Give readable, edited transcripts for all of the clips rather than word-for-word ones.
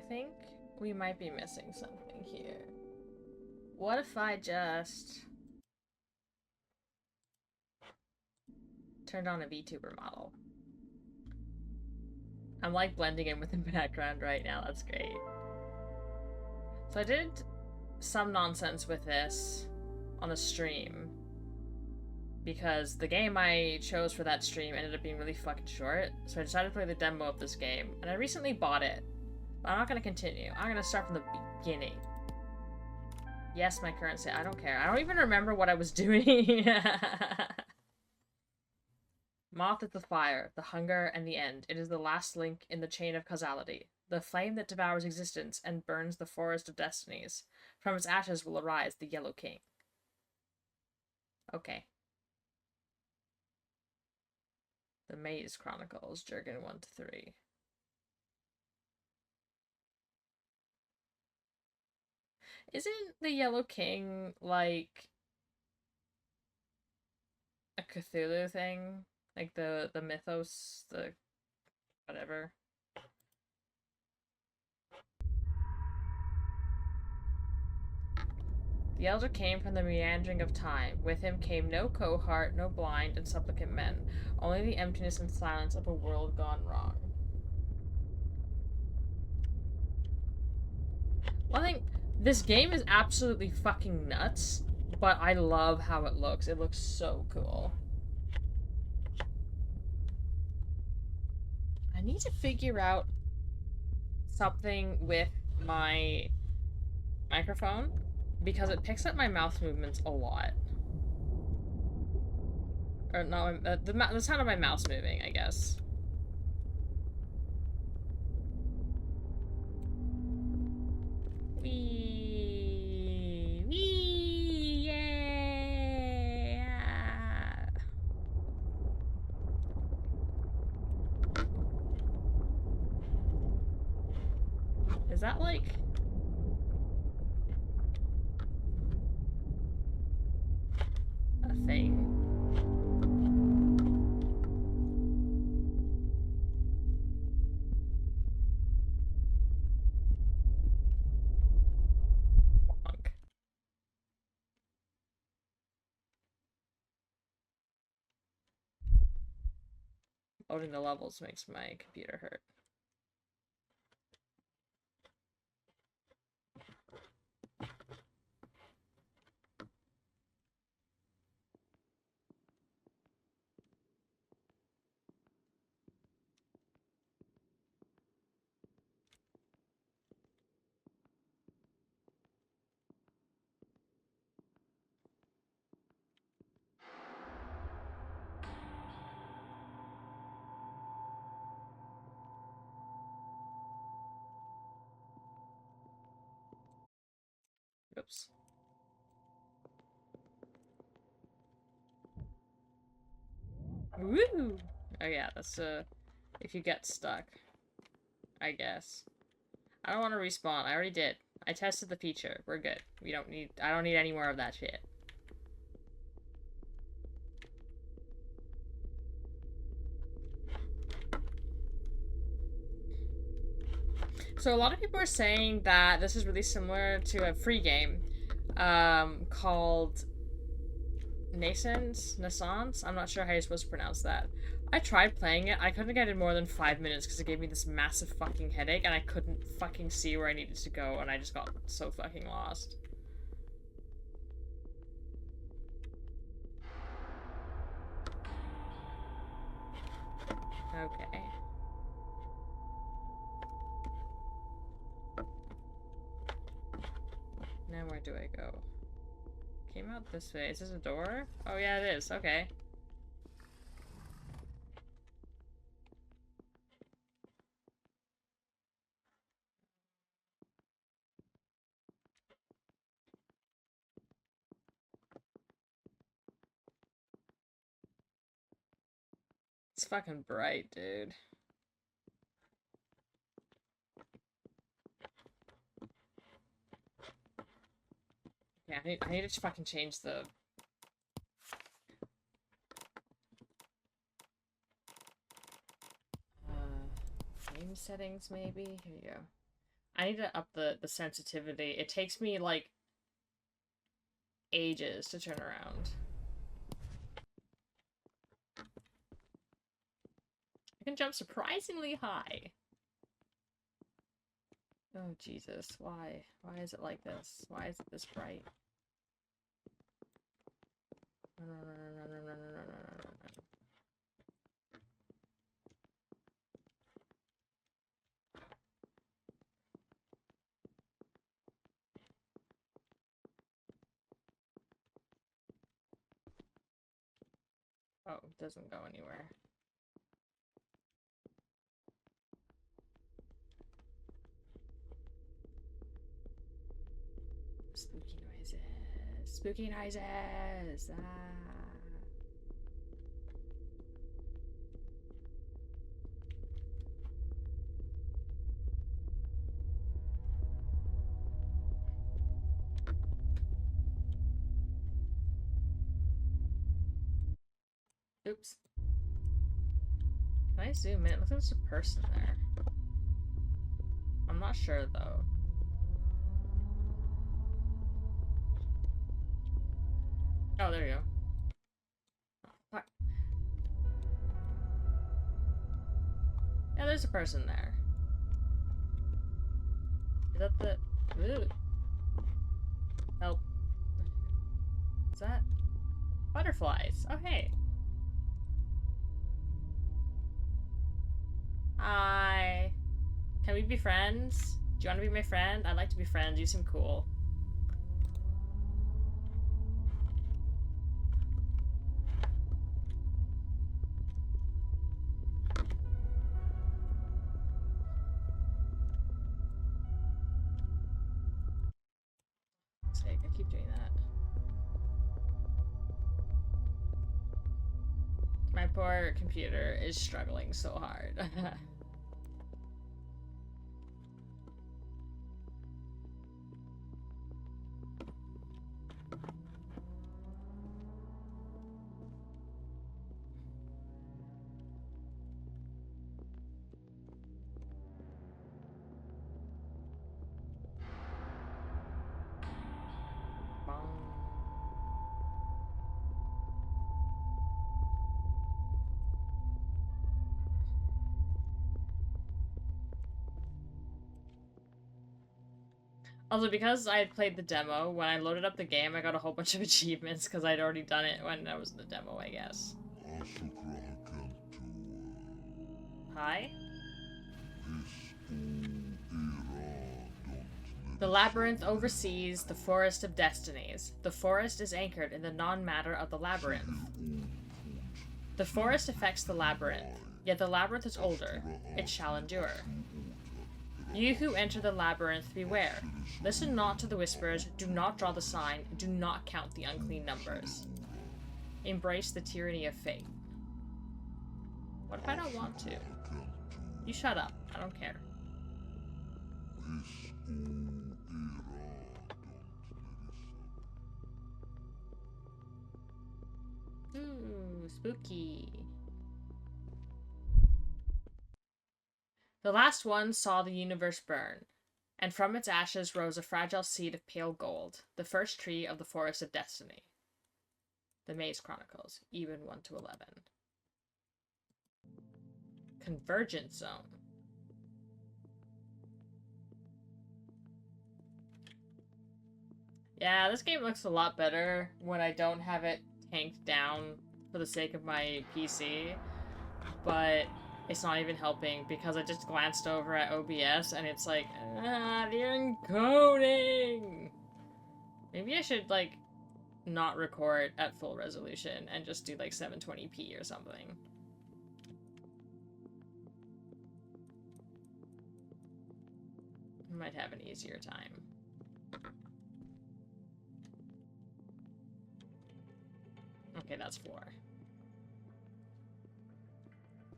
think we might be missing something here. What if I just turned on a VTuber model? I'm like blending in with the background right now, that's great. So I did some nonsense with this on a stream because the game I chose for that stream ended up being really fucking short, so I decided to play the demo of this game, and I recently bought it, but I'm not gonna continue. I'm gonna start from the beginning. Yes, my current state. I don't care. I don't even remember what I was doing. Moth is the fire, the hunger, and the end. It is the last link in the chain of causality. The flame that devours existence and burns the forest of destinies. From its ashes will arise the Yellow King. Okay. The Maze Chronicles, Jurgen 1-3. Isn't the Yellow King, like, a Cthulhu thing? Like, the mythos, the whatever. The elder came from the meandering of time. With him came no cohort, no blind and supplicant men, only the emptiness and silence of a world gone wrong. Well, I think this game is absolutely fucking nuts, but I love how it looks. It looks so cool. I need to figure out something with my microphone because it picks up my mouth movements a lot. Or no, the sound of my mouse moving, I guess. Wee, wee, yeah. Is that like a thing? Bonk. Loading the levels makes my computer hurt. Oops. Woo! Oh yeah, that's if you get stuck, I guess. I don't want to respawn. I already did. I tested the feature. We're good. I don't need any more of that shit. So a lot of people are saying that this is really similar to a free game called Naissance? I'm not sure how you're supposed to pronounce that. I tried playing it. I couldn't get in more than 5 minutes because it gave me this massive fucking headache and I couldn't fucking see where I needed to go and I just got so fucking lost. Okay. Now where do I go? Came out this way. Is this a door? Oh yeah, it is. Okay. It's fucking bright, dude. Yeah, I need to fucking change the... game settings, maybe? Here you go. I need to up the sensitivity. It takes me, like, ages to turn around. I can jump surprisingly high. Oh, Jesus. Why? Why is it like this? Why is it this bright? Run, run, run, run, run, run, run, run, run, run, run. Oh, it doesn't go anywhere. Spooky noises. Spooky noises! Ah. Oops. Can I zoom in? It looks like there's a person there. I'm not sure, though. Oh, there you go. Oh, fuck. Yeah, there's a person there. Is that the... Ooh. Help. Is that... Butterflies. Oh, hey. Hi. Can we be friends? Do you want to be my friend? I'd like to be friends. You seem cool. Sake, I keep doing that. My poor computer is struggling so hard. Also, because I had played the demo, when I loaded up the game, I got a whole bunch of achievements because I'd already done it when I was in the demo, I guess. Hi? The labyrinth oversees the forest of destinies. The forest is anchored in the non-matter of the labyrinth. The forest affects the labyrinth, yet the labyrinth is older. It shall endure. You who enter the labyrinth, beware. Listen not to the whispers, do not draw the sign, do not count the unclean numbers. Embrace the tyranny of fate. What if I don't want to? You shut up. I don't care. Ooh, spooky. The last one saw the universe burn, and from its ashes rose a fragile seed of pale gold, the first tree of the forest of destiny. The Maze Chronicles, even 1 to 11. Convergence Zone. Yeah, this game looks a lot better when I don't have it tanked down for the sake of my PC, but it's not even helping because I just glanced over at OBS and it's like, the encoding! Maybe I should, like, not record at full resolution and just do, like, 720p or something. I might have an easier time. Okay, that's 4.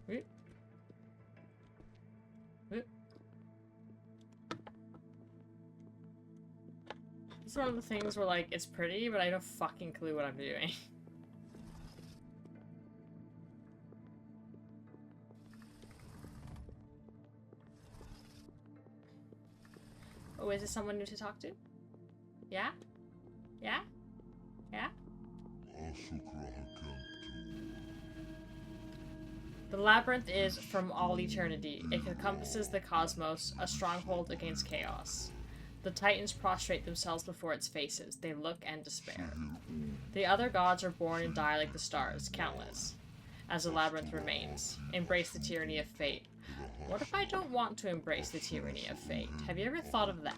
Whoop. Whoop. It's one of the things where, like, it's pretty, but I have no fucking clue what I'm doing. Oh, is this someone new to talk to? Yeah? Yeah? Yeah? The labyrinth is from all eternity. It encompasses the cosmos, a stronghold against chaos. The titans prostrate themselves before its faces. They look and despair. The other gods are born and die like the stars, countless. As the labyrinth remains, embrace the tyranny of fate. What if I don't want to embrace the tyranny of fate? Have you ever thought of that?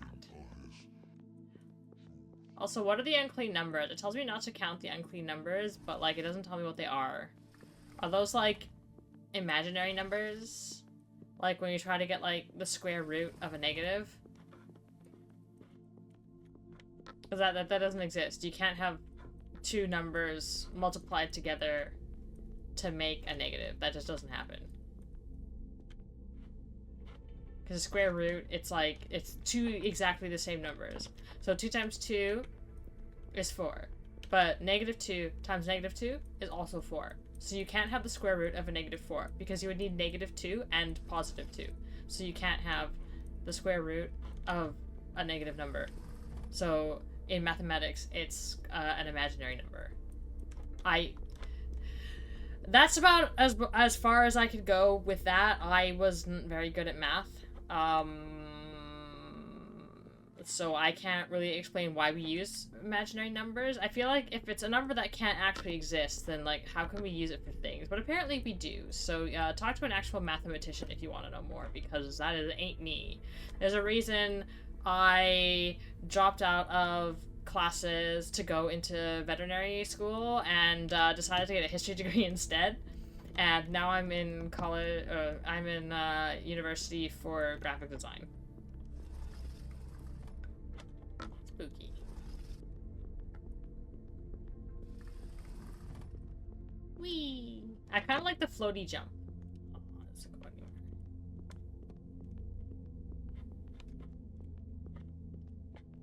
Also, what are the unclean numbers? It tells me not to count the unclean numbers, but, like, it doesn't tell me what they are. Are those, like, imaginary numbers? Like, when you try to get, like, the square root of a negative? Because that doesn't exist. You can't have two numbers multiplied together to make a negative. That just doesn't happen. Because square root, it's like, it's two exactly the same numbers. So 2 times 2 is 4. But negative 2 times negative 2 is also 4. So you can't have the square root of a negative 4, because you would need negative 2 and positive 2. So you can't have the square root of a negative number. So in mathematics, it's an imaginary number. That's about as far as I could go with that. I wasn't very good at math. So I can't really explain why we use imaginary numbers. I feel like if it's a number that can't actually exist, then, like, how can we use it for things? But apparently we do. So talk to an actual mathematician if you want to know more, because that ain't me. There's a reason I dropped out of classes to go into veterinary school and decided to get a history degree instead. And now I'm in college, I'm in university for graphic design. Spooky. Whee! I kind of like the floaty jump. Oh, that's a good one.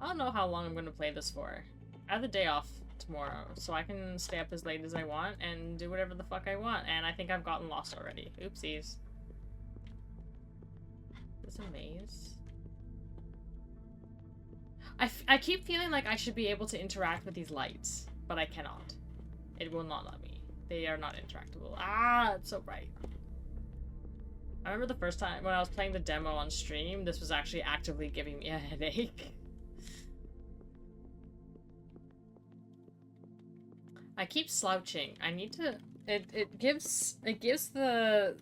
I don't know how long I'm going to play this for. I have the day off tomorrow, so I can stay up as late as I want and do whatever the fuck I want, and I think I've gotten lost already. Oopsies. Is this a maze? I keep feeling like I should be able to interact with these lights, but I cannot. It will not let me. They are not interactable. Ah, it's so bright. I remember the first time when I was playing the demo on stream, this was actually actively giving me a headache. I keep slouching. I need to... It gives the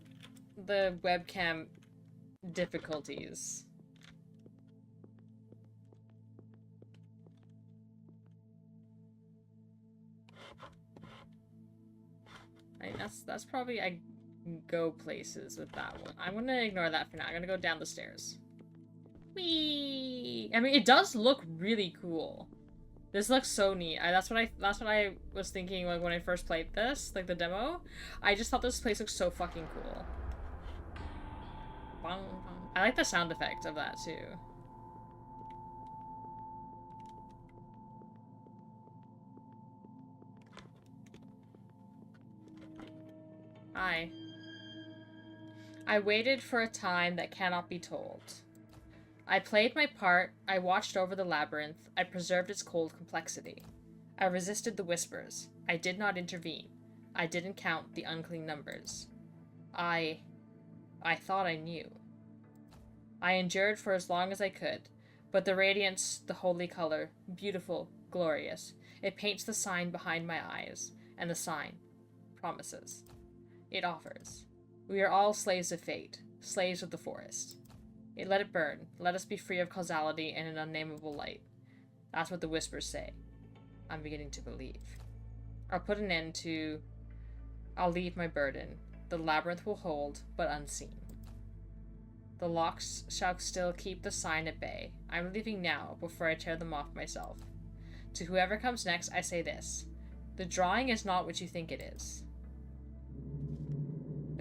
webcam difficulties. Right, that's probably... I go places with that one. I'm gonna ignore that for now. I'm gonna go down the stairs. Whee! I mean, it does look really cool. This looks so neat. That's what I was thinking, like, when I first played this, like the demo. I just thought this place looked so fucking cool. Bong, bong. I like the sound effect of that too. Hi. I waited for a time that cannot be told. I played my part, I watched over the labyrinth, I preserved its cold complexity. I resisted the whispers. I did not intervene. I didn't count the unclean numbers. I thought I knew. I endured for as long as I could, but the radiance, the holy color, beautiful, glorious, it paints the sign behind my eyes, and the sign promises. It offers. We are all slaves of fate, slaves of the forest. Let it burn. Let us be free of causality and an unnameable light. That's what the whispers say. I'm beginning to believe. I'll put an end to... I'll leave my burden. The labyrinth will hold, but unseen. The locks shall still keep the sign at bay. I'm leaving now, before I tear them off myself. To whoever comes next, I say this. The drawing is not what you think it is.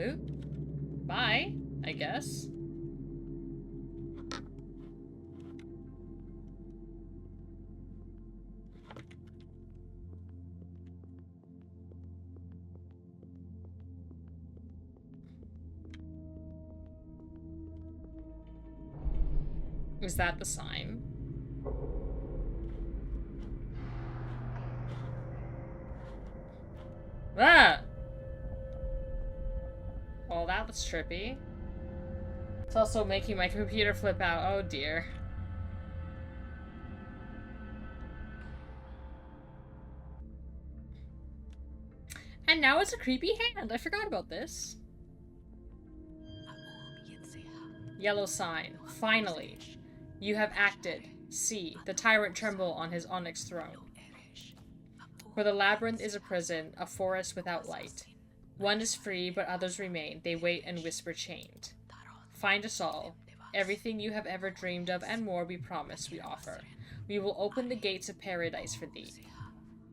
Ooh. Bye, I guess. Is that the sign? Ah! Well, that was trippy. It's also making my computer flip out. Oh dear. And now it's a creepy hand. I forgot about this. Yellow sign. Finally. You have acted. See, the tyrant tremble on his onyx throne. For the labyrinth is a prison, a forest without light. One is free, but others remain. They wait and whisper chained. Find us all. Everything you have ever dreamed of and more we promise we offer. We will open the gates of paradise for thee.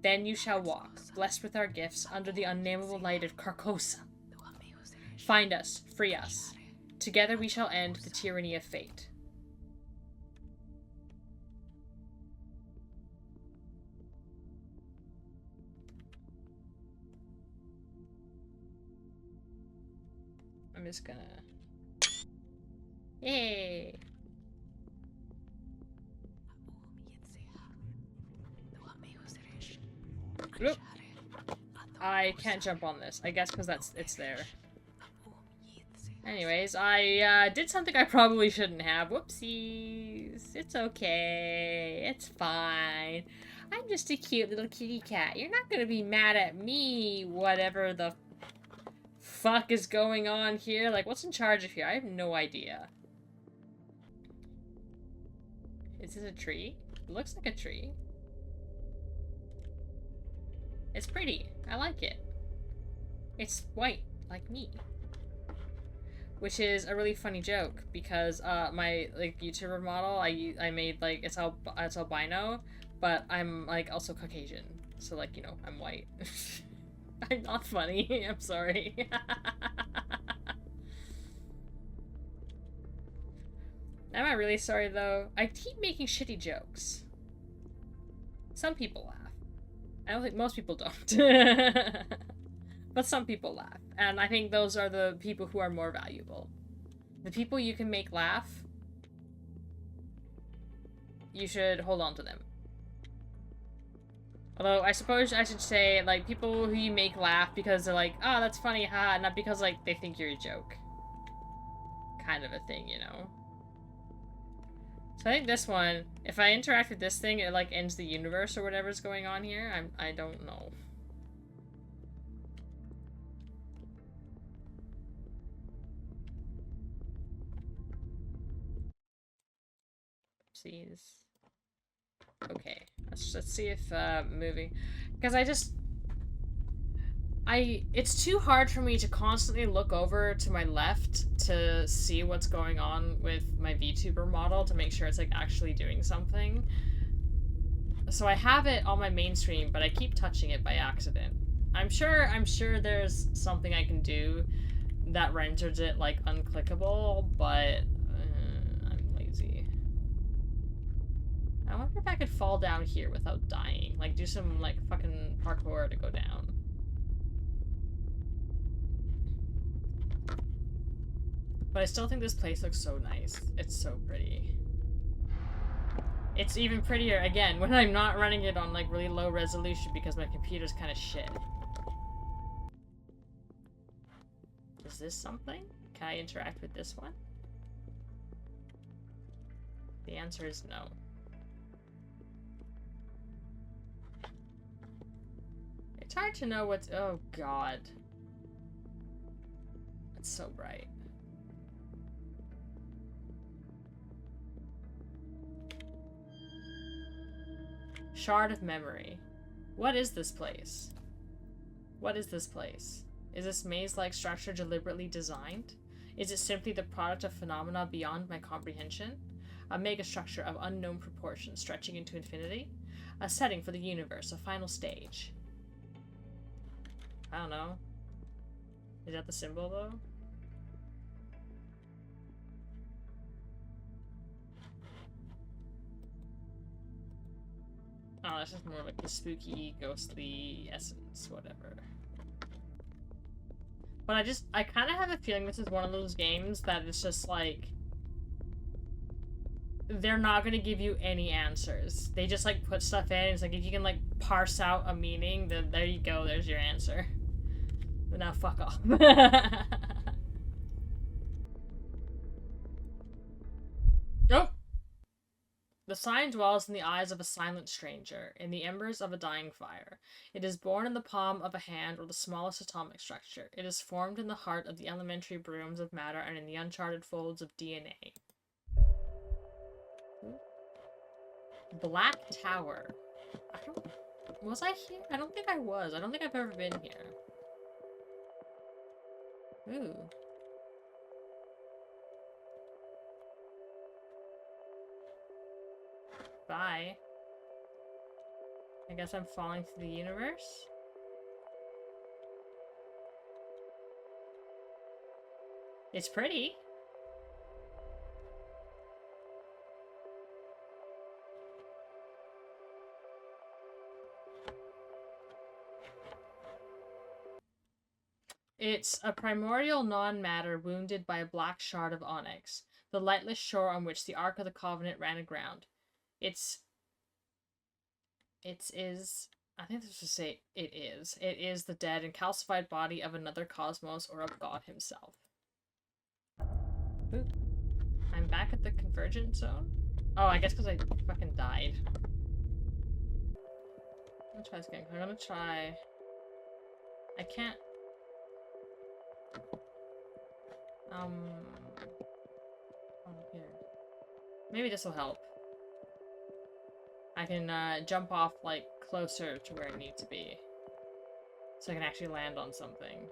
Then you shall walk, blessed with our gifts, under the unnameable light of Carcosa. Find us, free us. Together we shall end the tyranny of fate. I'm just gonna... Yay! Oop. I can't jump on this. I guess because it's there. Anyways, I did something I probably shouldn't have. Whoopsies. It's okay. It's fine. I'm just a cute little kitty cat. You're not gonna be mad at me, whatever the fuck is going on here. Like, what's in charge of here? I have no idea. Is this a tree? It looks like a tree. It's pretty. I like it. It's white, like me. Which is a really funny joke because my like YouTuber model I made like it's albino, but I'm like also Caucasian, so like, you know, I'm white. I'm not funny. I'm sorry. Am I really sorry though? I keep making shitty jokes. Some people laugh. I don't think most people don't. But some people laugh. And I think those are the people who are more valuable. The people you can make laugh, you should hold on to them. Although, I suppose I should say, like, people who you make laugh because they're like, oh, that's funny, haha, not because, like, they think you're a joke. Kind of a thing, you know? So I think this one, if I interact with this thing, it, like, ends the universe or whatever's going on here. I don't know. Okay, let's see if moving, because it's too hard for me to constantly look over to my left to see what's going on with my VTuber model to make sure it's like actually doing something. So I have it on my main screen, but I keep touching it by accident. I'm sure there's something I can do that renders it like unclickable, but I'm lazy. I wonder if I could fall down here without dying. Like, do some, like, fucking parkour to go down. But I still think this place looks so nice. It's so pretty. It's even prettier, again, when I'm not running it on, like, really low resolution because my computer's kind of shit. Is this something? Can I interact with this one? The answer is no. It's hard to know what's... Oh, God. It's so bright. Shard of memory. What is this place? What is this place? Is this maze-like structure deliberately designed? Is it simply the product of phenomena beyond my comprehension? A megastructure of unknown proportions stretching into infinity? A setting for the universe, a final stage? I don't know. Is that the symbol, though? Oh, that's just more like the spooky, ghostly essence, whatever. But I kind of have a feeling this is one of those games that it's just like... They're not gonna give you any answers. They just, like, put stuff in. It's like, if you can, like, parse out a meaning, then there you go, there's your answer. But now fuck off. Nope. The sign dwells in the eyes of a silent stranger, in the embers of a dying fire. It is born in the palm of a hand or the smallest atomic structure. It is formed in the heart of the elementary brooms of matter and in the uncharted folds of DNA. Black Tower. Was I here? I don't think I was. I don't think I've ever been here. Ooh. Bye. I guess I'm falling through the universe? It's pretty. It's a primordial non-matter wounded by a black shard of onyx, the lightless shore on which the Ark of the Covenant ran aground. It is, I think this should say it is the dead and calcified body of another cosmos or of God himself. Ooh. I'm back at the convergent zone? Oh, I guess because I fucking died. I'm gonna try this again. I'm gonna try... I can't... Oh, here. Maybe this will help. I can jump off, like, closer to where I need to be. So I can actually land on something.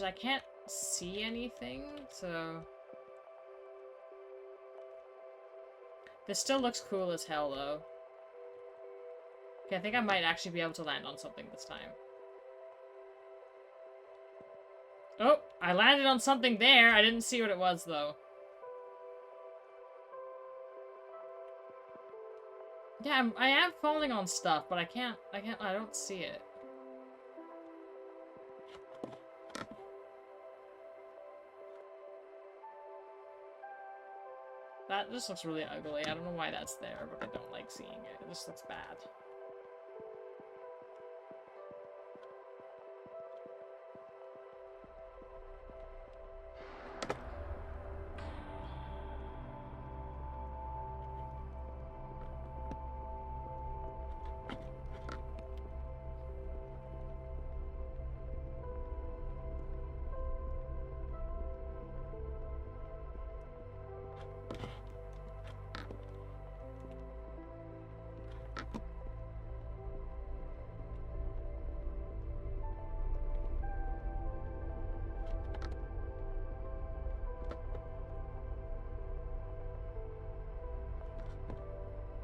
I can't see anything, so... This still looks cool as hell, though. Okay, I think I might actually be able to land on something this time. Oh, I landed on something there. I didn't see what it was, though. Yeah, I am falling on stuff, but I don't see it. That just looks really ugly. I don't know why that's there, but I don't like seeing it. It just looks bad.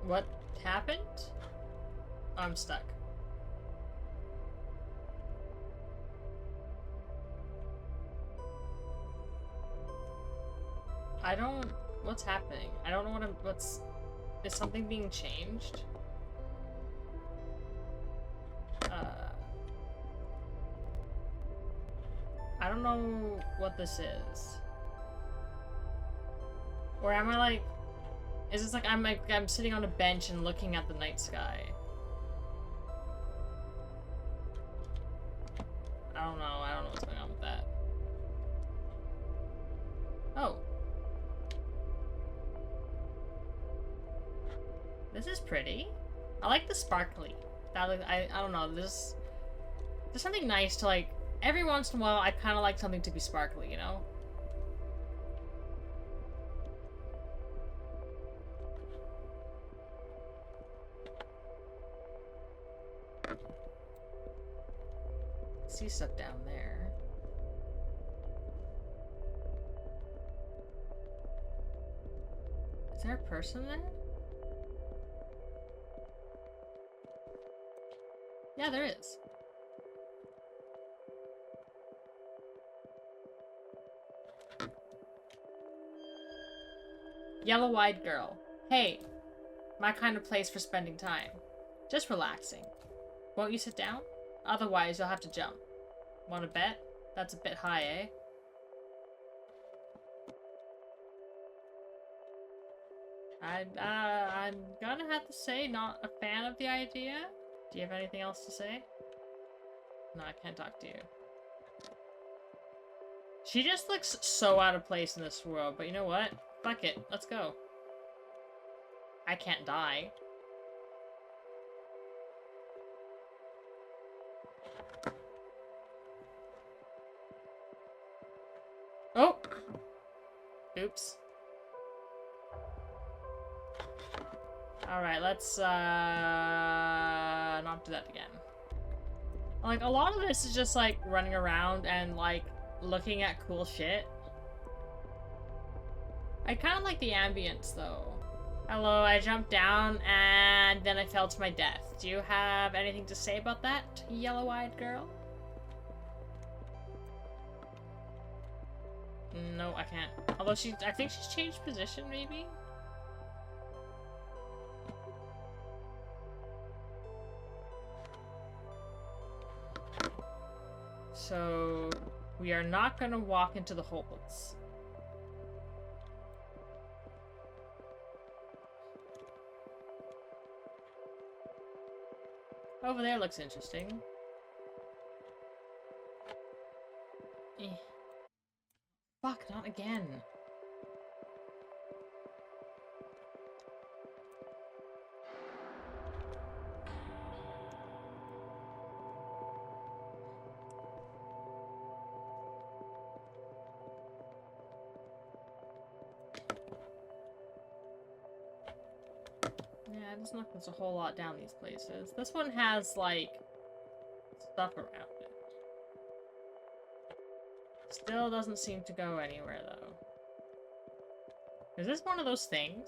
What happened? I'm stuck. What's happening? I don't know is something being changed? I don't know what this is. Or am I like... Is this like I'm sitting on a bench and looking at the night sky? I don't know what's going on with that. Oh. This is pretty. I like the sparkly. I don't know, there's something nice to like, every once in a while I kinda like something to be sparkly, you know? See stuff down there. Is there a person there? Yeah, there is. Yellow-eyed girl. Hey, my kind of place for spending time. Just relaxing. Won't you sit down? Otherwise, you'll have to jump. Want to bet? That's a bit high, eh? I'm gonna have to say, not a fan of the idea. Do you have anything else to say? No, I can't talk to you. She just looks so out of place in this world, but you know what? Fuck it, let's go. I can't die. Oh! Oops. Alright, let's, not do that again. Like, a lot of this is just, like, running around and, like, looking at cool shit. I kind of like the ambience, though. Hello, I jumped down, and then I fell to my death. Do you have anything to say about that, yellow-eyed girl? No, I can't. Although I think she's changed position, maybe? So, we are not gonna walk into the holes. Over there looks interesting. Eh. Fuck, not again. Yeah, there's not there's a whole lot down these places. This one has, like, stuff around it. Still doesn't seem to go anywhere, though. Is this one of those things?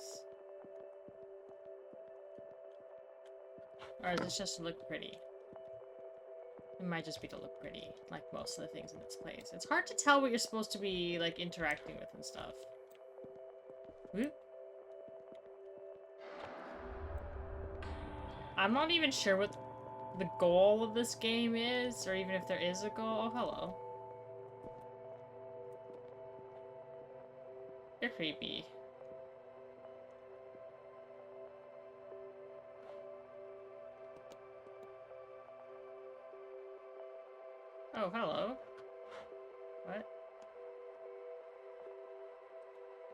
Or is this just to look pretty? It might just be to look pretty, like most of the things in this place. It's hard to tell what you're supposed to be, like, interacting with and stuff. Whoop. I'm not even sure what the goal of this game is, or even if there is a goal. Oh, hello. You're creepy. Oh, hello. What?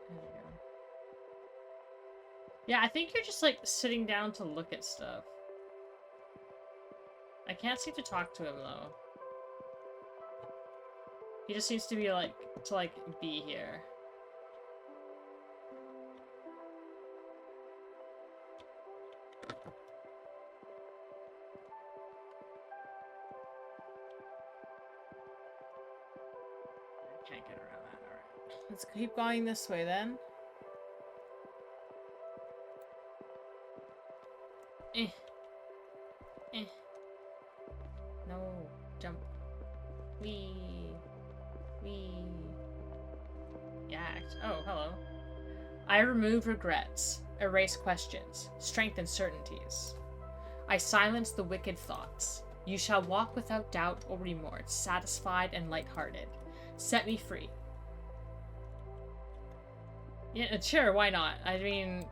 There we go. Yeah, I think you're just, like, sitting down to look at stuff. I can't seem to talk to him, though. He just seems to be, like, be here. I can't get around that. Alright. Let's keep going this way, then. Eh. Eh. No. Jump. Wee. Wee. Yeah. Oh, hello. I remove regrets. Erase questions. Strengthen certainties. I silence the wicked thoughts. You shall walk without doubt or remorse, satisfied and lighthearted. Set me free. Yeah, sure, why not? I mean...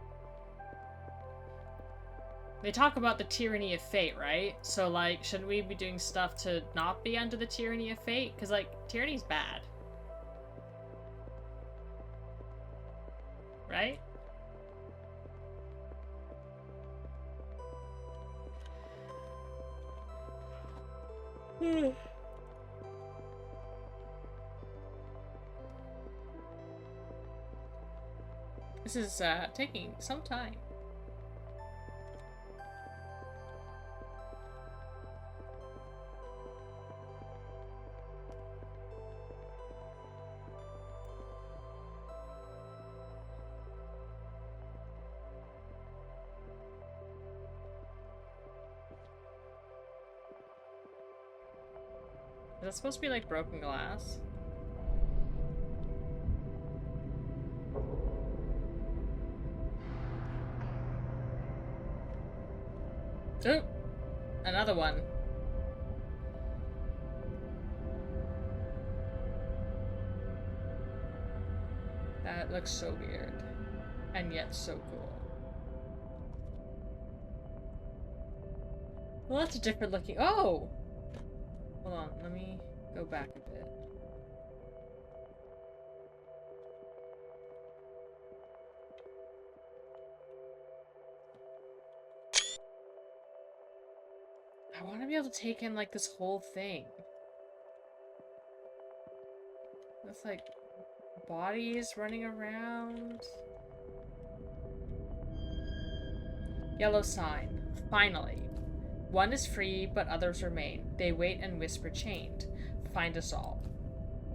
They talk about the tyranny of fate, right? So, like, shouldn't we be doing stuff to not be under the tyranny of fate? Because, like, tyranny's bad. Right? This is, taking some time. Is that supposed to be like broken glass? Oh! Another one. That looks so weird. And yet so cool. Well, that's a different looking. Oh! Hold on, let me go back a bit. I want to be able to take in, like, this whole thing. That's like bodies running around. Yellow sign. Finally. One is free, but others remain. They wait and whisper chained. Find us all.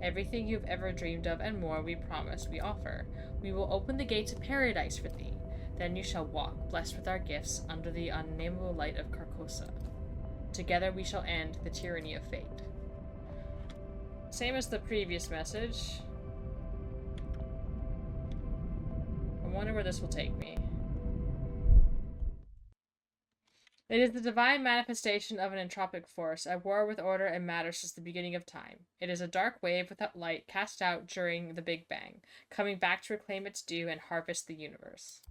Everything you've ever dreamed of and more we promise we offer. We will open the gates of paradise for thee. Then you shall walk, blessed with our gifts, under the unnameable light of Carcosa. Together we shall end the tyranny of fate. Same as the previous message. I wonder where this will take me. It is the divine manifestation of an entropic force, at war with order and matter since the beginning of time. It is a dark wave without light cast out during the Big Bang, coming back to reclaim its due and harvest the universe.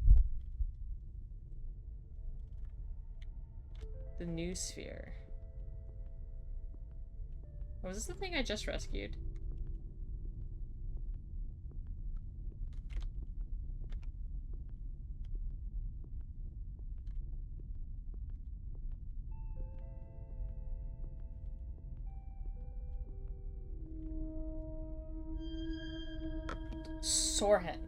The new sphere. Oh, was this the thing I just rescued? Sorhen.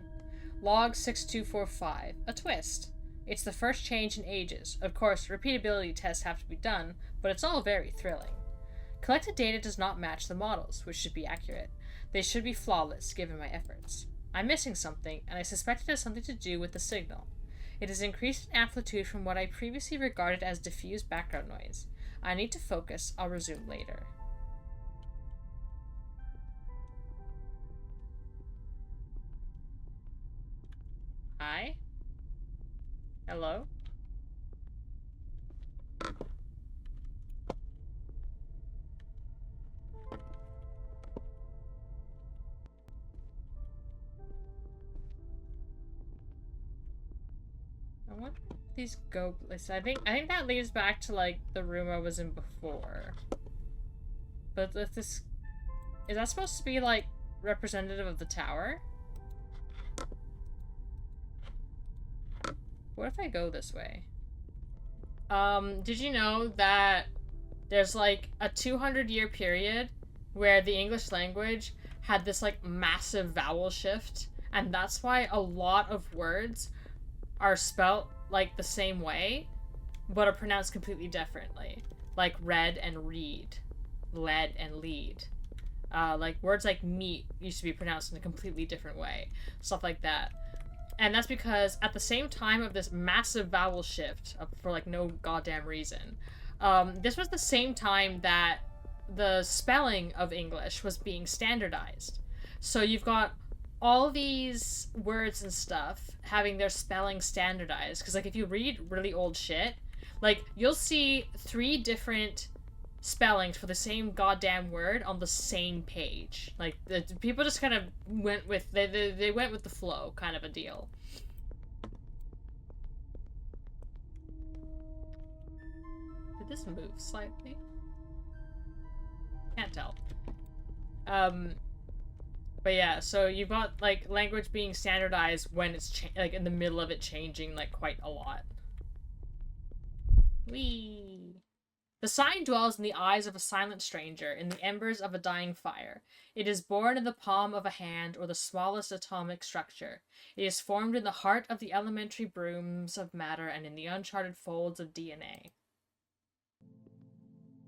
Log 6245. A twist. It's the first change in ages. Of course, repeatability tests have to be done, but it's all very thrilling. Collected data does not match the models, which should be accurate. They should be flawless, given my efforts. I'm missing something, and I suspect it has something to do with the signal. It has increased in amplitude from what I previously regarded as diffuse background noise. I need to focus. I'll resume later. Hi? Hello? I wonder if these go places. I think that leads back to like the room I was in before. But if this is that supposed to be like representative of the tower? What if I go this way? Did you know that there's like a 200-year period where the English language had this like massive vowel shift, and that's why a lot of words are spelt like the same way, but are pronounced completely differently. Like red and reed, lead and lead. Like words like meat used to be pronounced in a completely different way. Stuff like that. And that's because at the same time of this massive vowel shift, for like no goddamn reason, this was the same time that the spelling of English was being standardized. So you've got all these words and stuff having their spelling standardized. Because like if you read really old shit, like you'll see 3 different spellings for the same goddamn word on the same page. Like the people just kind of went with they went with the flow, kind of a deal. Did this move slightly? Can't tell. But yeah, so you've got like language being standardized when it's like in the middle of it changing like quite a lot. Whee! The sign dwells in the eyes of a silent stranger, in the embers of a dying fire. It is born in the palm of a hand or the smallest atomic structure. It is formed in the heart of the elementary brooms of matter and in the uncharted folds of DNA.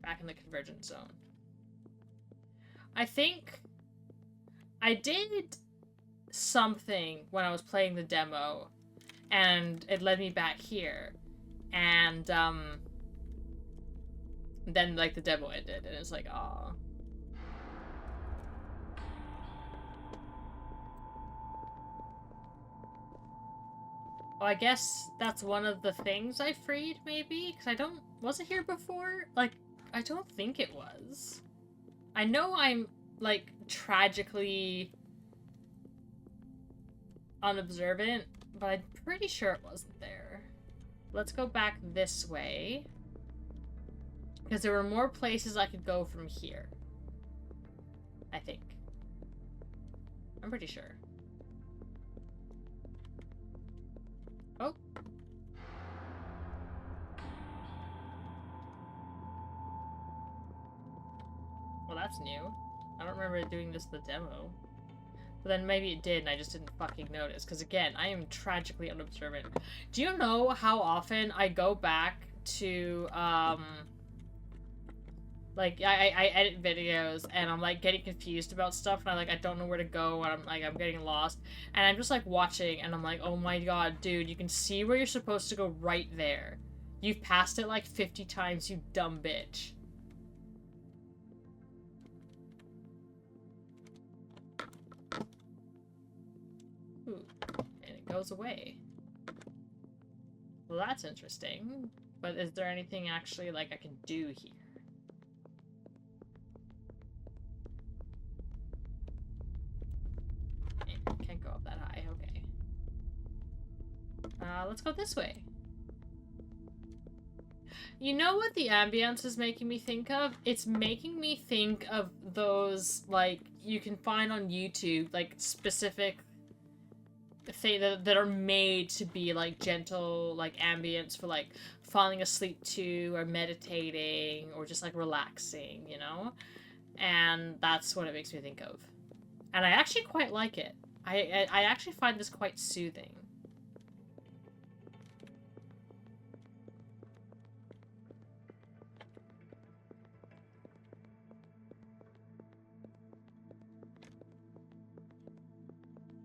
Back in the convergence zone. I think I did something when I was playing the demo, and it led me back here. And, then, like, the demo ended, and it's like, aw. Oh, I guess that's one of the things I freed, maybe? Because was it here before? Like, I don't think it was. I know I'm, like, tragically unobservant, but I'm pretty sure it wasn't there. Let's go back this way. Because there were more places I could go from here. I think. I'm pretty sure. Oh. Well, that's new. I don't remember doing this in the demo. But then maybe it did and I just didn't fucking notice. Because again, I am tragically unobservant. Do you know how often I go back to, like, I edit videos and I'm, like, getting confused about stuff and I don't know where to go and I'm getting lost. And I'm just, like, watching and I'm like, oh my god, dude, you can see where you're supposed to go right there. You've passed it, like, 50 times, you dumb bitch. Ooh, and it goes away. Well, that's interesting. But is there anything actually, like, I can do here? Can't go up that high, okay. Let's go this way. You know what the ambience is making me think of? It's making me think of those, like, you can find on YouTube, like, specific things that are made to be, like, gentle, like, ambience for, like, falling asleep to, or meditating, or just, like, relaxing, you know? And that's what it makes me think of. And I actually quite like it. I actually find this quite soothing.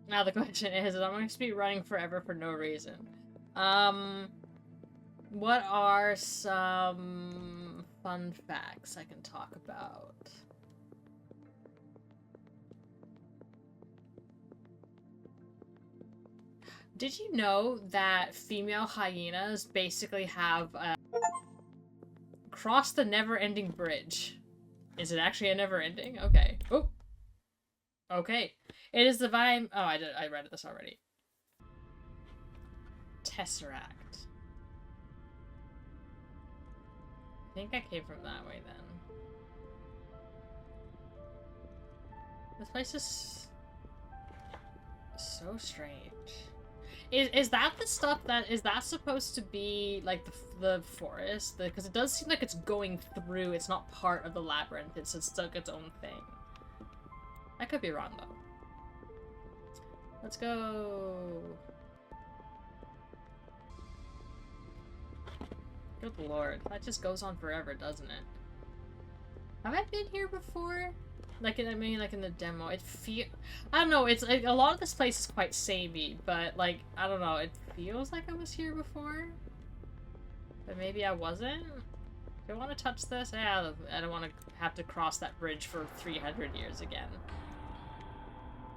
Now the question is, I'm going to be running forever for no reason. What are some fun facts I can talk about? Did you know that female hyenas basically have cross the never-ending bridge? Is it actually a never-ending? Okay. Oh. Okay. It is the vibe. Oh, I read this already. Tesseract. I think I came from that way then. This place is so strange. Is that the stuff that is that supposed to be like the forest? Because it does seem like it's going through. It's not part of the labyrinth. It's like its own thing. I could be wrong though. Let's go. Good lord, that just goes on forever, doesn't it? Have I been here before? Like, I mean, like in the demo, it I don't know, it's like, a lot of this place is quite samey, but like, I don't know, it feels like I was here before. But maybe I wasn't? Do I want to touch this? Yeah, I don't want to have to cross that bridge for 300 years again.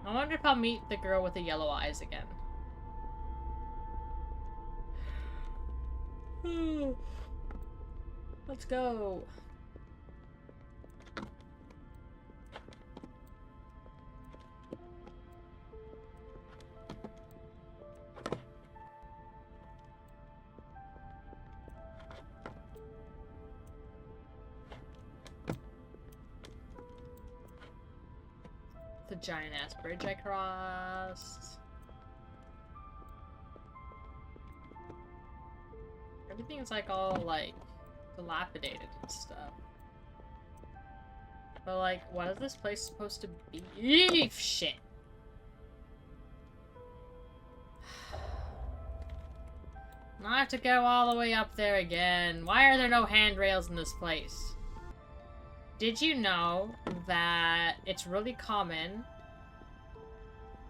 I wonder if I'll meet the girl with the yellow eyes again. Let's go. The giant-ass bridge I crossed. Everything is like all like dilapidated and stuff. But like, what is this place supposed to be? Eeeh, shit. I have to go all the way up there again. Why are there no handrails in this place? Did you know that it's really common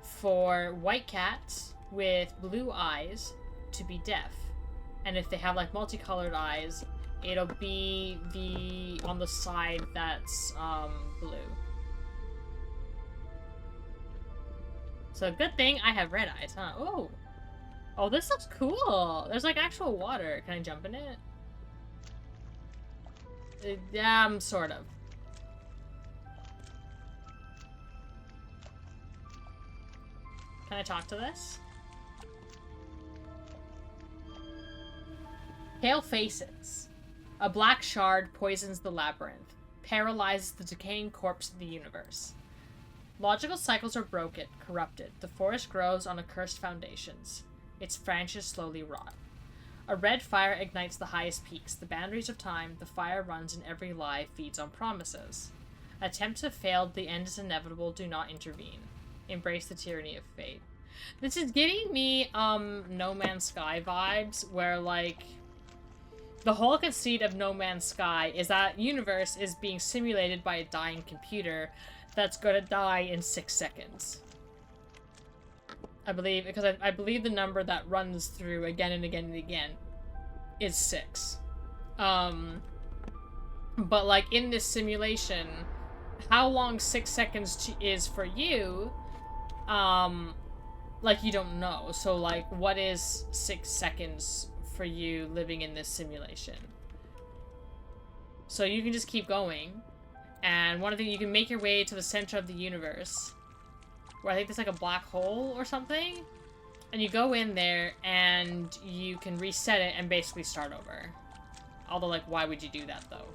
for white cats with blue eyes to be deaf? And if they have like multicolored eyes, it'll be on the side that's blue. So good thing I have red eyes, huh? Oh. Oh, this looks cool. There's like actual water. Can I jump in it? Sort of. Can I talk to this? Pale faces. A black shard poisons the labyrinth, paralyzes the decaying corpse of the universe. Logical cycles are broken, corrupted. The forest grows on accursed foundations. Its branches slowly rot. A red fire ignites the highest peaks, the boundaries of time. The fire runs in every lie, feeds on promises. Attempts have failed, the end is inevitable, do not intervene. Embrace the tyranny of fate. This is giving me, No Man's Sky vibes, where, like, the whole conceit of No Man's Sky is that universe is being simulated by a dying computer that's gonna die in 6 seconds. I believe, because I believe the number that runs through again and again and again is 6. But, like, in this simulation, how long 6 seconds is for you, like, you don't know. So, like, what is 6 seconds for you living in this simulation? So you can just keep going, and one of the, you can make your way to the center of the universe, where I think there's like a black hole or something, and you go in there and you can reset it and basically start over. Although, like, why would you do that though?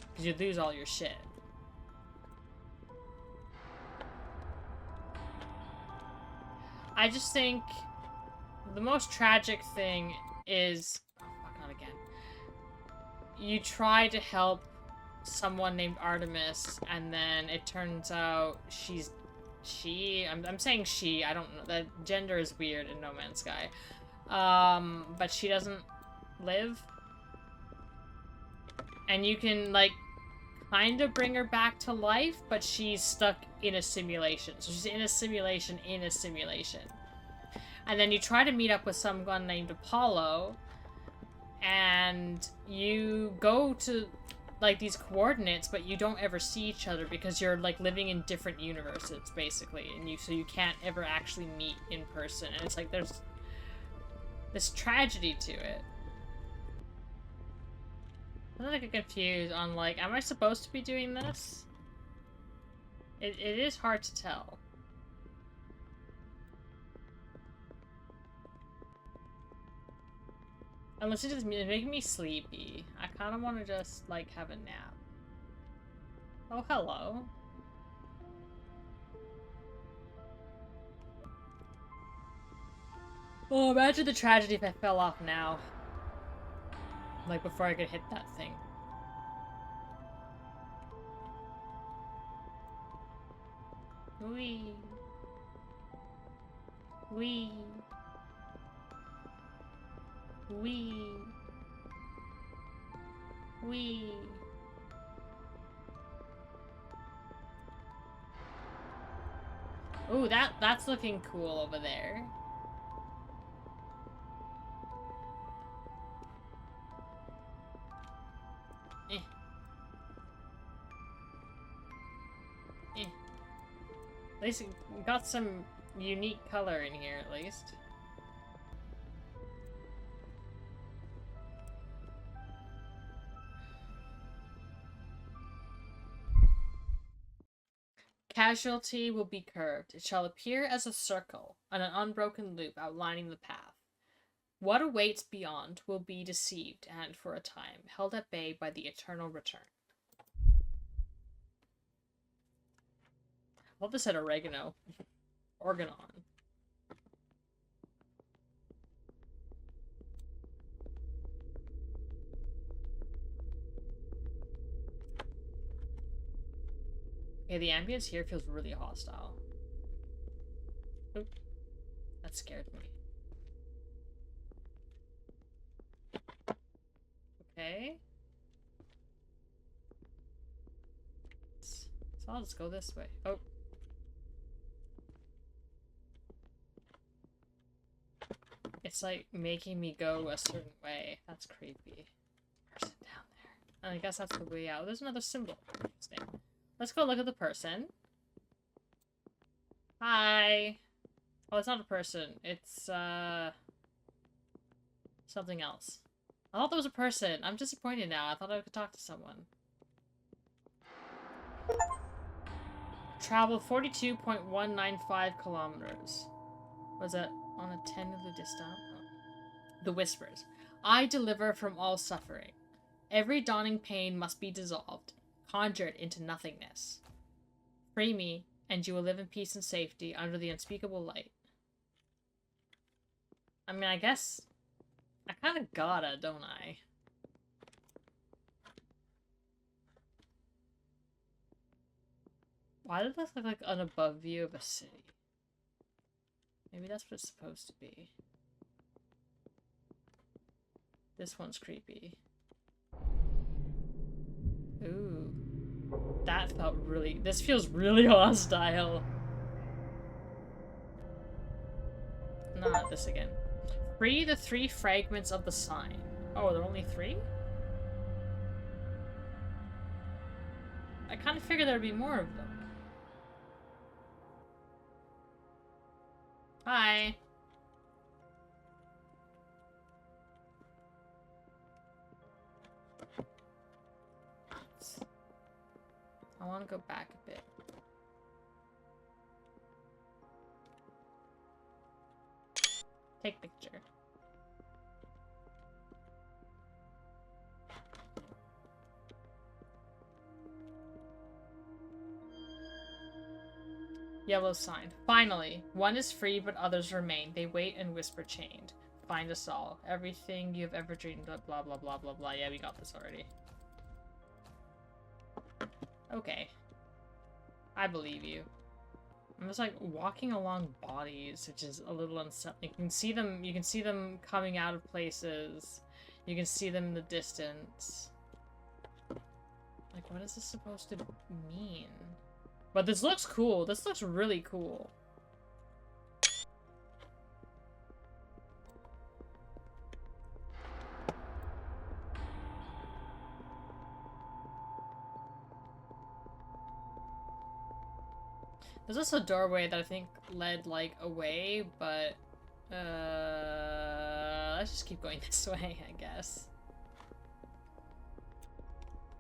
Because you'd lose all your shit. I just think the most tragic thing is, oh fuck, not again. You try to help someone named Artemis, and then it turns out I'm saying she, I don't know, that gender is weird in No Man's Sky. But she doesn't live. And you can, like, kind of bring her back to life, but she's stuck in a simulation. So she's in a simulation in a simulation. And then you try to meet up with someone named Apollo, and you go to, like, these coordinates, but you don't ever see each other because you're, like, living in different universes, basically, and so you can't ever actually meet in person, and it's like there's this tragedy to it. I'm like confused on, like, am I supposed to be doing this? It is hard to tell. Unless it's just making me sleepy. I kind of want to just, like, have a nap. Oh, hello. Oh, imagine the tragedy if I fell off now. Like, before I could hit that thing. Wee. Wee. Wee. Wee. Ooh, that's looking cool over there. Eh. Eh. At least we got some unique color in here, at least. Casualty will be curved. It shall appear as a circle on an unbroken loop outlining the path. What awaits beyond will be deceived and, for a time, held at bay by the eternal return. I love this said oregano. Organon. Okay, the ambience here feels really hostile. Oop. That scared me. Okay. So I'll just go this way. Oh. It's like making me go a certain way. That's creepy. Person down there. I guess that's the way out. There's another symbol. Interesting. Let's go look at the person. Hi. Oh, it's not a person. It's, something else. I thought there was a person. I'm disappointed now. I thought I could talk to someone. Travel 42.195 kilometers. Was it on a 10 of the distance? Oh. The Whispers. I deliver from all suffering. Every dawning pain must be dissolved, conjured into nothingness. Free me, and you will live in peace and safety under the unspeakable light. I mean, I guess I kind of gotta, don't I? Why did this look like an above view of a city? Maybe that's what it's supposed to be. This one's creepy. Ooh. That felt really... This feels really hostile. Not this again. Free the 3 fragments of the sign. Oh, there are only 3? I kind of figured there'd be more of them. Hi. I want to go back a bit. Take picture. Yellow sign. Finally, one is free, but others remain. They wait and whisper chained. Find us all. Everything you've ever dreamed of, blah, blah, blah, blah, blah. Yeah, we got this already. Okay. I believe you. I'm just like walking along bodies, which is a little unsettling. You can see them coming out of places. You can see them in the distance. Like, what is this supposed to mean? But this looks cool. This looks really cool. There's also a doorway that I think led, like, away, but... let's just keep going this way, I guess.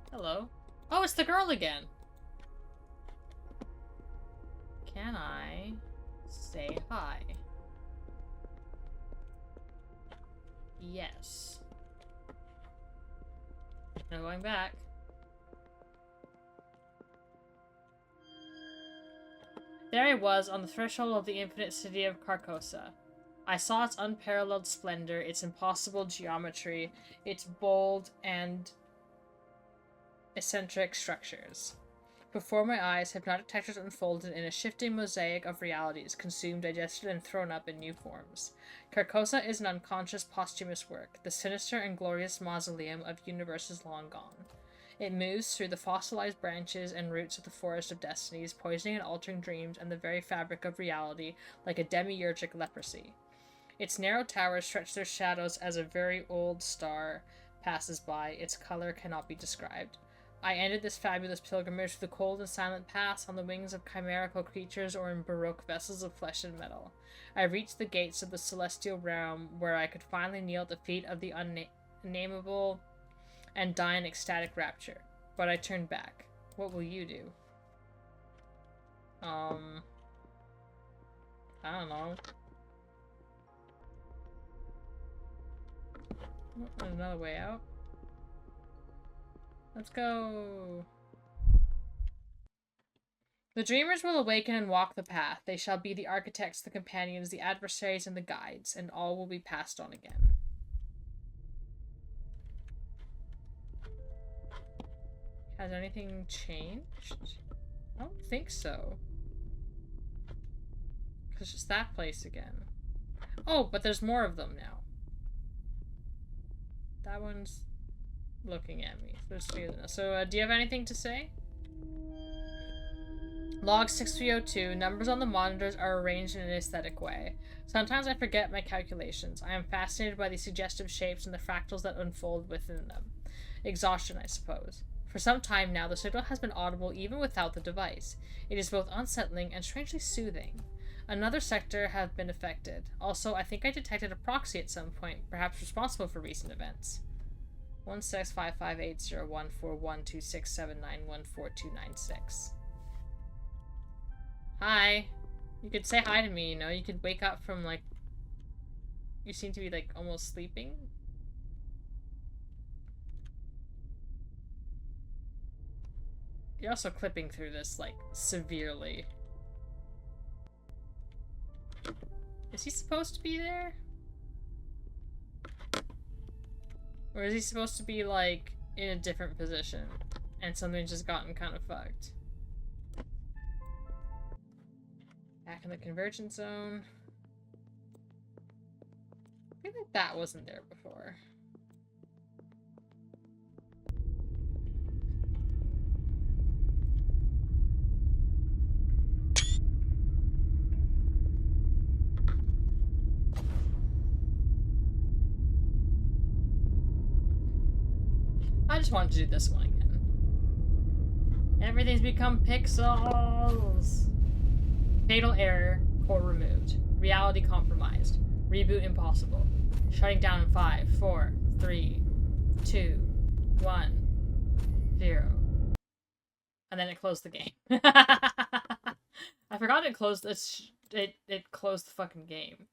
Hello. Oh, it's the girl again! Can I say hi? Yes. No going back. There I was, on the threshold of the infinite city of Carcosa. I saw its unparalleled splendor, its impossible geometry, its bold and eccentric structures. Before my eyes, hypnotic textures unfolded in a shifting mosaic of realities, consumed, digested, and thrown up in new forms. Carcosa is an unconscious posthumous work, the sinister and glorious mausoleum of universes long gone. It moves through the fossilized branches and roots of the forest of destinies, poisoning and altering dreams and the very fabric of reality like a demiurgic leprosy. Its narrow towers stretch their shadows as a very old star passes by. Its color cannot be described. I ended this fabulous pilgrimage through the cold and silent paths on the wings of chimerical creatures or in baroque vessels of flesh and metal. I reached the gates of the celestial realm where I could finally kneel at the feet of the unnameable and die in ecstatic rapture. But I turned back. What will you do? I don't know. There's another way out. Let's go. The dreamers will awaken and walk the path. They shall be the architects, the companions, the adversaries, and the guides, and all will be passed on again. Has anything changed? I don't think so. Because it's that place again. Oh, but there's more of them now. That one's looking at me. There's 3 of them. So, do you have anything to say? Log 6302. Numbers on the monitors are arranged in an aesthetic way. Sometimes I forget my calculations. I am fascinated by the suggestive shapes and the fractals that unfold within them. Exhaustion, I suppose. For some time now, the signal has been audible even without the device. It is both unsettling and strangely soothing. Another sector has been affected. Also, I think I detected a proxy at some point, perhaps responsible for recent events. 1655801412679149296. Hi. You could say hi to me, you know? You could wake up from, like... You seem to be, like, almost sleeping. You're also clipping through this, like, severely. Is he supposed to be there? Or is he supposed to be, like, in a different position? And something's just gotten kind of fucked. Back in the convergence zone. I feel like that wasn't there before. I just wanted to do this one again. Everything's become pixels! Fatal error. Core removed. Reality compromised. Reboot impossible. Shutting down in 5, 4, 3, 2, 1, 0. And then it closed the game. I forgot it closed it closed the fucking game.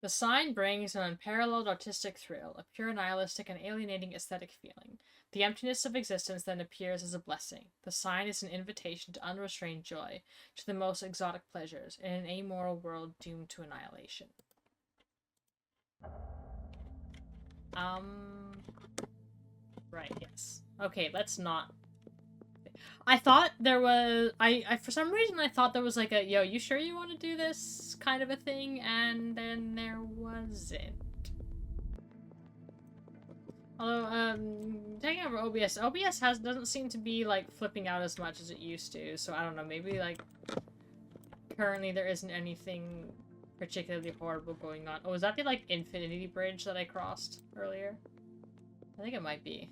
The sign brings an unparalleled artistic thrill, a pure nihilistic and alienating aesthetic feeling. The emptiness of existence then appears as a blessing. The sign is an invitation to unrestrained joy, to the most exotic pleasures, in an amoral world doomed to annihilation. Right, yes. Okay, let's not... I thought there was... I for some reason, I thought there was like a, yo, you sure you want to do this kind of a thing? And then there wasn't. Although, taking over OBS doesn't seem to be, like, flipping out as much as it used to, so I don't know, maybe, like, currently there isn't anything particularly horrible going on. Oh, is that the, like, Infinity Bridge that I crossed earlier? I think it might be.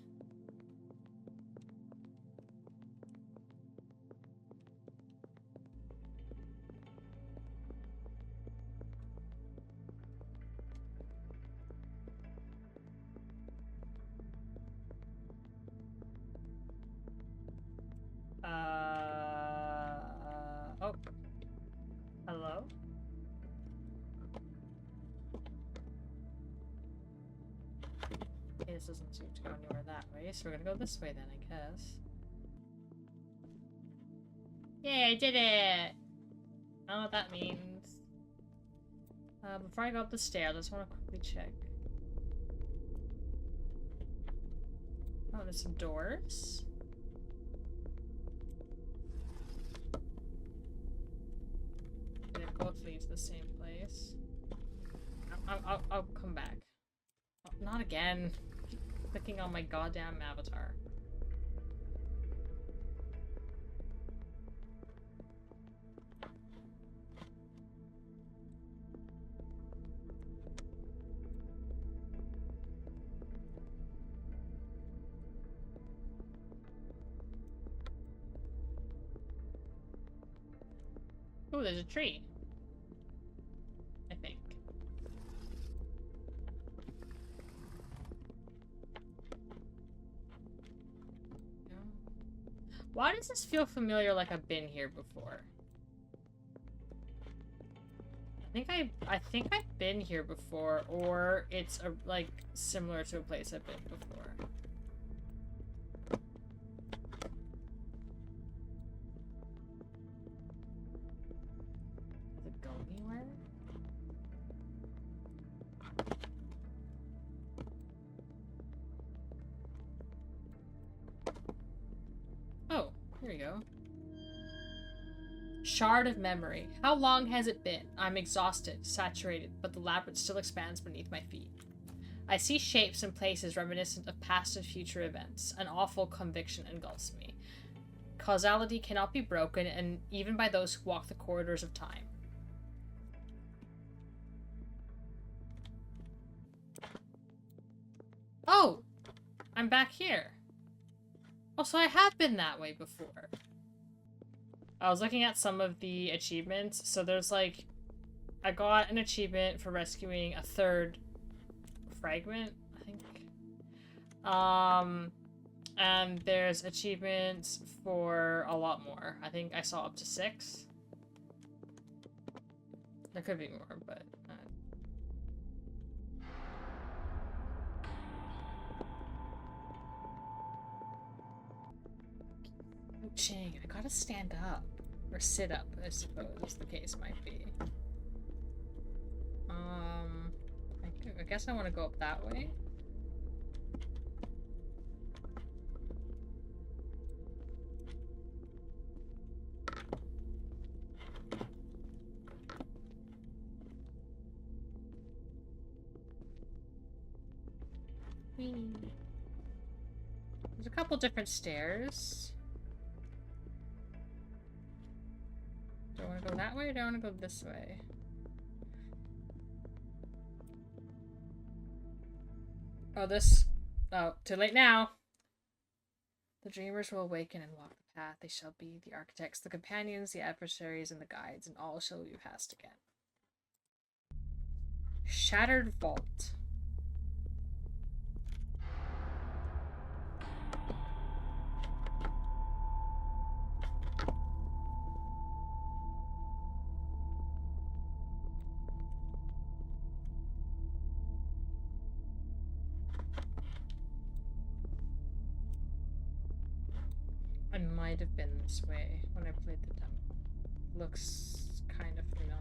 Oh. Hello? Okay, this doesn't seem to go anywhere that way, so we're gonna go this way then, I guess. Yay, I did it! I don't know what that means. Before I go up the stairs, I just want to quickly check. Oh, there's some doors. They both lead to the same place. I'll come back. Oh, not again. Keep clicking on my goddamn avatar. Oh, there's a tree. I think. No. Why does this feel familiar, like I've been here before? I think I've been here before, or it's like similar to a place I've been before. Does it go anywhere? Oh, here we go. Shard of memory. How long has it been? I'm exhausted, saturated, but the labyrinth still expands beneath my feet. I see shapes and places reminiscent of past and future events. An awful conviction engulfs me. Causality cannot be broken, and even by those who walk the corridors of time. Oh! I'm back here. Oh, so I have been that way before. I was looking at some of the achievements, so there's like... I got an achievement for rescuing a third fragment, I think. And there's achievements for a lot more. I think I saw up to 6. There could be more, but... crouching. I gotta stand up. Or sit up, I suppose the case might be. I guess I want to go up that way. There's a couple different stairs. Do I want to go that way or do I want to go this way? Oh, this... Oh, too late now! The dreamers will awaken and walk the path. They shall be the architects, the companions, the adversaries, and the guides, and all shall be passed again. Shattered vault. I might have been this way when I played the demo. Looks kind of familiar.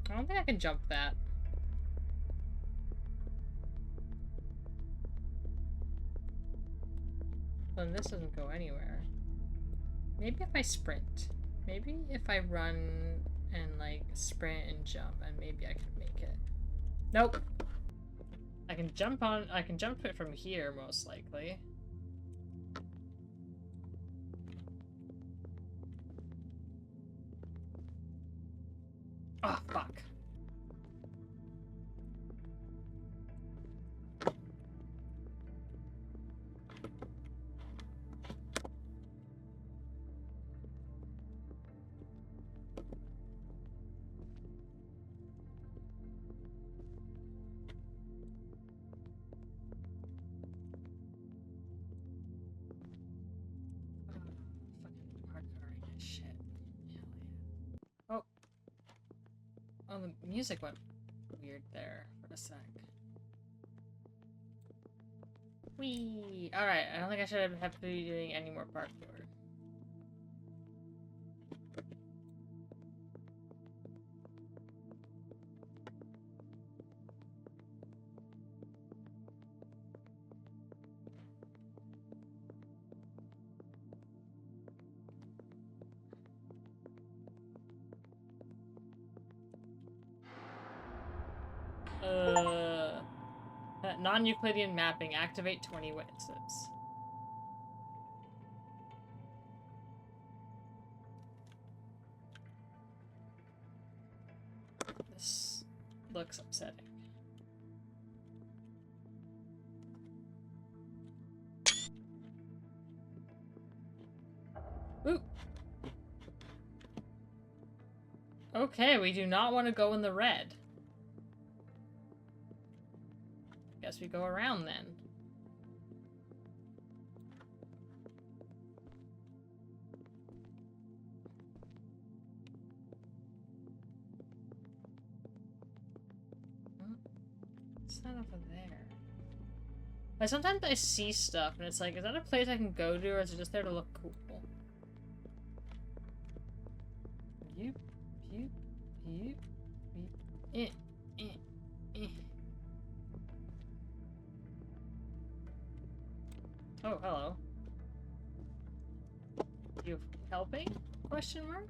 I don't think I can jump that. Then this doesn't go anywhere. Maybe if I sprint. Maybe if I run and like sprint and jump, and maybe I can make it. Nope. I can jump it from here most likely. Oh, fuck. Oh, the music went weird there for a sec. Whee! Alright, I don't think I should have to be doing any more parkour. Non-Euclidean mapping. Activate 20 witnesses. This looks upsetting. Ooh. Okay, we do not want to go in the red. Guess we go around then. It's not over there. Like, sometimes I see stuff and it's like, is that a place I can go to or is it just there to look cool? You, Oh, hello. You helping? Question mark?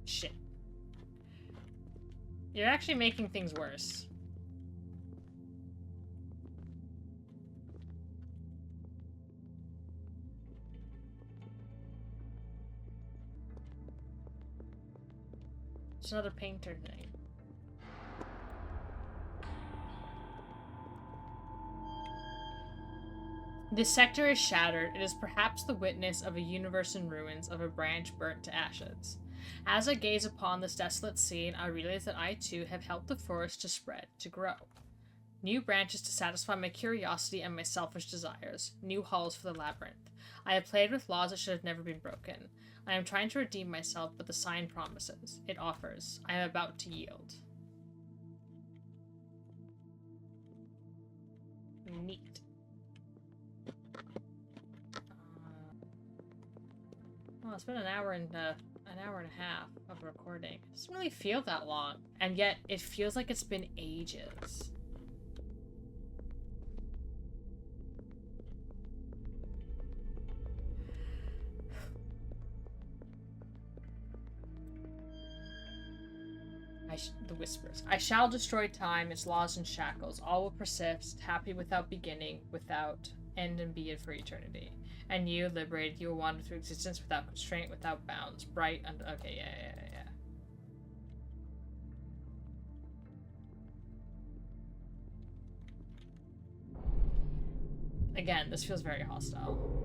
Shit. You're actually making things worse. It's another painter thing. This sector is shattered. It is perhaps the witness of a universe in ruins, of a branch burnt to ashes. As I gaze upon this desolate scene, I realize that I too have helped the forest to spread, to grow. New branches to satisfy my curiosity and my selfish desires. New halls for the labyrinth. I have played with laws that should have never been broken. I am trying to redeem myself, but the sign promises. It offers. I am about to yield. Neat. Well, it's been an hour and a half of recording. It doesn't really feel that long, and yet it feels like it's been ages. The whispers. I shall destroy time, its laws and shackles. All will persist, happy without beginning, without end, and be it for eternity. And you, liberated, you will wander through existence without constraint, without bounds. Bright and okay, yeah. Again, this feels very hostile.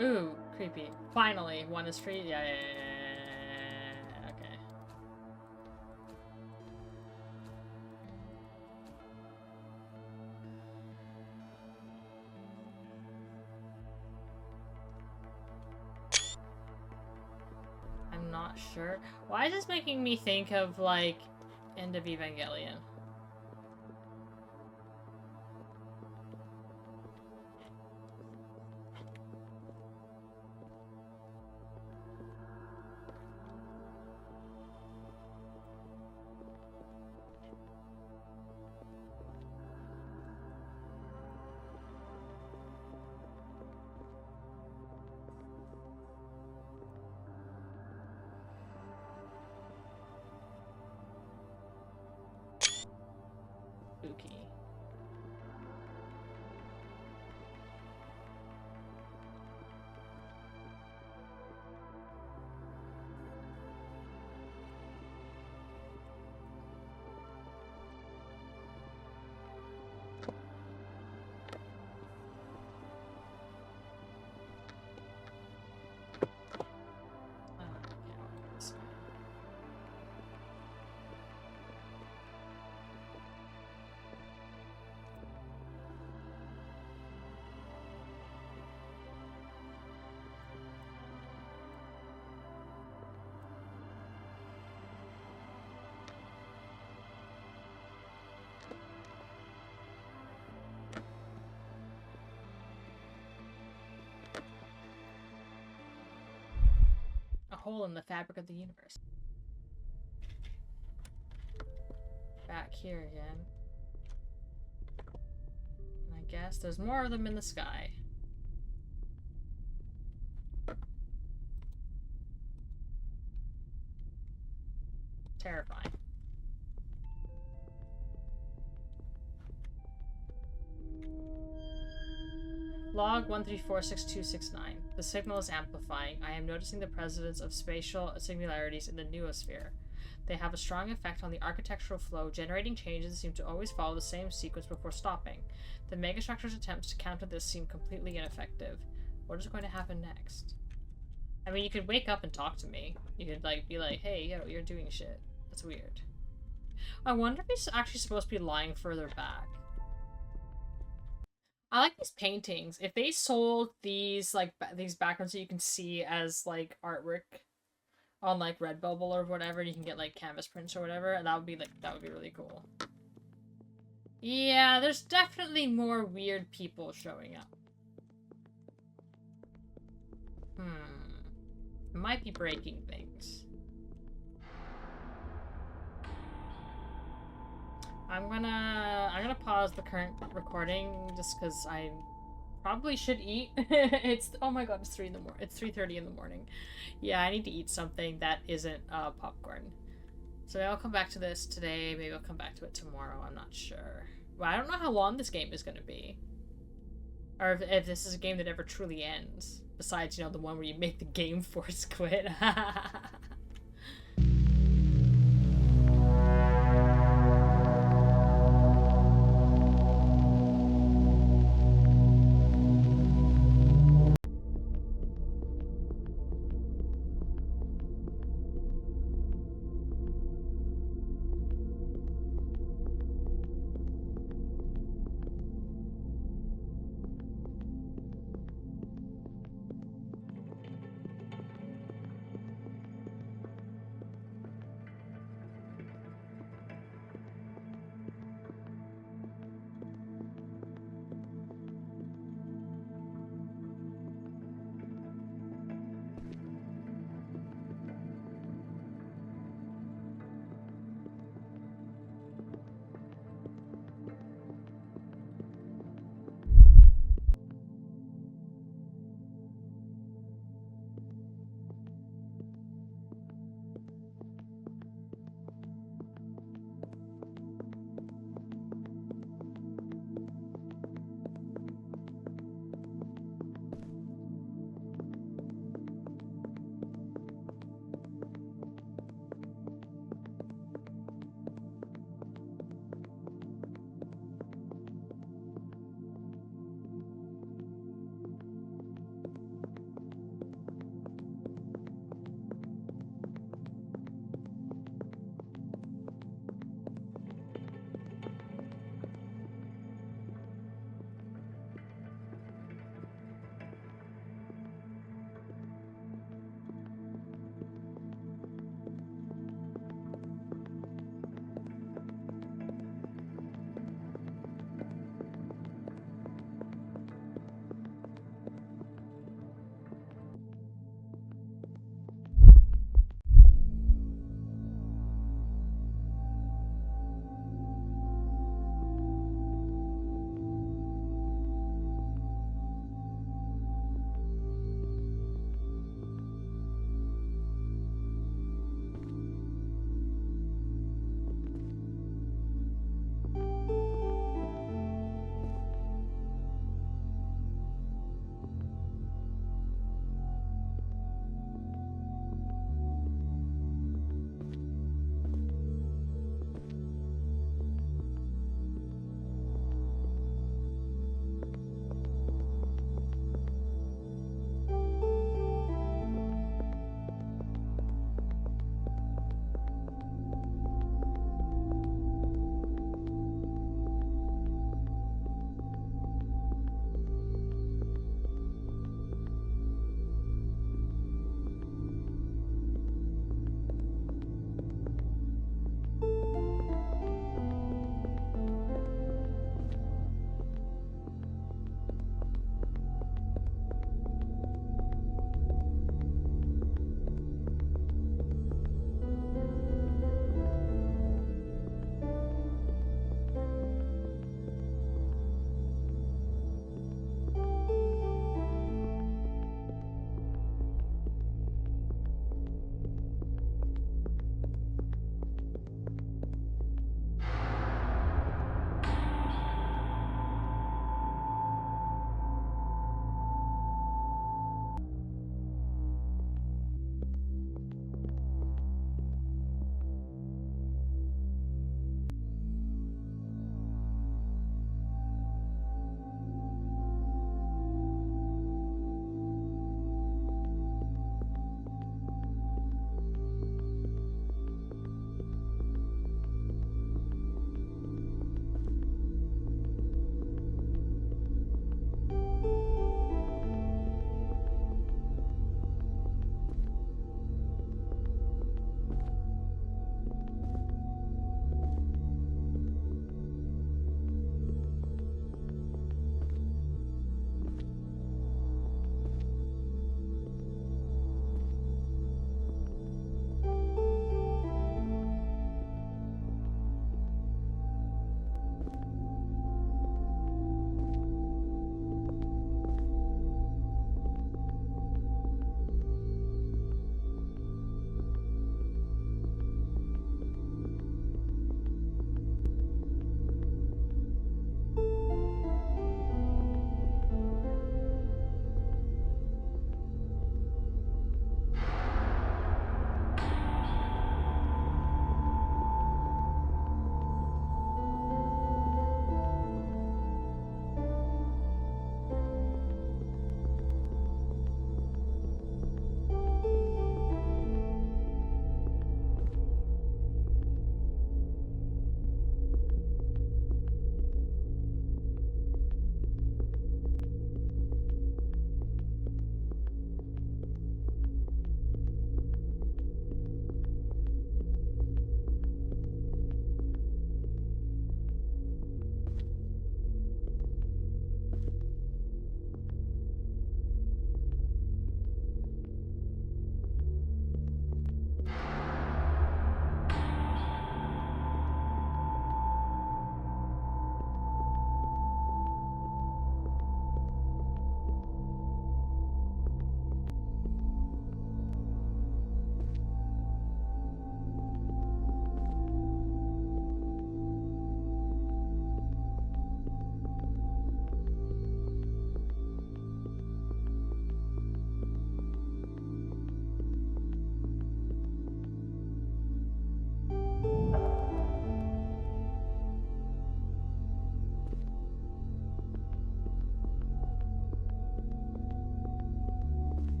Ooh, creepy. Finally, one is free. Yeah. Okay. I'm not sure. Why is this making me think of, like, End of Evangelion? Spooky. A hole in the fabric of the universe. Back here again. And I guess there's more of them in the sky. Terrifying. Log 134629. The signal is amplifying. I am noticing the presence of spatial singularities in the noosphere. They have a strong effect on the architectural flow. Generating changes seem to always follow the same sequence before stopping. The megastructure's attempts to counter this seem completely ineffective. What is going to happen next? I mean, you could wake up and talk to me. You could, like, be like, hey, yo, you're doing shit. That's weird. I wonder if he's actually supposed to be lying further back. I like these paintings. If they sold these, like, these backgrounds that you can see as, like, artwork on, like, Redbubble or whatever, and you can get, like, canvas prints or whatever, and that would be really cool. Yeah, there's definitely more weird people showing up. Might be breaking things. I'm gonna pause the current recording just because I probably should eat. It's, oh my god, it's 3:30 in the morning. Yeah, I need to eat something that isn't popcorn. So I'll come back to this today. Maybe I'll come back to it tomorrow. I'm not sure. Well, I don't know how long this game is gonna be. Or if this is a game that ever truly ends. Besides, you know, the one where you make the game force quit.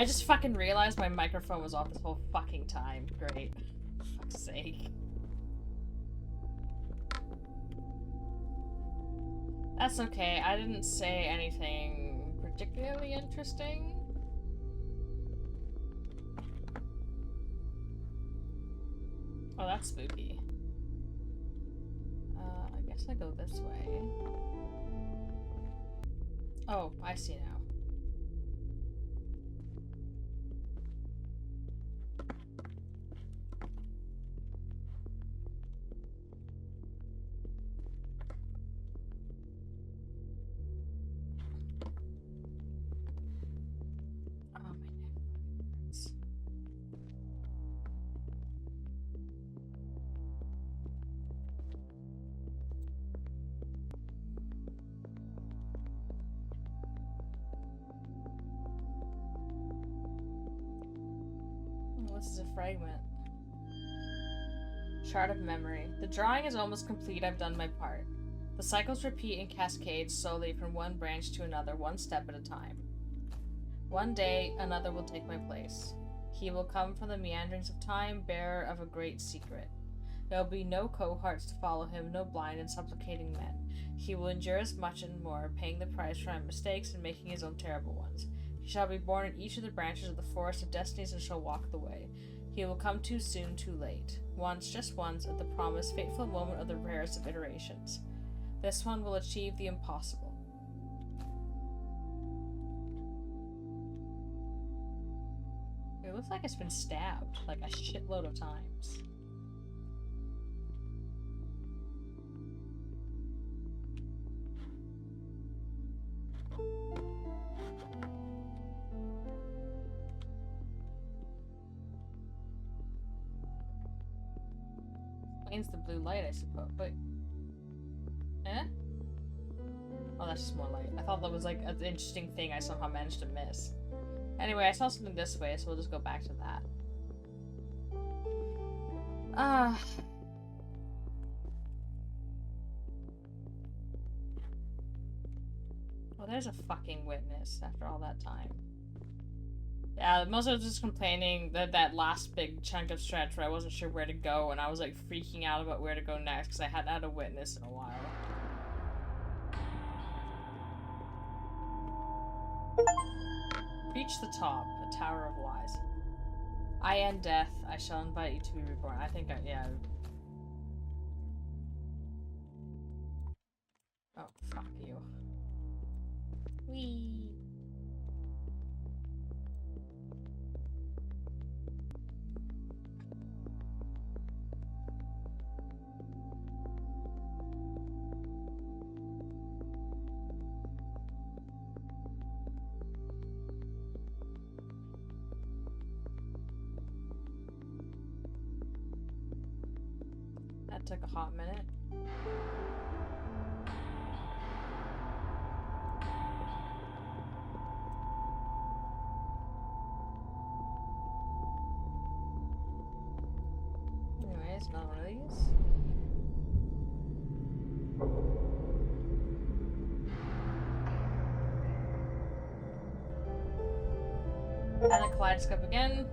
I just fucking realized my microphone was off this whole fucking time. Great. For fuck's sake. That's okay. I didn't say anything particularly interesting. Oh, that's spooky. I guess I go this way. Oh, I see now. This is a fragment. Shard of memory. The drawing is almost complete. I've done my part. The cycles repeat and cascade slowly from one branch to another, one step at a time. One day, another will take my place. He will come from the meanderings of time, bearer of a great secret. There will be no cohorts to follow him, no blind and supplicating men. He will endure as much and more, paying the price for my mistakes and making his own terrible ones. He shall be born in each of the branches of the forest of destinies and shall walk the way. He will come too soon, too late. Once, just once, at the promised fateful moment of the rarest of iterations. This one will achieve the impossible. It looks like it's been stabbed, like a shitload of times. Explains the blue light, I suppose. Wait. Eh? Oh, that's just more light. I thought that was like an interesting thing I somehow managed to miss. Anyway, I saw something this way, so we'll just go back to that. Well, there's a fucking witness after all that time. Yeah, most of it was just complaining that that last big chunk of stretch where I wasn't sure where to go, and I was like freaking out about where to go next because I hadn't had a witness in a while. Reach the top, a tower of lies. I end death, I shall invite you to be reborn. I think yeah. Oh, fuck you. Whee! That took a hot minute. Anyways, another one of these. And a kaleidoscope again.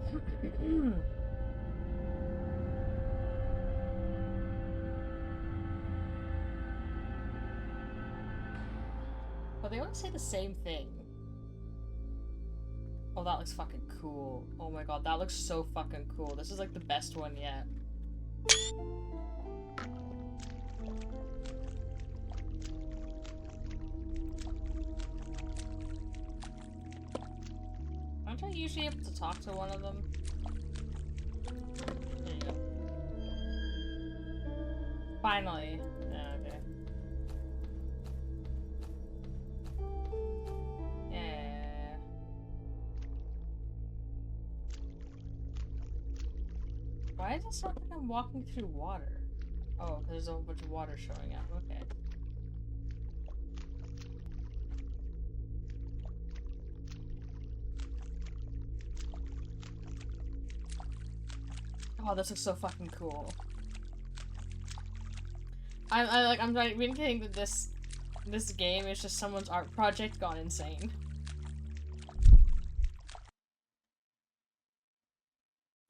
Well, they always say the same thing. Oh, that looks fucking cool. Oh my god, that looks so fucking cool. This is like the best one yet. Aren't I usually able to talk to one of them? There you go. Finally. Yeah, okay. Yeah. Why does it sound like I'm walking through water? Oh, because there's a whole bunch of water showing up. Okay. Oh, this looks so fucking cool. I'm really kidding that this game is just someone's art project gone insane.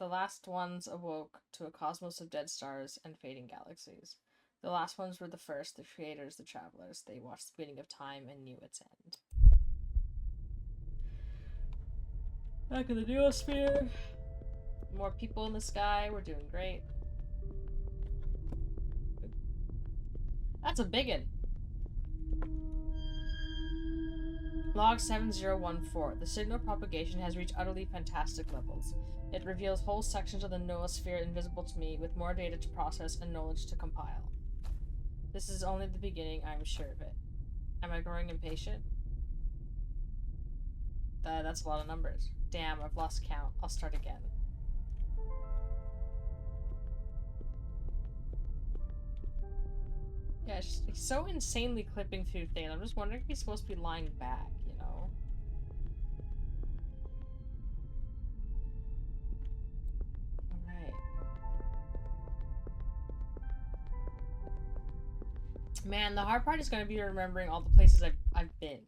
last ones awoke to a cosmos of dead stars and fading galaxies. The last ones were the first, the creators, the travelers. They watched the beginning of time and knew its end. Back in the Neosphere. More people in the sky. We're doing great. That's a biggin. Log 7014. The signal propagation has reached utterly fantastic levels. It reveals whole sections of the noosphere invisible to me, with more data to process and knowledge to compile. This is only the beginning, I'm sure of it. Am I growing impatient? That's a lot of numbers. Damn, I've lost count. I'll start again. Yeah, it's just so insanely clipping through things. I'm just wondering if he's supposed to be lying back, you know? Alright. Man, the hard part is going to be remembering all the places I've been.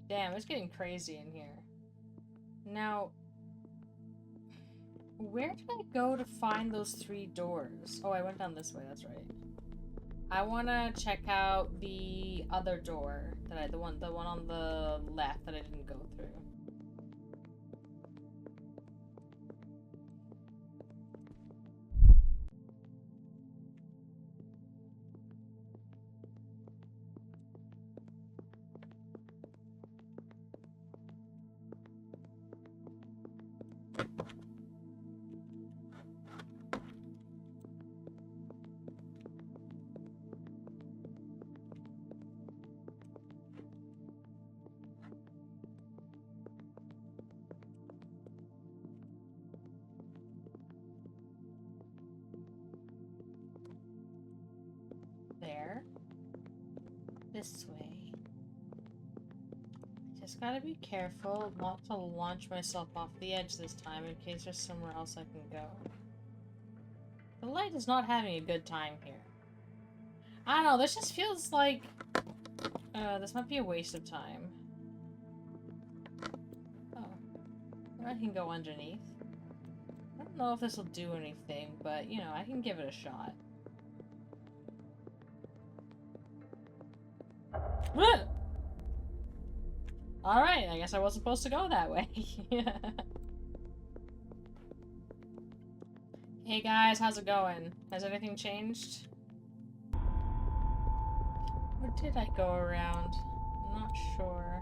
Damn, it's getting crazy in here. Now, where did I go to find those 3 doors? Oh, I went down this way, that's right. I want to check out the other door that the one on the left that I didn't go through. There. This way. Just gotta be careful not to launch myself off the edge this time in case there's somewhere else I can go. The light is not having a good time here. I don't know, this just feels like... this might be a waste of time. Oh. I can go underneath. I don't know if this will do anything, but, you know, I can give it a shot. Alright, I guess I wasn't supposed to go that way. Hey guys, how's it going? Has anything changed? Where did I go around? I'm not sure.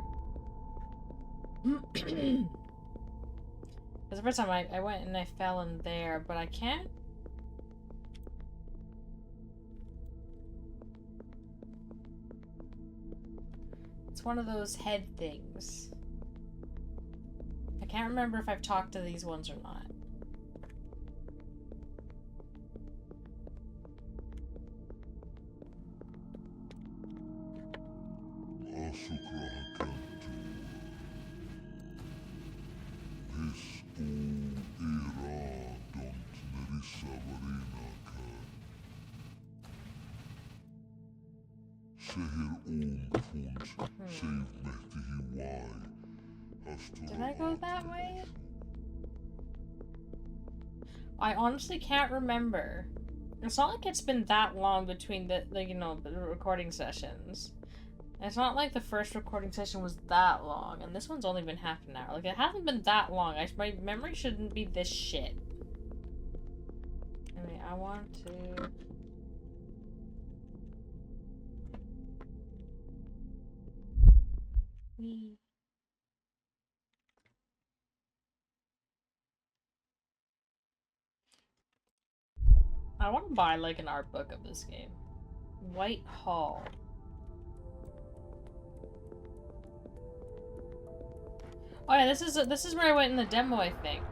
Because the first time I went and I fell in there, but I can't... It's one of those head things. I can't remember if I've talked to these ones or not. Did I go that way? I honestly can't remember. It's not like it's been that long between the you know, the recording sessions. It's not like the first recording session was that long, and this one's only been half an hour. Like, it hasn't been that long. My memory shouldn't be this shit. Anyway, I want to... Wee. I want to buy, like, an art book of this game. White Hall. Oh yeah, this is where I went in the demo, I think.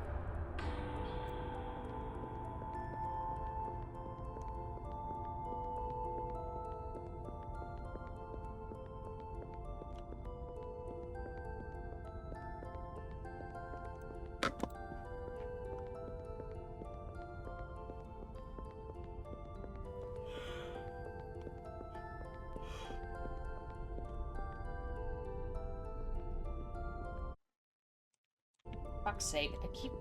fuck's sake. I keep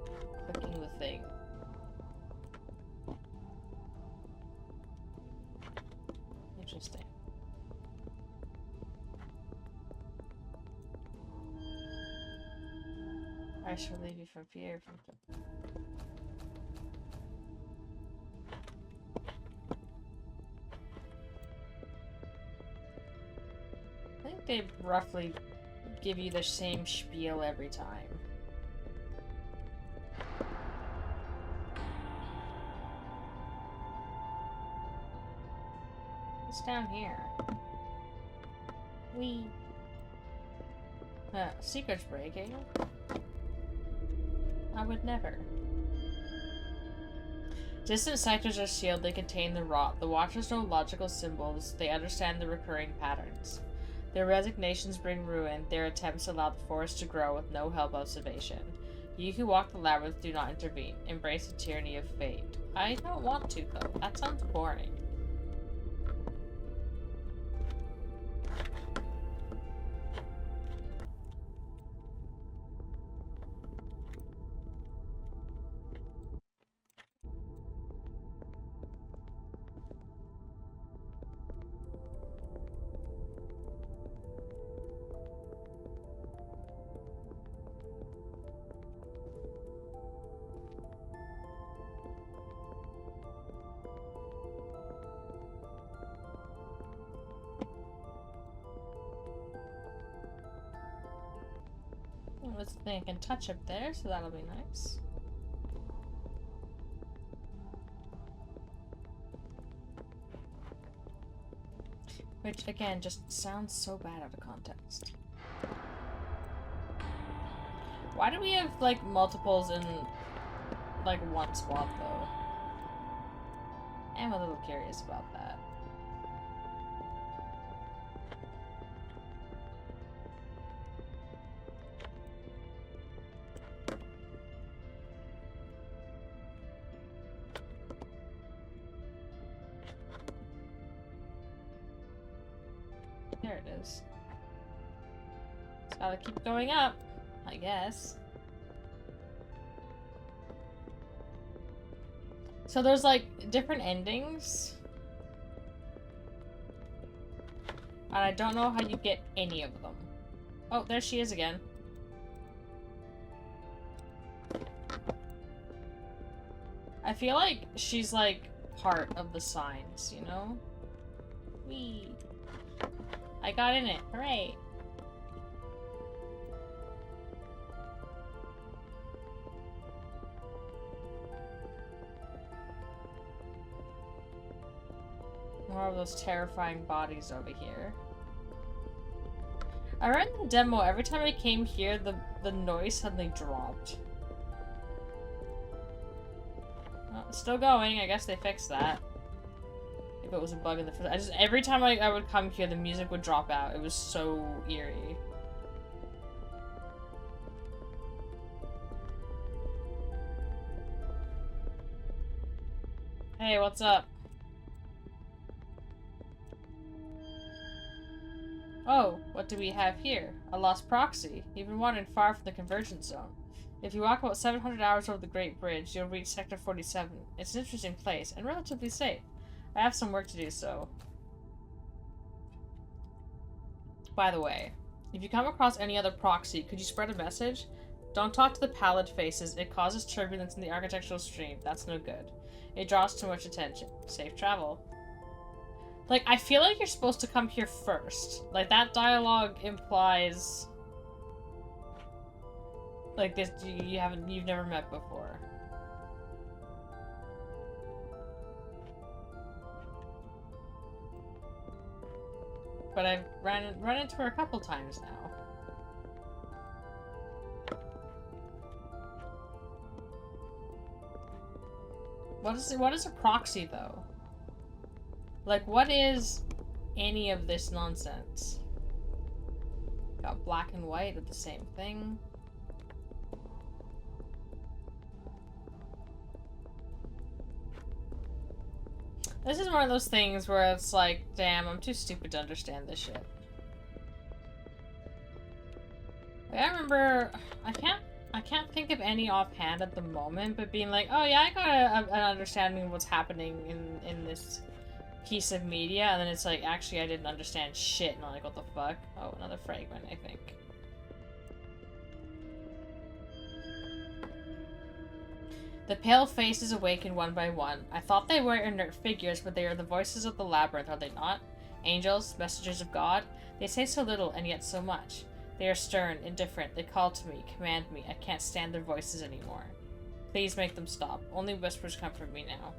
clicking the thing. Interesting. I should relieve you from fear. I think they roughly give you the same spiel every time. It's down here. Wee. Secret's breaking. I would never. Distant sectors are sealed, they contain the rot. The Watchers know logical symbols, they understand the recurring patterns. Their resignations bring ruin, their attempts allow the forest to grow with no help of salvation. You who walk the labyrinth do not intervene. Embrace the tyranny of fate. I don't want to, though. That sounds boring. Let's think I can touch up there, so that'll be nice. Which, again, just sounds so bad out of context. Why do we have, like, multiples in, like, one spot, though? I'm a little curious about that. There it is. It's gotta keep going up, I guess. So there's like different endings. And I don't know how you get any of them. Oh, there she is again. I feel like she's like part of the signs, you know? Whee! I got in it. Hooray! More of those terrifying bodies over here. I read in the demo, every time I came here, the noise suddenly dropped. Well, it's still going. I guess they fixed that. If it was a bug in the first... every time I would come here, the music would drop out. It was so eerie. Hey, what's up? Oh, what do we have here? A lost proxy. You've been wandering far from the convergence zone. If you walk about 700 hours over the Great Bridge, you'll reach Sector 47. It's an interesting place, and relatively safe. I have some work to do, so... By the way, if you come across any other proxy, could you spread a message? Don't talk to the pallid faces. It causes turbulence in the architectural stream. That's no good. It draws too much attention. Safe travel. Like, I feel like you're supposed to come here first. Like, that dialogue implies... like, this, you've never met before. But I've run into her a couple times now. What is a proxy, though? Like, what is any of this nonsense? Got black and white of the same thing. This is one of those things where it's like, damn, I'm too stupid to understand this shit. Like, I remember, I can't think of any offhand at the moment, but being like, oh yeah, I got an understanding of what's happening in this piece of media, and then it's like, actually I didn't understand shit, and I'm like, what the fuck? Oh, another fragment, I think. The pale faces awaken one by one. I thought they were inert figures, but they are the voices of the labyrinth, are they not? Angels, messengers of God? They say so little, and yet so much. They are stern, indifferent, they call to me, command me. I can't stand their voices anymore. Please make them stop. Only whispers comfort me now.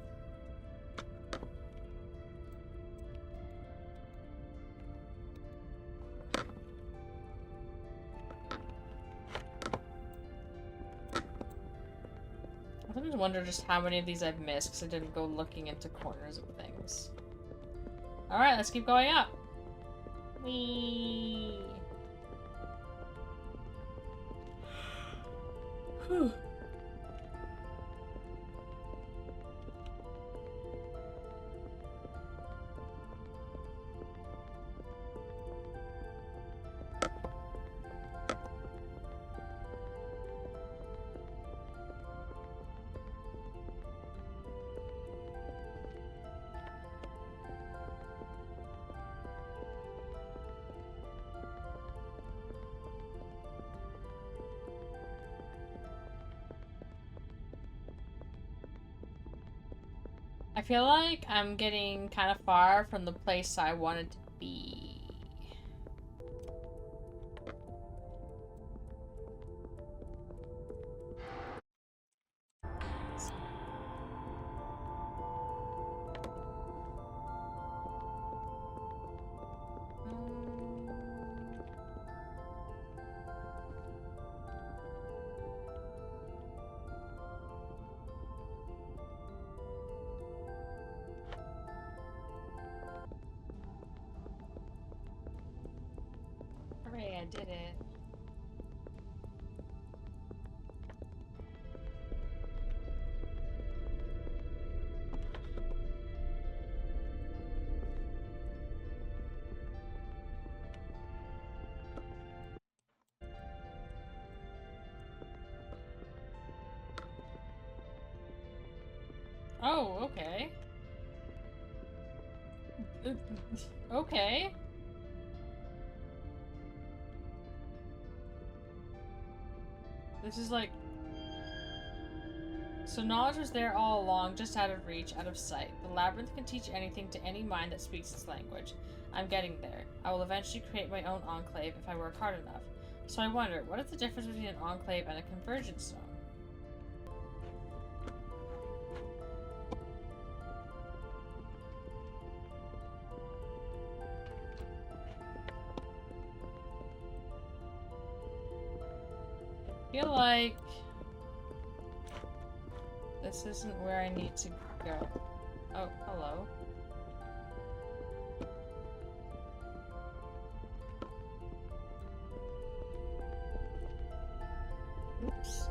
I sometimes wonder just how many of these I've missed because I didn't go looking into corners of things. Alright, let's keep going up. Whee! Whew. I feel like I'm getting kind of far from the place I wanted to be. Hooray, I did it. Oh, okay. Okay. This is like... So knowledge was there all along, just out of reach, out of sight. The labyrinth can teach anything to any mind that speaks its language. I'm getting there. I will eventually create my own enclave if I work hard enough. So I wonder, what is the difference between an enclave and a convergence zone? I feel like this isn't where I need to go. Oh, hello. Oops.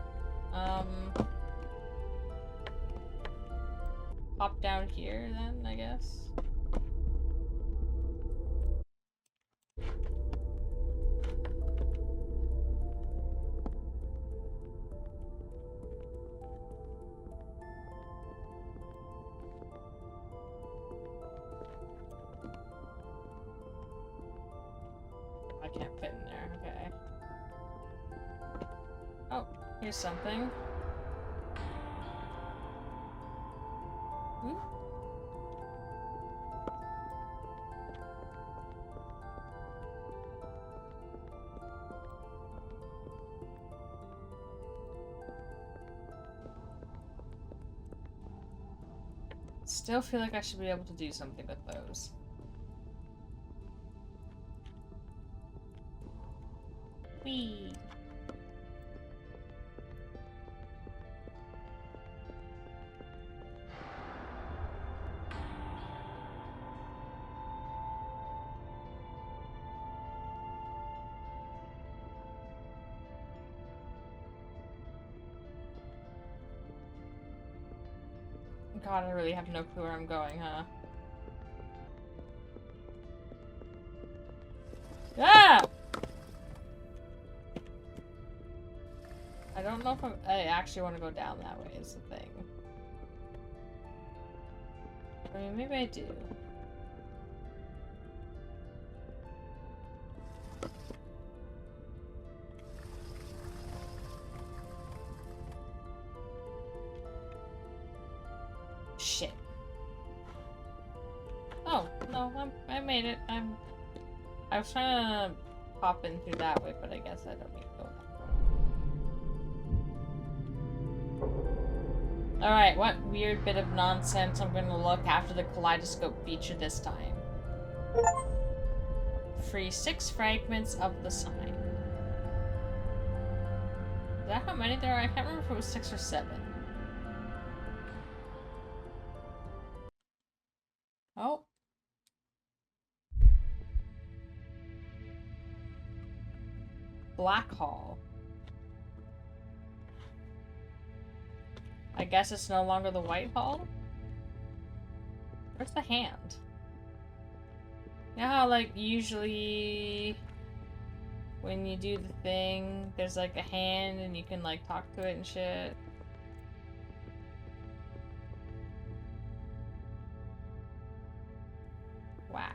Hop down here then, I guess. I can't fit in there, okay. Oh, here's something. Ooh. Still feel like I should be able to do something with those. Whee! God, I really have no clue where I'm going, huh? Ah! I don't know if I actually want to go down that way is the thing. I mean, maybe I do. Shit. Oh, no, I made it. I was trying to pop in through that way, but I guess I don't need to go that way. Alright, what weird bit of nonsense I'm gonna look after the kaleidoscope feature this time. Free 6 fragments of the sign. Is that how many there are? I can't remember if it was 6 or 7. Oh. Black Hall. I guess it's no longer the White Hall? Where's the hand? You know how, like, usually when you do the thing, there's like a hand and you can, like, talk to it and shit? Whack.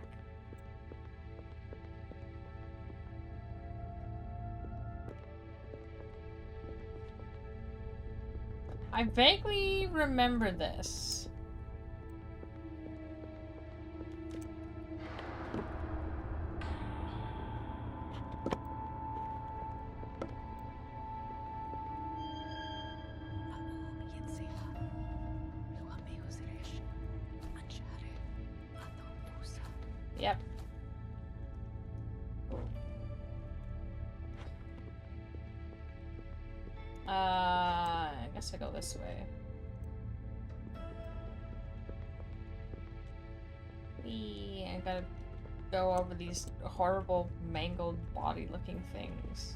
I vaguely remember this. Yep. I guess I go this way. I gotta go over these horrible, mangled body-looking things.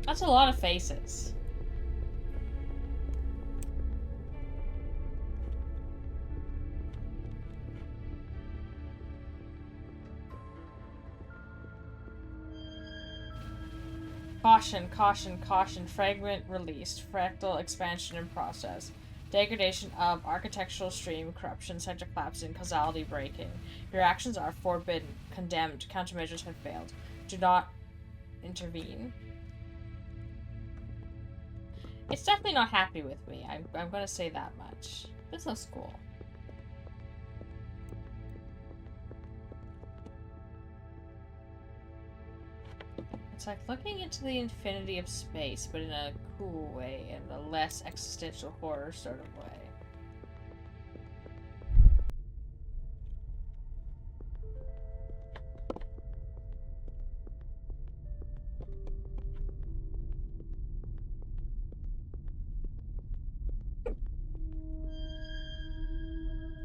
That's a lot of faces. Caution, caution, caution. Fragment released. Fractal expansion in process. Degradation of architectural stream, corruption, center collapsing, causality breaking. Your actions are forbidden, condemned, countermeasures have failed. Do not intervene. It's definitely not happy with me. I'm gonna say that much. This looks cool. It's like looking into the infinity of space, but in a cool way, in a less existential horror sort of way.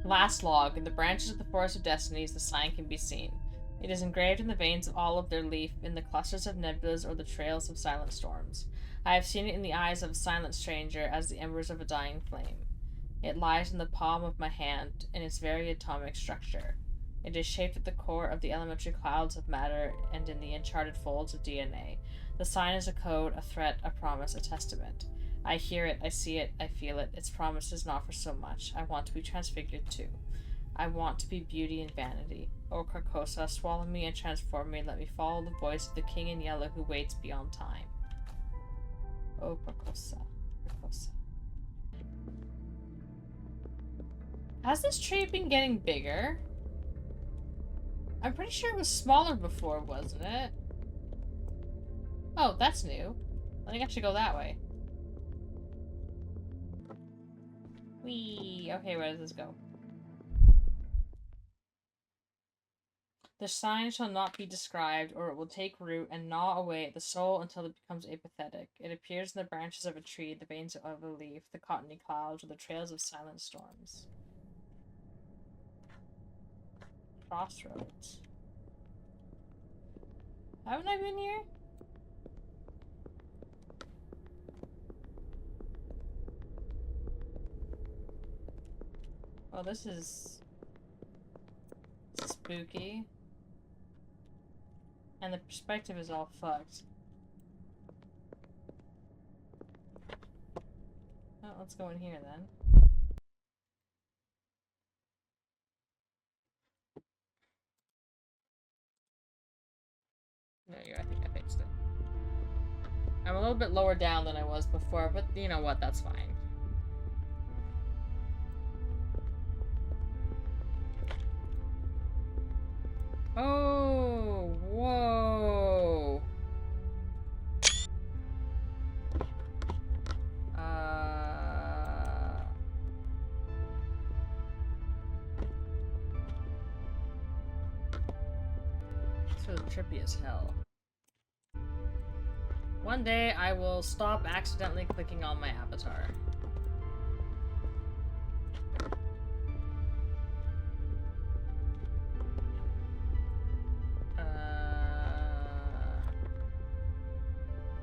Last log. In the branches of the Forest of Destinies, the sign can be seen. It is engraved in the veins of all of their leaf, in the clusters of nebulas or the trails of silent storms. I have seen it in the eyes of a silent stranger as the embers of a dying flame. It lies in the palm of my hand, in its very atomic structure. It is shaped at the core of the elementary clouds of matter and in the uncharted folds of DNA. The sign is a code, a threat, a promise, a testament. I hear it, I see it, I feel it. Its promise does not for so much. I want to be transfigured too. I want to be beauty and vanity. O Carcosa, swallow me and transform me, and let me follow the voice of the king in yellow who waits beyond time. O Carcosa, Carcosa. Has this tree been getting bigger? I'm pretty sure it was smaller before, wasn't it? Oh, that's new. I think I should go that way. Whee! Okay, where does this go? The sign shall not be described, or it will take root and gnaw away at the soul until it becomes apathetic. It appears in the branches of a tree, the veins of a leaf, the cottony clouds, or the trails of silent storms. Crossroads. Haven't I been here? Oh, this is spooky. And the perspective is all fucked. Oh, let's go in here then. There you go, I think I fixed it. I'm a little bit lower down than I was before, but you know what, that's fine. Oh, whoa. This was trippy as hell. One day I will stop accidentally clicking on my avatar.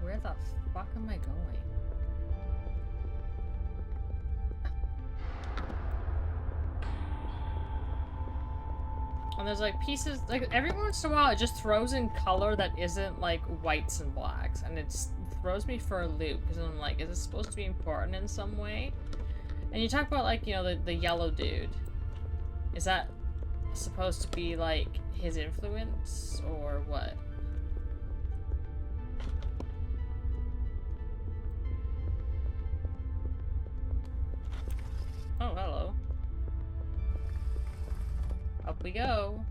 Where the fuck am I going? And there's like pieces, like every once in a while it just throws in color that isn't like whites and blacks, and it throws me for a loop because I'm like, is it supposed to be important in some way? And you talk about like, you know, the yellow dude. Is that supposed to be like his influence or what? Oh, hello. Up we go.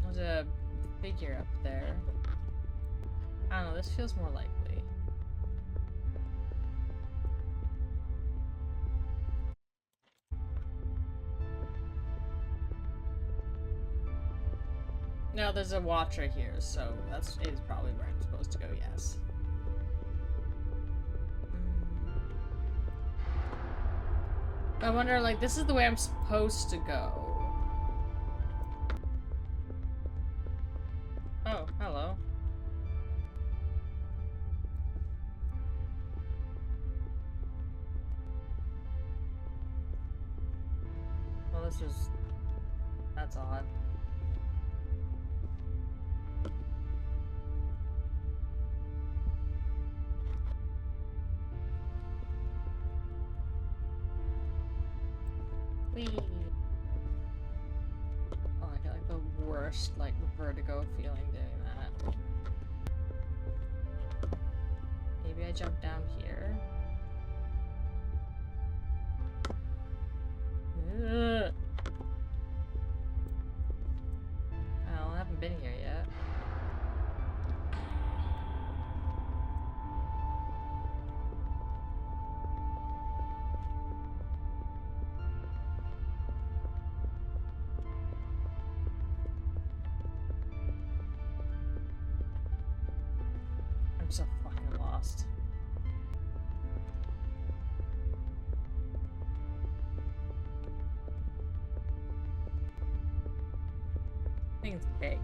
There's a figure up there. I don't know, this feels more likely. No, there's a watcher here, so that's is probably where I'm supposed to go, yes. I wonder, like, this is the way I'm supposed to go. Oh, hello. Well, this is... that's odd. Whee! Oh, I get like the worst, like, vertigo feeling doing that. Maybe I jump down here. Ugh. I haven't been here yet. I'm so fucking lost. Thing's big.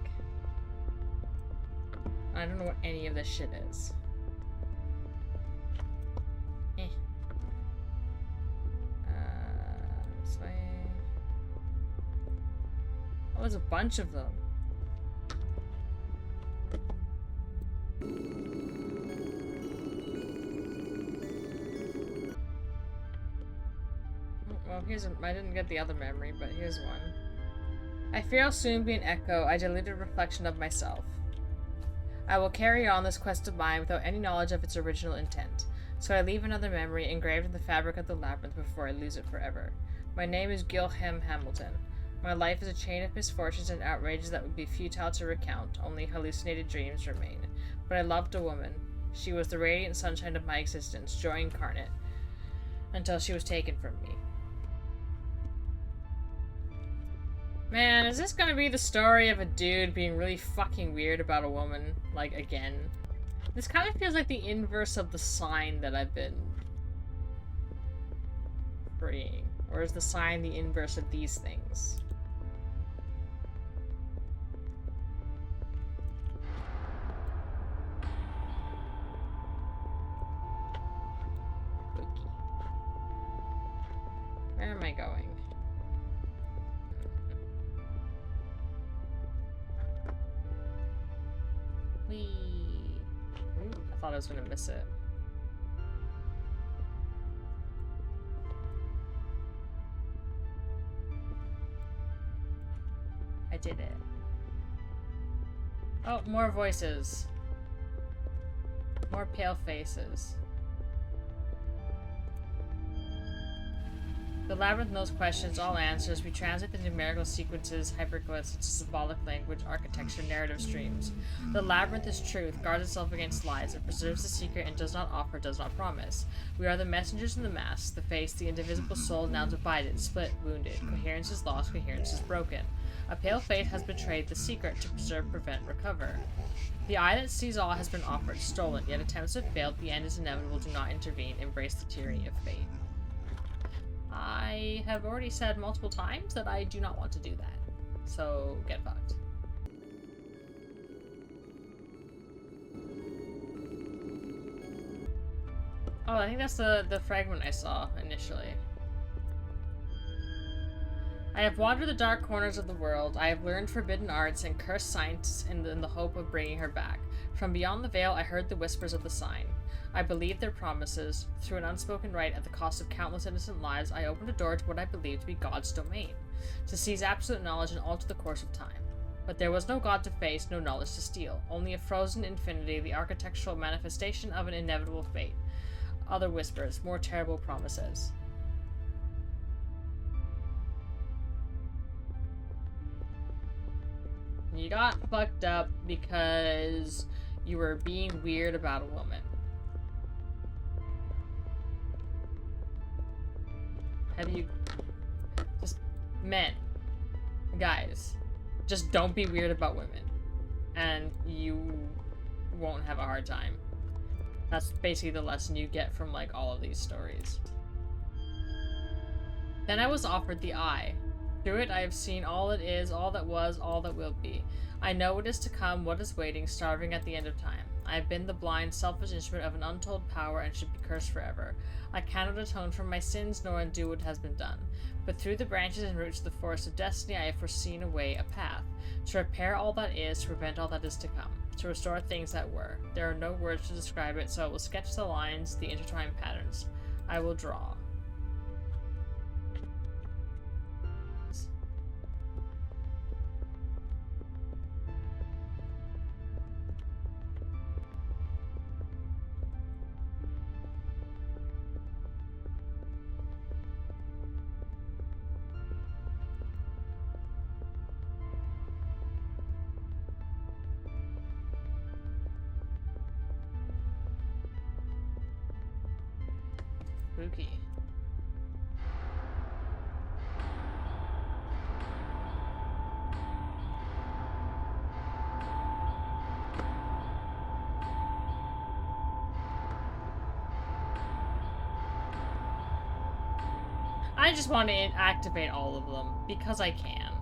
I don't know what any of this shit is. Eh. This way. Oh, there's a bunch of them. Well, I didn't get the other memory, but here's one. I fear I'll soon be an echo, a diluted reflection of myself. I will carry on this quest of mine without any knowledge of its original intent, so I leave another memory engraved in the fabric of the labyrinth before I lose it forever. My name is Gilhem Hamilton. My life is a chain of misfortunes and outrages that would be futile to recount, only hallucinated dreams remain. But I loved a woman. She was the radiant sunshine of my existence, joy incarnate, until she was taken from me. Man, is this gonna be the story of a dude being really fucking weird about a woman, like, again? This kind of feels like the inverse of the sign that I've been freeing. Or is the sign the inverse of these things? Where am I going? Whee! Ooh, I thought I was gonna miss it. I did it. Oh, more voices. More pale faces. The Labyrinth knows questions, all answers. We translate the numerical sequences, hyperglyphs, into symbolic language, architecture, narrative streams. The Labyrinth is truth, guards itself against lies, it preserves the secret and does not offer, does not promise. We are the messengers in the mask, the face, the indivisible soul, now divided, split, wounded. Coherence is lost, coherence is broken. A pale face has betrayed the secret to preserve, prevent, recover. The eye that sees all has been offered, stolen, yet attempts have failed, the end is inevitable, do not intervene, embrace the tyranny of fate. I have already said multiple times that I do not want to do that. So, get fucked. Oh, I think that's the fragment I saw initially. I have wandered the dark corners of the world. I have learned forbidden arts and cursed science in the hope of bringing her back. From beyond the veil, I heard the whispers of the sign. I believed their promises. Through an unspoken right, at the cost of countless innocent lives, I opened a door to what I believed to be God's domain, to seize absolute knowledge and alter the course of time. But there was no God to face, no knowledge to steal, only a frozen infinity, the architectural manifestation of an inevitable fate. Other whispers, more terrible promises. You got fucked up because you were being weird about a woman. Have you... Just... Men. Guys. Just don't be weird about women. And you won't have a hard time. That's basically the lesson you get from, like, all of these stories. Then I was offered the eye. Through it I have seen all that is, all that was, all that will be. I know what is to come, what is waiting, starving at the end of time. I have been the blind, selfish instrument of an untold power and should be cursed forever. I cannot atone for my sins nor undo what has been done. But through the branches and roots of the forest of destiny I have foreseen a way, a path. To repair all that is, to prevent all that is to come. To restore things that were. There are no words to describe it, so I will sketch the lines, the intertwined patterns. I will draw. Spooky. I just want to activate all of them because I can.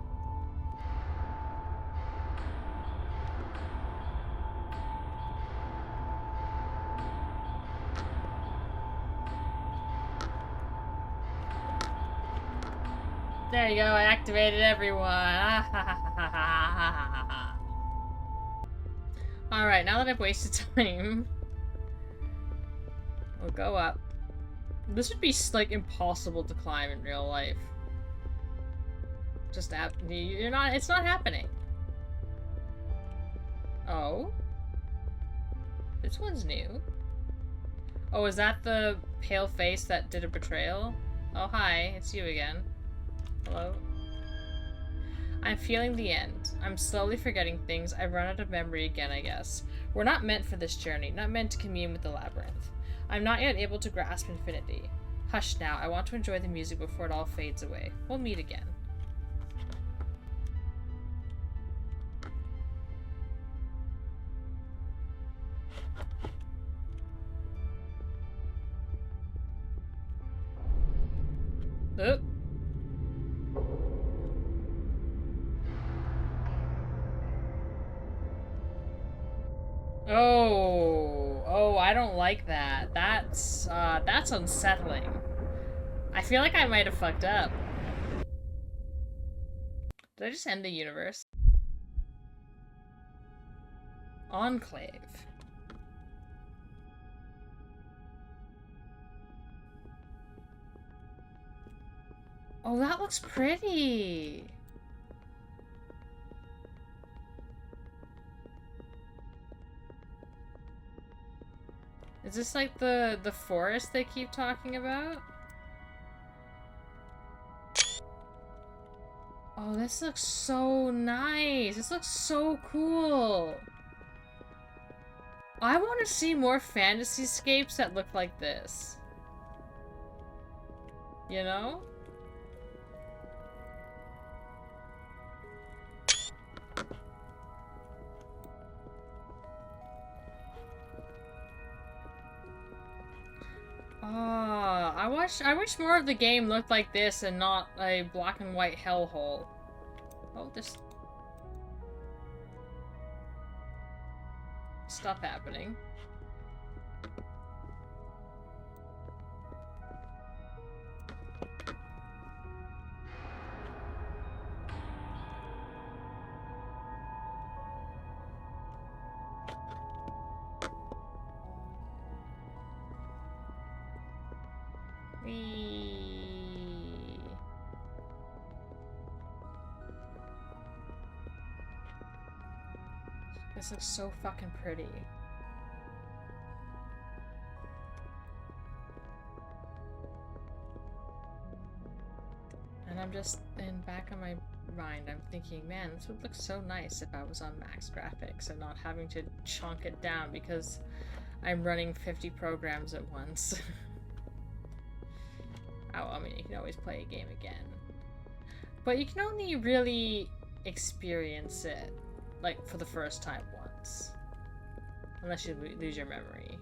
There you go, I activated everyone. Alright, now that I've wasted time, we'll go up. This would be, like, impossible to climb in real life. Just it's not happening. Oh? This one's new. Oh, is that the pale face that did a betrayal? Oh, hi, it's you again. Hello? I'm feeling the end. I'm slowly forgetting things. I've run out of memory again, I guess. We're not meant for this journey, not meant to commune with the labyrinth. I'm not yet able to grasp infinity. Hush now, I want to enjoy the music before it all fades away. We'll meet again. Oh. Oh, I don't like that. That's unsettling. I feel like I might have fucked up. Did I just end the universe? Enclave. Oh, that looks pretty. Is this like the forest they keep talking about? Oh, this looks so nice. This looks so cool. I want to see more fantasy-scapes that look like this. You know? I wish more of the game looked like this and not a black and white hellhole. Oh, there's stuff happening. This looks so fucking pretty. And I'm just in back of my mind, I'm thinking, man, this would look so nice if I was on max graphics and not having to chunk it down because I'm running 50 programs at once. Oh, I mean, you can always play a game again. But you can only really experience it, like, for the first time once. Unless you lose your memory.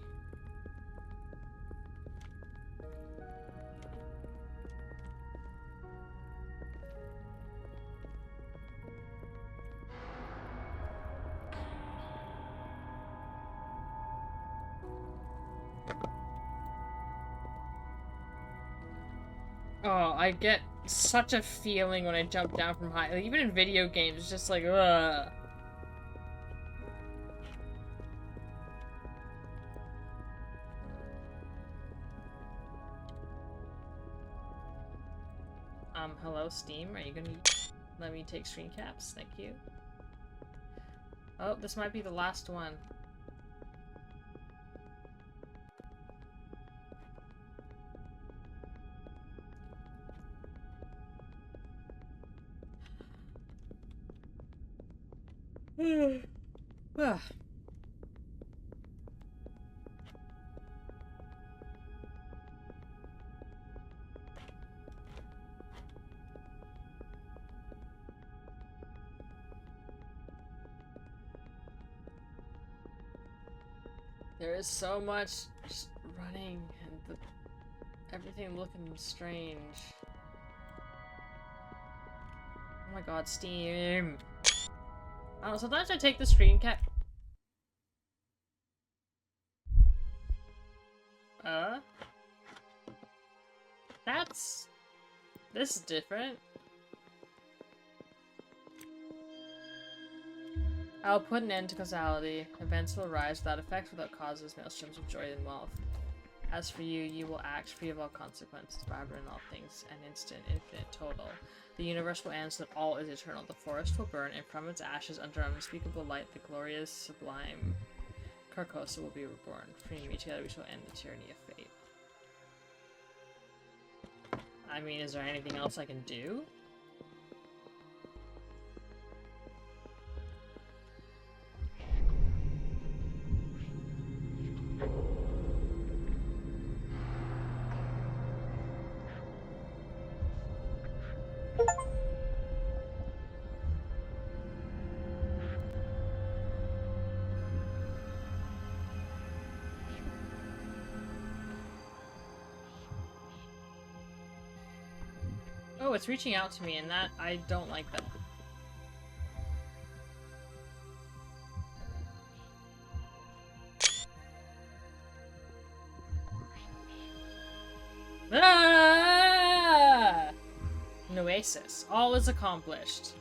Oh, I get such a feeling when I jump down from high. Like, even in video games, it's just like, ugh. Hello, Steam. Are you gonna let me take screen caps? Thank you. Oh, this might be the last one. There is so much just running and everything looking strange. Oh my god, Steam. I don't know, sometimes I take the screen cap. This is different. I'll put an end to causality. Events will arise without effects, without causes, maelstroms of joy and wealth. As for you, you will act free of all consequences, barber in all things, an instant, infinite, total. The universe will end so that all is eternal. The forest will burn, and from its ashes, under unspeakable light, the glorious, sublime Carcosa will be reborn. Freeing me together, we shall end the tyranny of fate. I mean, is there anything else I can do? Oh, it's reaching out to me, and that, I don't like that. Ah! oasis. All is accomplished.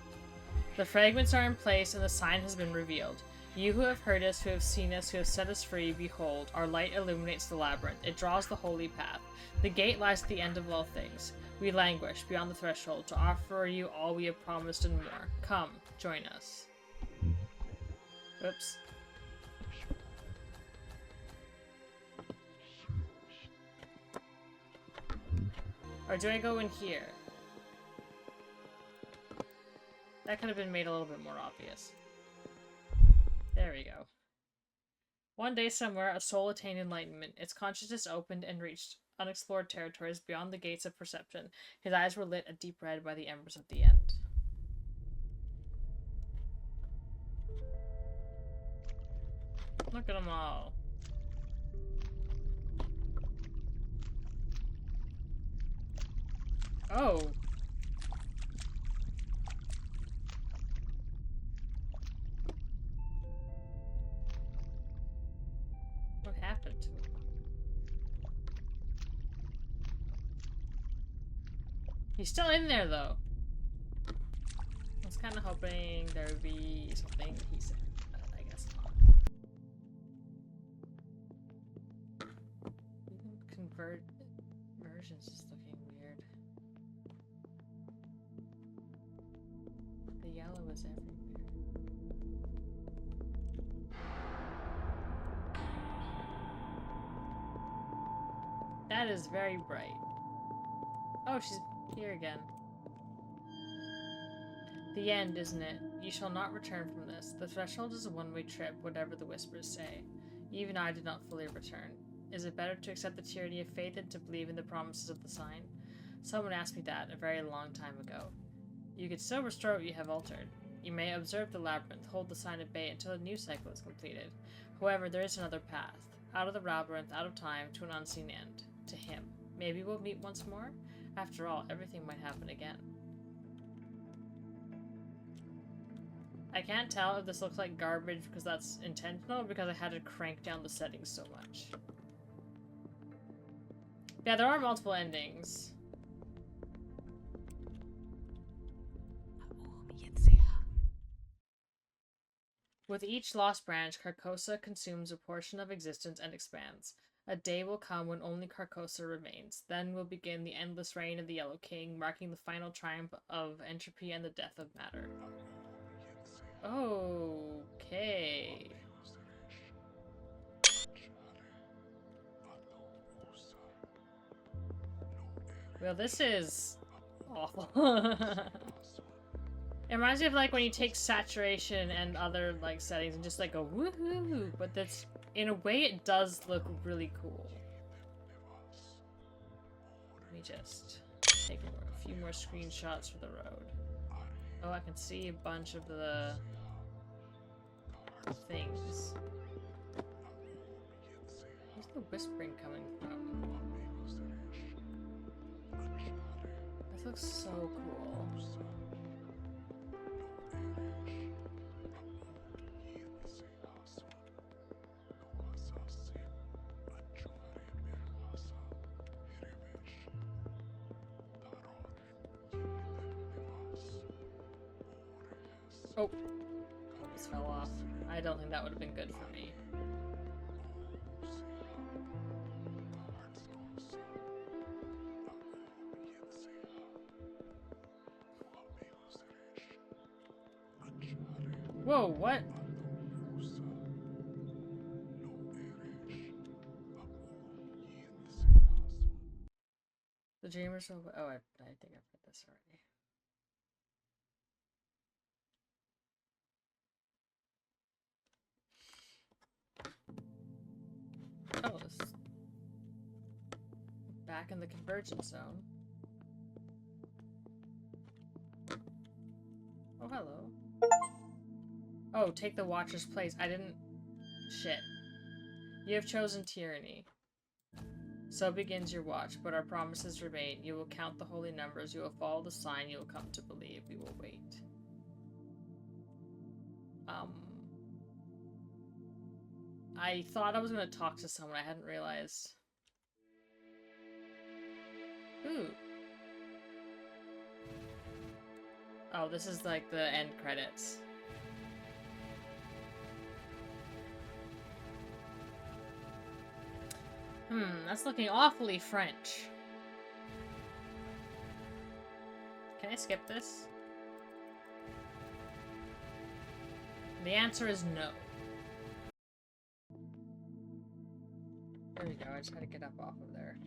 The fragments are in place and the sign has been revealed. You who have heard us, who have seen us, who have set us free, behold, our light illuminates the labyrinth. It draws the holy path. The gate lies at the end of all things. We languish beyond the threshold to offer you all we have promised and more. Come, join us. Oops. Or do I go in here? That could have been made a little bit more obvious. There we go. One day somewhere, a soul attained enlightenment. Its consciousness opened and reached unexplored territories beyond the gates of perception. His eyes were lit a deep red by the embers of the end. Look at them all. Oh. What happened to him? He's still in there, though. I was kind of hoping there would be something he said, but I guess not. Even conversions is looking weird. The yellow is everywhere. That is very bright. Oh, she's here again. The end, isn't it? You shall not return from this. The threshold is a one-way trip, whatever the whispers say. Even I did not fully return. Is it better to accept the tyranny of fate than to believe in the promises of the sign? Someone asked me that a very long time ago. You could still restore what you have altered. You may observe the labyrinth, hold the sign at bay until a new cycle is completed. However, there is another path. Out of the labyrinth, out of time, to an unseen end. To him. Maybe we'll meet once more? After all, everything might happen again. I can't tell if this looks like garbage because that's intentional, or because I had to crank down the settings so much. Yeah, there are multiple endings. With each lost branch, Carcosa consumes a portion of existence and expands. A day will come when only Carcosa remains. Then will begin the endless reign of the Yellow King, marking the final triumph of entropy and the death of matter. Okay. Well, this is awful. It reminds me of like when you take saturation and other like settings and just like go woohoo, but that's in a way it does look really cool. Let me just take a few more screenshots for the road. Oh, I can see a bunch of the things. Where's the whispering coming from? This looks so cool. Oh, this fell off. I don't think that would have been good for me. Whoa, what? The dreamers will... Oh, I think I've read this already. Oh, this is back in the convergence zone. Oh, hello. Oh, take the Watcher's place. I didn't... Shit. You have chosen tyranny. So begins your watch, but our promises remain. You will count the holy numbers. You will follow the sign. You will come to believe. We will wait. I thought I was going to talk to someone. I hadn't realized. Ooh. Oh, this is like the end credits. That's looking awfully French. Can I skip this? The answer is no. There we go, I just had to get up off of there.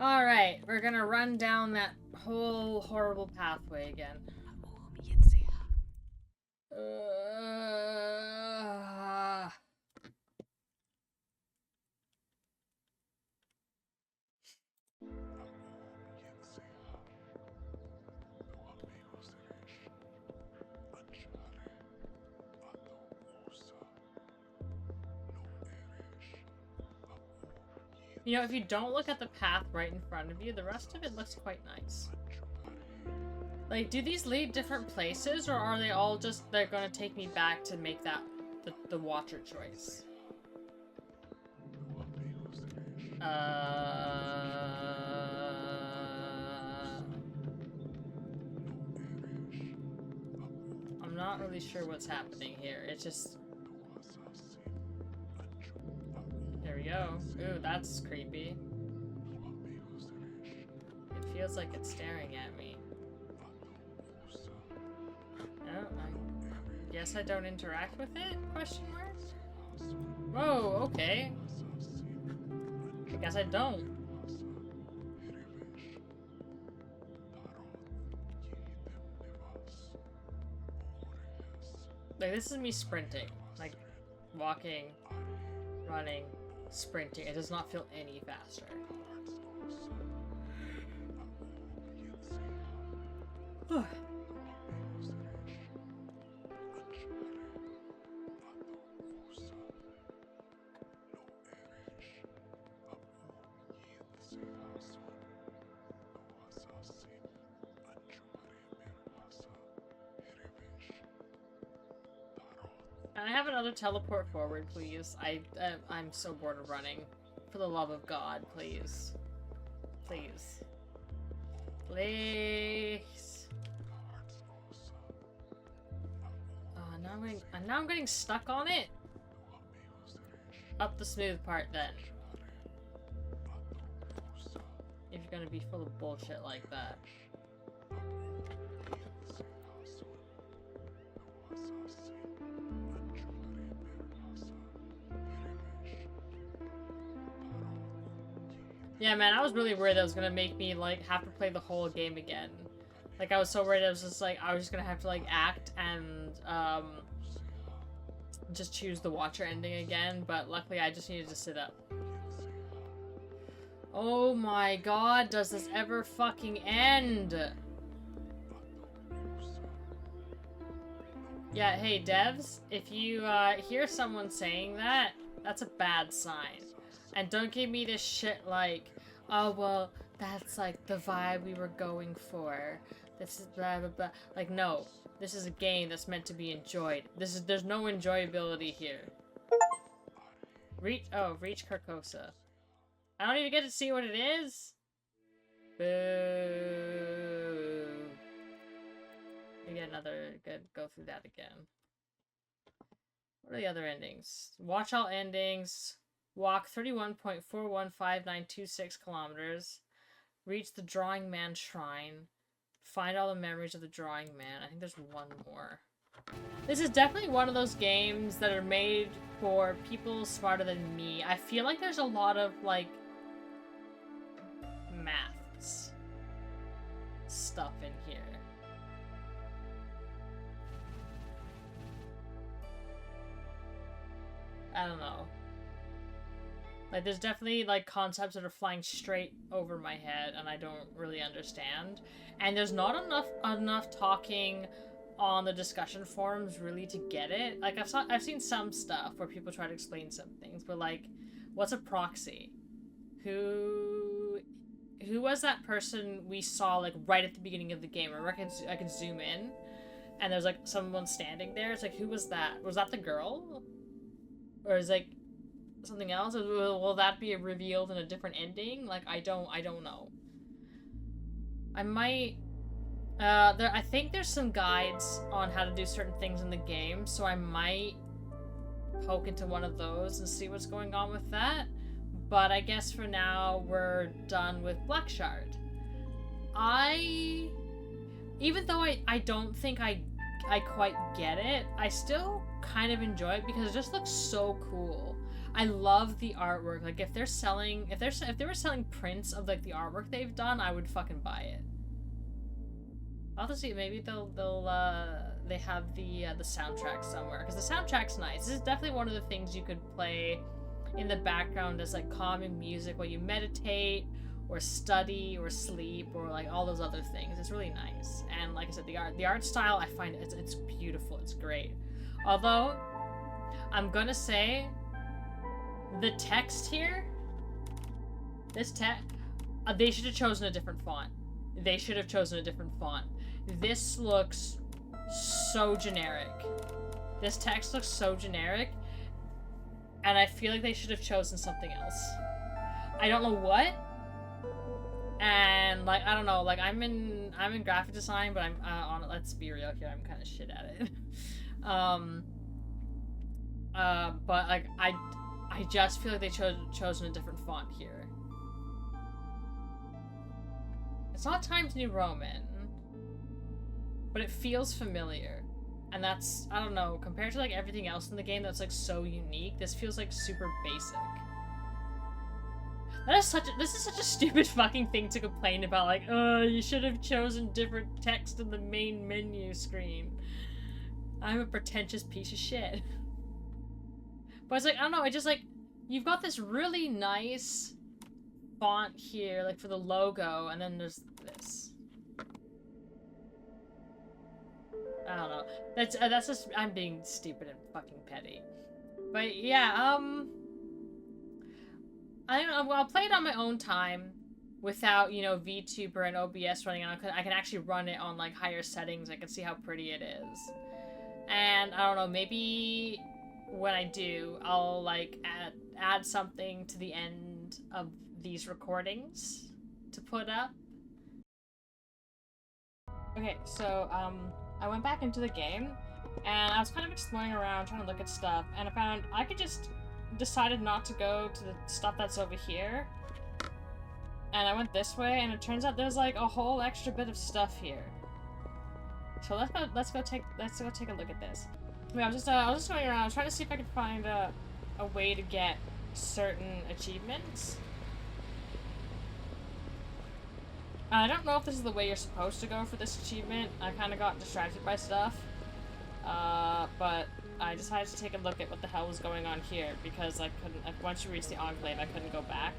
Alright, we're gonna run down that whole horrible pathway again. You know, if you don't look at the path right in front of you, the rest of it looks quite nice. Like, do these lead different places, or are they all just, they're gonna take me back to make that, the watcher choice? I'm not really sure what's happening here. It's just... There we go. Ooh, that's creepy. It feels like it's staring at me. Oh, I guess I don't interact with it? Question mark? Whoa, okay. I guess I don't. Like, this is me sprinting. Like, walking, running, sprinting. It does not feel any faster. Can I have another teleport forward, please? I'm so bored of running. For the love of God, please. Please. Please. Oh, now I'm getting stuck on it. Up the smooth part, then. If you're gonna be full of bullshit like that. Yeah, man, I was really worried that was gonna make me, like, have to play the whole game again. Like, I was so worried I was just, like, I was just gonna have to, like, act and, just choose the Watcher ending again, but luckily I just needed to sit up. Oh my god, does this ever fucking end? Yeah, hey, devs, if you, hear someone saying that, that's a bad sign. And don't give me this shit like, oh, well, that's like the vibe we were going for. This is blah, blah, blah. Like, no. This is a game that's meant to be enjoyed. There's no enjoyability here. Reach Carcosa. I don't even get to see what it is? Boo. We get another good go through that again. What are the other endings? Watch all endings. Walk 31.415926 kilometers. Reach the Drawing Man Shrine. Find all the memories of the Drawing Man. I think there's one more. This is definitely one of those games that are made for people smarter than me. I feel like there's a lot of, like, maths stuff in here. I don't know. Like, there's definitely, like, concepts that are flying straight over my head and I don't really understand. And there's not enough talking on the discussion forums really to get it. Like, I've seen some stuff where people try to explain some things, but, like, what's a proxy? Who was that person we saw, like, right at the beginning of the game? I reckon I can zoom in and there's, like, someone standing there. It's like, who was that? Was that the girl? Or is, like... something else? Will that be revealed in a different ending? Like, I don't know. I might... I think there's some guides on how to do certain things in the game, so I might poke into one of those and see what's going on with that. But I guess for now, we're done with BLACKSHARD. Even though I don't think I quite get it, I still kind of enjoy it because it just looks so cool. I love the artwork. Like, if they were selling prints of like the artwork they've done, I would fucking buy it. I'll have to see. Maybe they have the soundtrack somewhere, because the soundtrack's nice. This is definitely one of the things you could play in the background as like calming music while you meditate or study or sleep or like all those other things. It's really nice. And like I said, the art style, I find it's beautiful. It's great. Although I'm gonna say the text here, this text, they should have chosen a different font. They should have chosen a different font. This looks so generic. This text looks so generic, and I feel like they should have chosen something else. I don't know what. And like, I don't know, like I'm in graphic design, but I'm let's be real here, I'm kind of shit at it. But like I just feel like they chosen a different font here. It's not Times New Roman, but it feels familiar. And that's, I don't know, compared to like everything else in the game that's like so unique, this feels like super basic. This is such a stupid fucking thing to complain about, like, oh, you should have chosen different text in the main menu screen. I'm a pretentious piece of shit. But it's like, I don't know, it just like, you've got this really nice font here, like for the logo, and then there's this. I don't know. That's just, I'm being stupid and fucking petty. But yeah, I don't know, I'll play it on my own time without, you know, VTuber and OBS running on. I can actually run it on like higher settings. I can see how pretty it is. And I don't know, maybe when I do, I'll like add something to the end of these recordings to put up. Okay, so I went back into the game and I was kind of exploring around, trying to look at stuff, and I found I could just decided not to go to the stuff that's over here, and I went this way, and it turns out there's like a whole extra bit of stuff here. So let's go take a look at this. I mean, I was just going around trying to see if I could find a way to get certain achievements. I don't know if this is the way you're supposed to go for this achievement. I kind of got distracted by stuff, but I decided to take a look at what the hell was going on here, because I couldn't, once you reach the Enclave, I couldn't go back.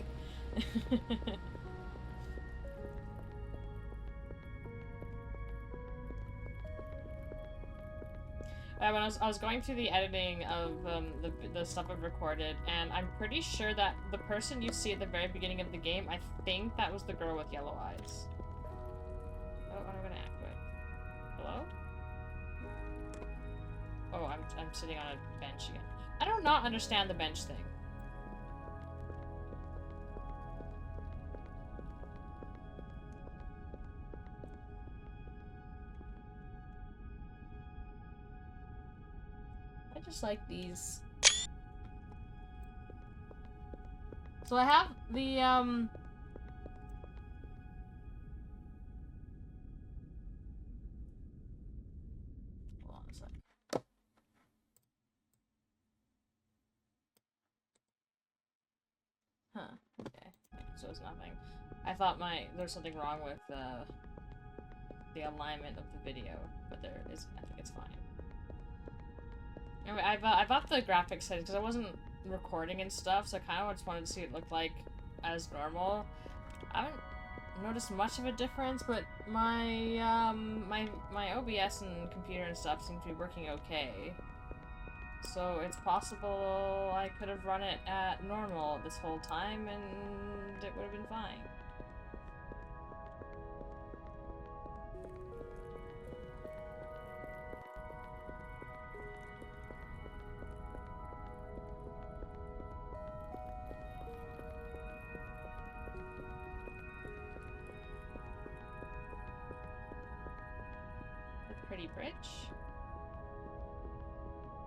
When I was going through the editing of the stuff I've recorded, and I'm pretty sure that the person you see at the very beginning of the game, I think that was the girl with yellow eyes. Oh, I'm gonna activate. Hello? Oh, I'm sitting on a bench again. I do not understand the bench thing. I just like these. So I have the, Hold on a sec. Huh. Okay. So it's nothing. I thought there's something wrong with the alignment of the video, but there is. I think it's fine. Anyway, I've upped the graphics settings because I wasn't recording and stuff, so I kind of just wanted to see what it looked like as normal. I haven't noticed much of a difference, but my my OBS and computer and stuff seem to be working okay. So it's possible I could have run it at normal this whole time and it would have been fine. fridge.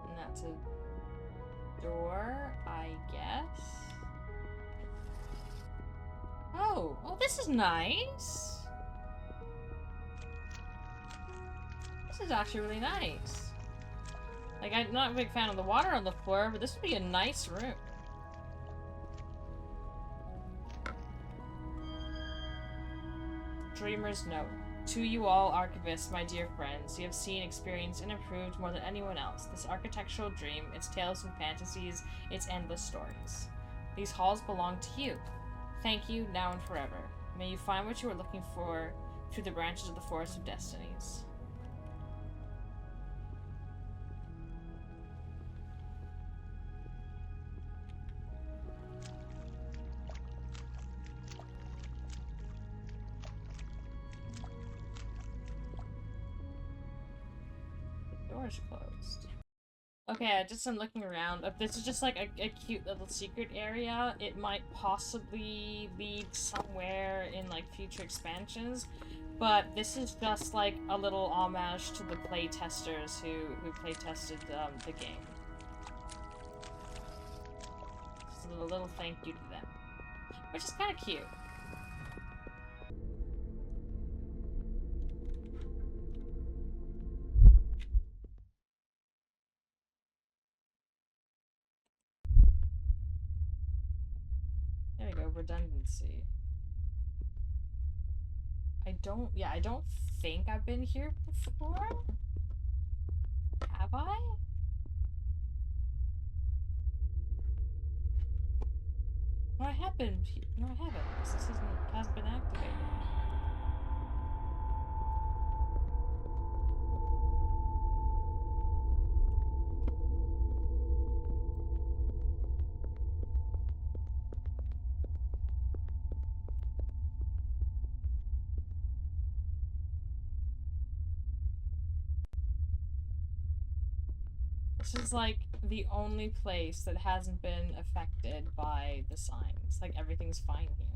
And that's a door, I guess. Oh, this is nice. This is actually really nice. Like, I'm not a big fan of the water on the floor, but this would be a nice room. Dreamer's note. To you all, archivists, my dear friends, you have seen, experienced, and improved more than anyone else. This architectural dream, its tales and fantasies, its endless stories. These halls belong to you. Thank you, now and forever. May you find what you are looking for through the branches of the Forest of Destinies. Door's closed. Okay, I'm looking around. If this is just like a cute little secret area, it might possibly lead somewhere in like future expansions. But this is just like a little homage to the playtesters who playtested the game. Just a little thank you to them, which is kind of cute. There we go, redundancy. I don't think I've been here before. Have I? No, I have been. No, I haven't. This hasn't been activated. This is like the only place that hasn't been affected by the signs. Like everything's fine here.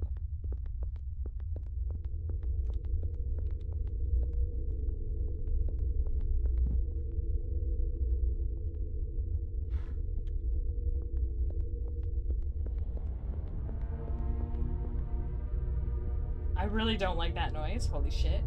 I really don't like that noise. Holy shit.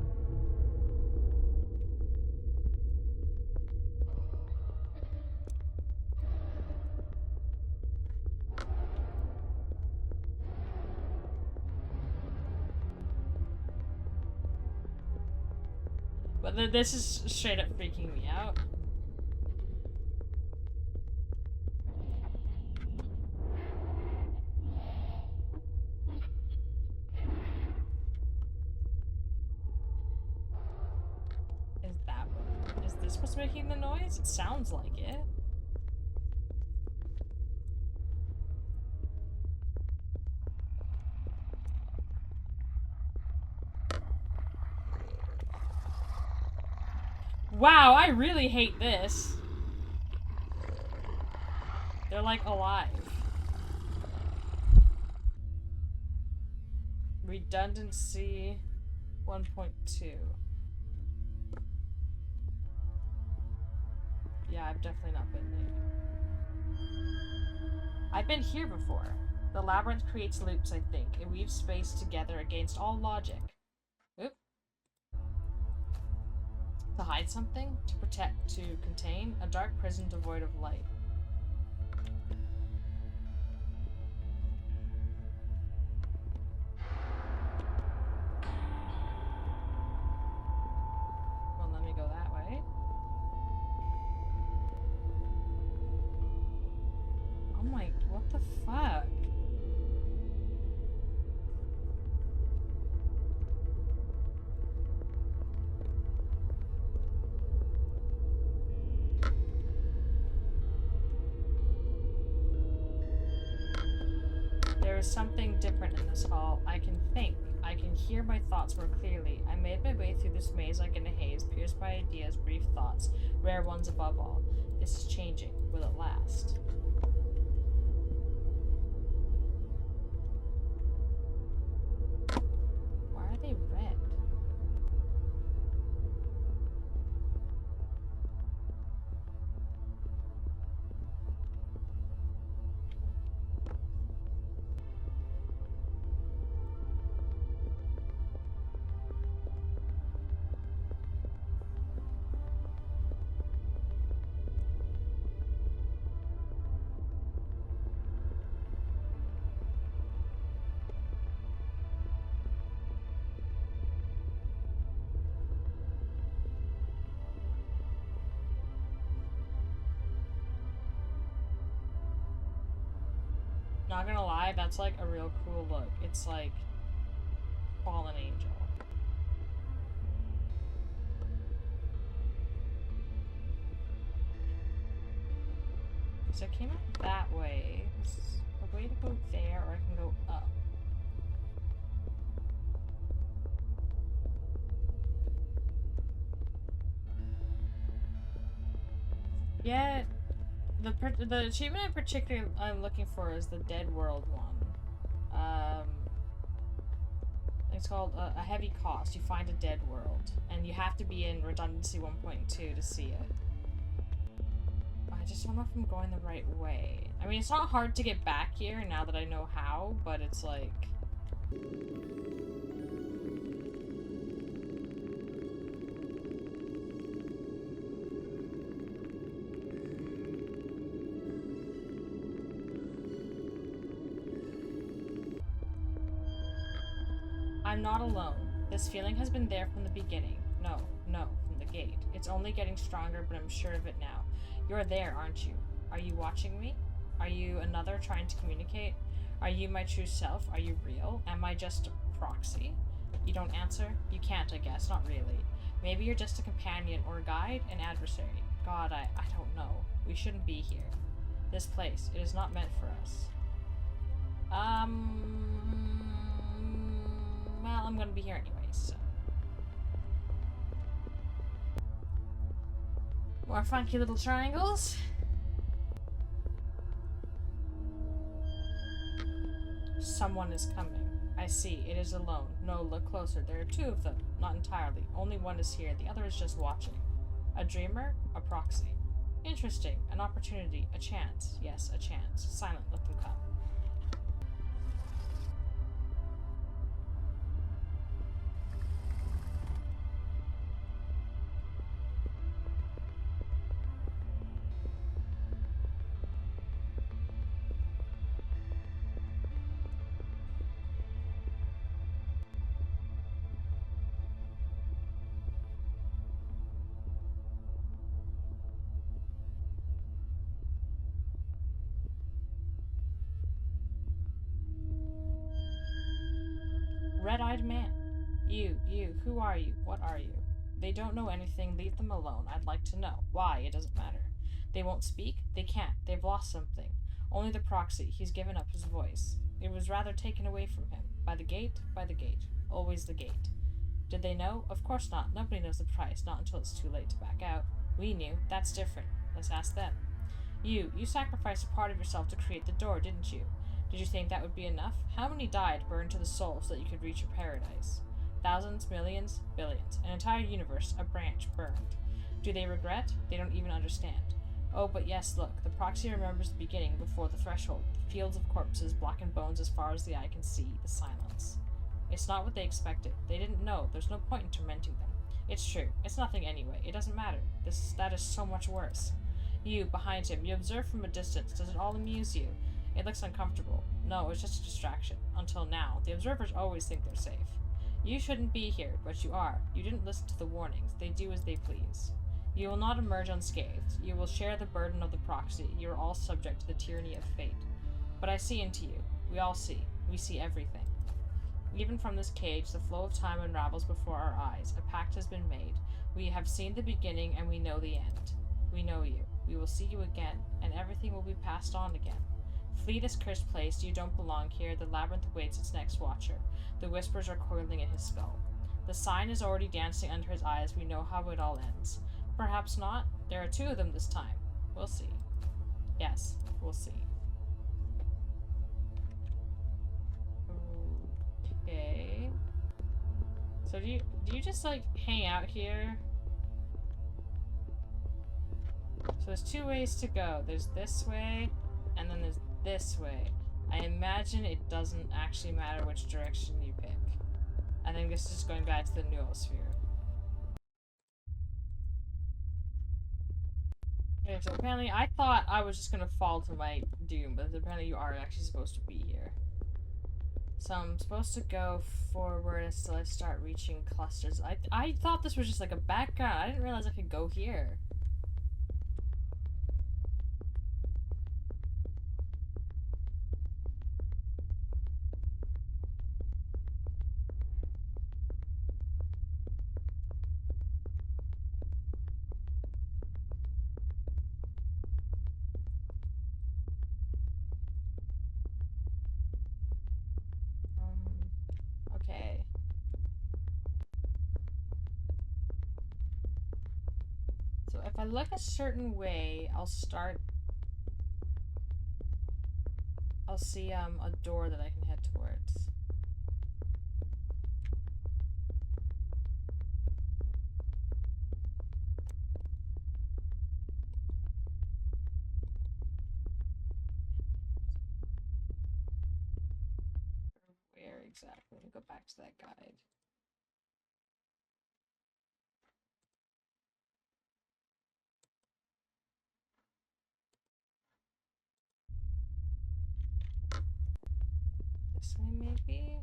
But this is straight up freaking me out. Is this what's making the noise? It sounds like it. Wow, I really hate this. They're like alive. Redundancy 1.2. Yeah, I've definitely not been there. I've been here before. The labyrinth creates loops, I think. It weaves space together against all logic. Oop. To hide something? To protect? To contain? A dark prison devoid of light. Well, let me go that way. Oh my, what the fuck? There is something different in this hall. I can think. I can hear my thoughts more clearly. I made my way through this maze like in a haze, pierced by ideas, brief thoughts, rare ones above all. This is changing. Will it last? Why are they red? Not gonna lie, that's like a real cool look. It's like fallen angel. So I came up that way. There's a way to go there, or I can go up. Yeah, the achievement in particular I'm looking for is the Dead World one. It's called a heavy cost. You find a dead world, and you have to be in redundancy 1.2 to see it. I just don't know if I'm going the right way. I mean, it's not hard to get back here now that I know how, but it's like... I'm not alone. This feeling has been there from the beginning. No, from the gate. It's only getting stronger, but I'm sure of it now. You're there, aren't you? Are you watching me? Are you another trying to communicate? Are you my true self? Are you real? Am I just a proxy? You don't answer? You can't, I guess. Not really. Maybe you're just a companion or a guide, an adversary. God, I don't know. We shouldn't be here. This place, it is not meant for us. Well, I'm gonna be here anyway, so. More funky little triangles. Someone is coming. I see. It is alone. No, look closer. There are two of them. Not entirely. Only one is here. The other is just watching. A dreamer? A proxy. Interesting. An opportunity. A chance. Yes, a chance. Silent. Let them come. Red-eyed man. You, who are you? What are you? They don't know anything. Leave them alone. I'd like to know. Why? It doesn't matter. They won't speak? They can't. They've lost something. Only the proxy. He's given up his voice. It was rather taken away from him. By the gate? By the gate. Always the gate. Did they know? Of course not. Nobody knows the price. Not until it's too late to back out. We knew. That's different. Let's ask them. You sacrificed a part of yourself to create the door, didn't you? Did you think that would be enough? How many died, burned to the soul, so that you could reach your paradise? Thousands, millions, billions. An entire universe, a branch, burned. Do they regret? They don't even understand. Oh, but yes, look. The proxy remembers the beginning before the threshold. The fields of corpses, blackened bones as far as the eye can see. The silence. It's not what they expected. They didn't know. There's no point in tormenting them. It's true. It's nothing anyway. It doesn't matter. That is so much worse. You, behind him, you observe from a distance. Does it all amuse you? It looks uncomfortable. No, it's just a distraction. Until now. The observers always think they're safe. You shouldn't be here, but you are. You didn't listen to the warnings. They do as they please. You will not emerge unscathed. You will share the burden of the proxy. You are all subject to the tyranny of fate. But I see into you. We all see. We see everything. Even from this cage, the flow of time unravels before our eyes. A pact has been made. We have seen the beginning, and we know the end. We know you. We will see you again, and everything will be passed on again. Flee this cursed place. You don't belong here. The labyrinth awaits its next watcher. The whispers are coiling in his skull. The sign is already dancing under his eyes. We know how it all ends. Perhaps not. There are two of them this time. We'll see. Yes, we'll see. Okay. So do you just like hang out here? So there's two ways to go. There's this way, and then there's this way. I imagine it doesn't actually matter which direction you pick. I think this is just going back to the noosphere. Okay, so apparently I thought I was just gonna fall to my doom, but apparently you are actually supposed to be here. So I'm supposed to go forward until I start reaching clusters. I thought this was just like a background. I didn't realize I could go here. if I look a certain way, I'll see, a door that I can head towards. Where exactly? Let me go back to that guide. This way, maybe?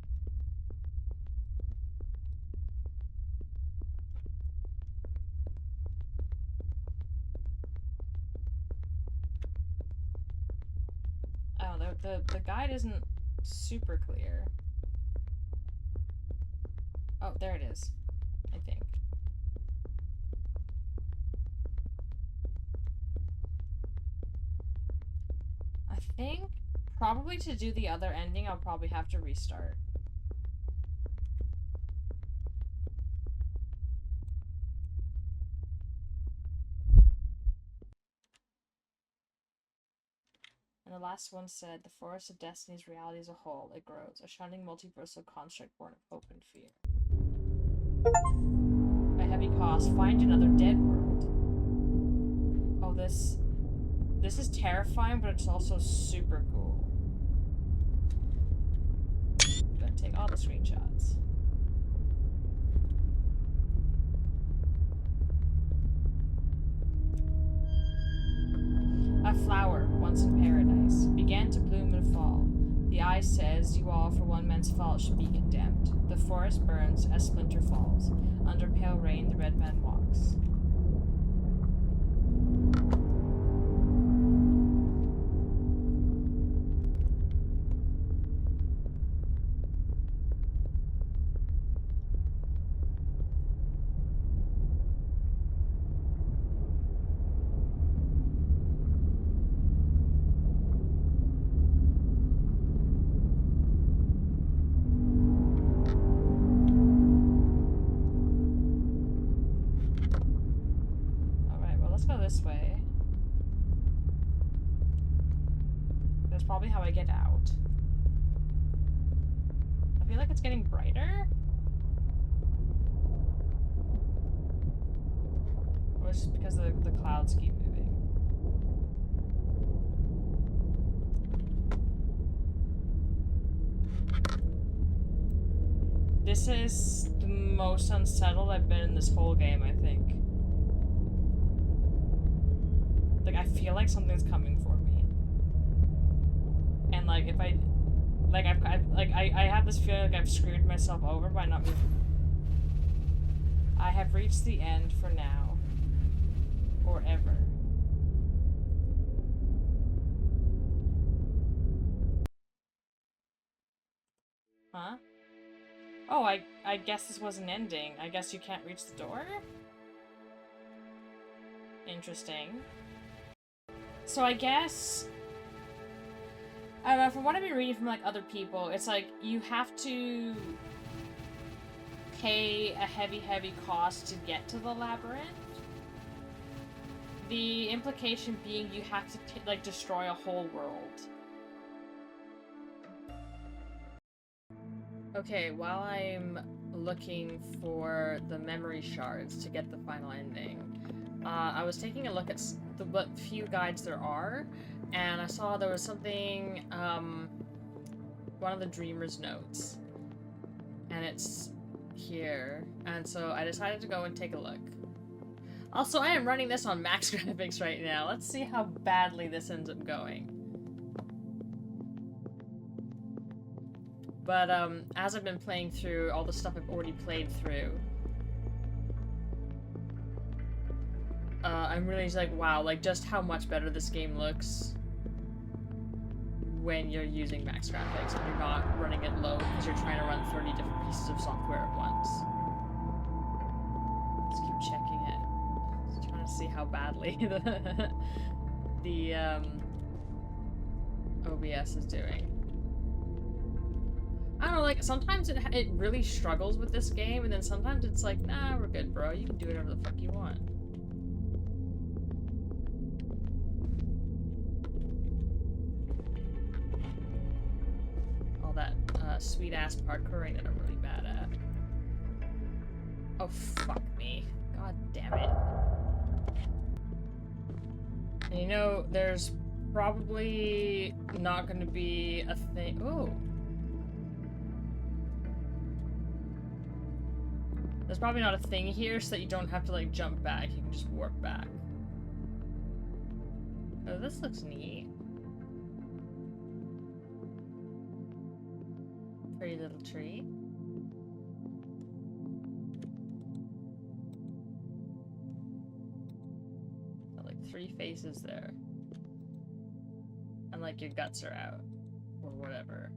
Oh, the guide isn't super clear. Oh, there it is. I think. I think probably to do the other ending, I'll probably have to restart. And the last one said, the forest of destiny's reality as a whole, it grows, a shining multiversal construct born of hope and fear. A heavy cost, find another dead world. Oh, this is terrifying, but it's also super cool. I'm gonna take all the screenshots. A flower, once in paradise, began to bloom and fall. The eye says, you all for one man's fault should be condemned. The forest burns as splinter falls. Under pale rain, the red man walks. This way. That's probably how I get out. I feel like it's getting brighter. Or it's just because the clouds keep moving. This is the most unsettled I've been in this whole game, I think. Like, I feel like something's coming for me. And, like, if I... Like, I have this feeling like I've screwed myself over by not moving. I have reached the end for now. Or ever. Huh? Oh, I guess this was an ending. I guess you can't reach the door? Interesting. So I guess, I don't know, from what I've been reading from like other people, it's like you have to pay a heavy cost to get to the labyrinth. The implication being you have to like destroy a whole world. Okay, while I'm looking for the memory shards to get the final ending, I was taking a look at what few guides there are, and I saw there was something, one of the Dreamer's notes, and it's here, and so I decided to go and take a look. Also, I am running this on max graphics right now. Let's see how badly this ends up going. But, as I've been playing through all the stuff I've already played through, I'm really just like, wow, like, just how much better this game looks when you're using max graphics, when you're not running it low because you're trying to run 30 different pieces of software at once. Let's keep checking it. Just trying to see how badly the OBS is doing. I don't know, like, sometimes it really struggles with this game, and then sometimes it's like, nah, we're good, bro. You can do whatever the fuck you want. sweet-ass parkouring that I'm really bad at. Oh, fuck me. God damn it. And you know, there's probably not gonna be a thing. Oh. There's probably not a thing here so that you don't have to, like, jump back. You can just warp back. Oh, this looks neat. Pretty little tree. Got, like, 3 faces there. And, like, your guts are out. Or whatever.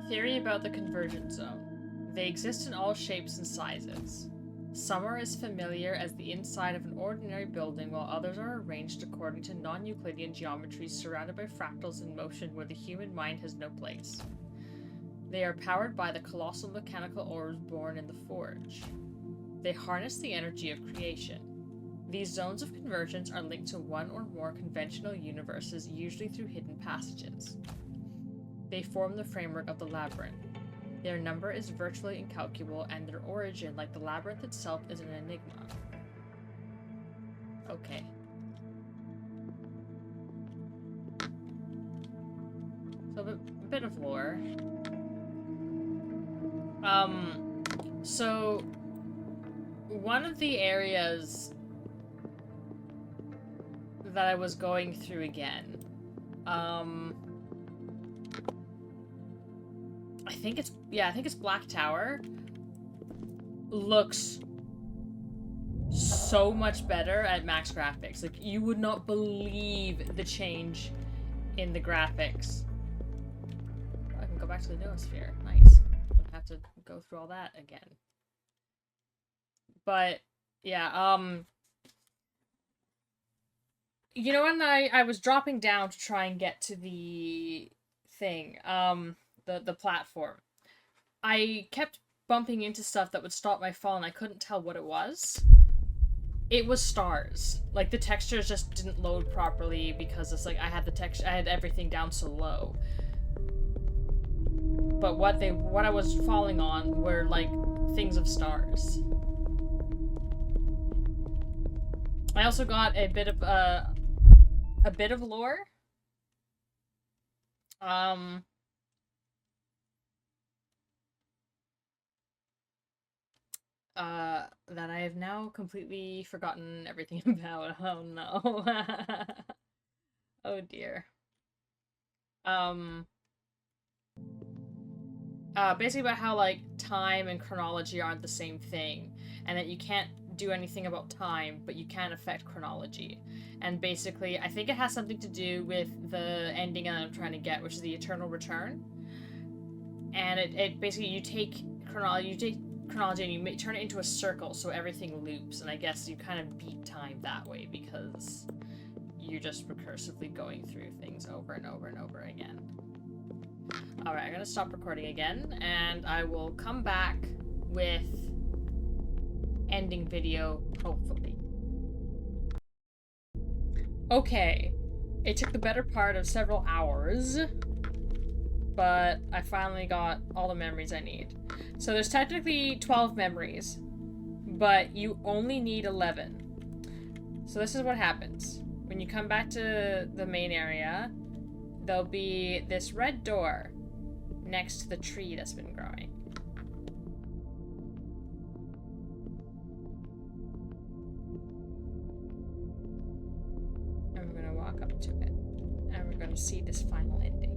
Theory about the convergence zone. They exist in all shapes and sizes. Some are as familiar as the inside of an ordinary building, while others are arranged according to non-Euclidean geometries surrounded by fractals in motion where the human mind has no place. They are powered by the colossal mechanical orbs born in the forge. They harness the energy of creation. These zones of convergence are linked to one or more conventional universes, usually through hidden passages. They form the framework of the Labyrinth. Their number is virtually incalculable, and their origin, like the Labyrinth itself, is an enigma. Okay. So a bit of lore. So one of the areas that I was going through again, I think it's Black Tower, looks so much better at max graphics. Like, you would not believe the change in the graphics. I can go back to the noosphere. Nice. Don't have to go through all that again. But, yeah, you know, when I was dropping down to try and get to the thing, the platform, I kept bumping into stuff that would stop my fall, and I couldn't tell what it was. It was stars. Like, the textures just didn't load properly because it's like I had everything down so low. But what I was falling on were like things of stars. I also got a bit of lore. That I have now completely forgotten everything about. Oh no. Oh dear. Basically about how, like, time and chronology aren't the same thing, and that you can't do anything about time, but you can affect chronology. And basically, I think it has something to do with the ending that I'm trying to get, which is the eternal return. And it basically, you take chronology and you turn it into a circle, so everything loops, and I guess you kind of beat time that way, because you're just recursively going through things over and over and over again. Alright, I'm gonna stop recording again, and I will come back with ending video, hopefully. Okay, it took the better part of several hours, but I finally got all the memories I need. So there's technically 12 memories, but you only need 11. So this is what happens. When you come back to the main area, there'll be this red door next to the tree that's been growing. And we're gonna walk up to it, and we're gonna see this final ending.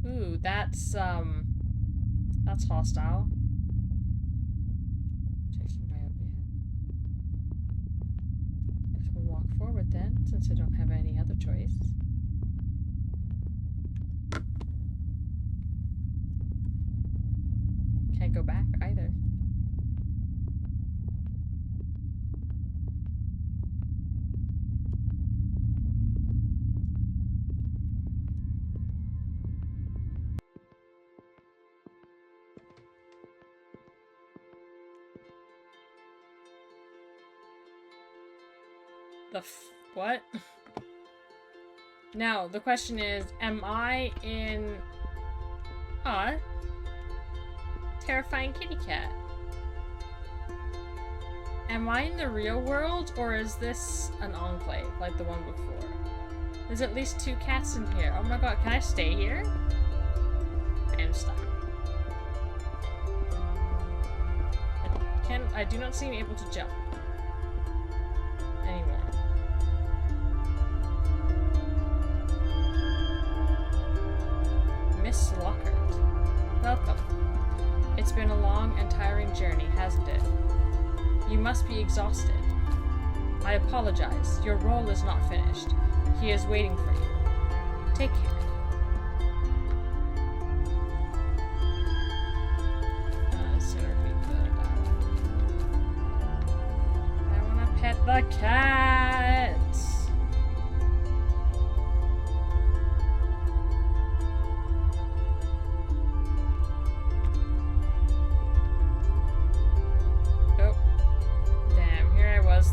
Ooh, that's hostile. Taking my over here. I guess we'll walk forward then, since I don't have any other choice. Can't go back either. What? Now, the question is, am I in... Aw. Terrifying kitty cat. Am I in the real world, or is this an enclave, like the one before? There's at least 2 cats in here. Oh my god, can I stay here? I am stuck. I do not seem able to jump. Anymore. Miss Lockhart. Welcome. It's been a long and tiring journey, hasn't it? You must be exhausted. I apologize. Your role is not finished. He is waiting for you. Take care. I want to pet the cat.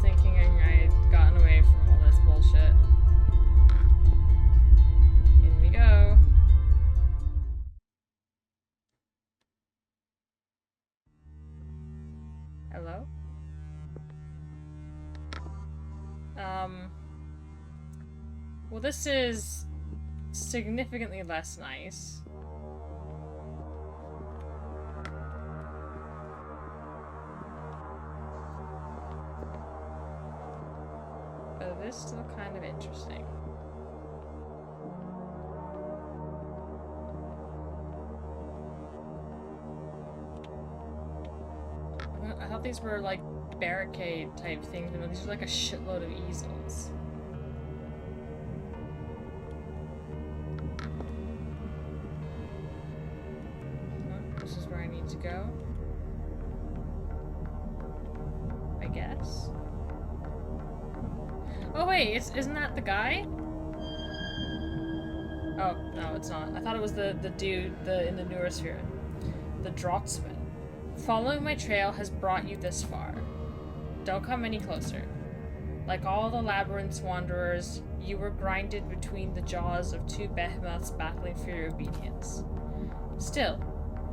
Thinking I'd gotten away from all this bullshit. In we go. Hello? Well, this is significantly less nice. It is still kind of interesting. I thought these were like barricade type things, but no, these are like a shitload of easels. Oh, this is where I need to go. I guess. Oh wait, isn't that the guy? Oh, no, it's not. I thought it was the dude in the newer sphere. The Draughtsman. Following my trail has brought you this far. Don't come any closer. Like all the Labyrinth's wanderers, you were grinded between the jaws of 2 behemoths battling for your obedience. Still,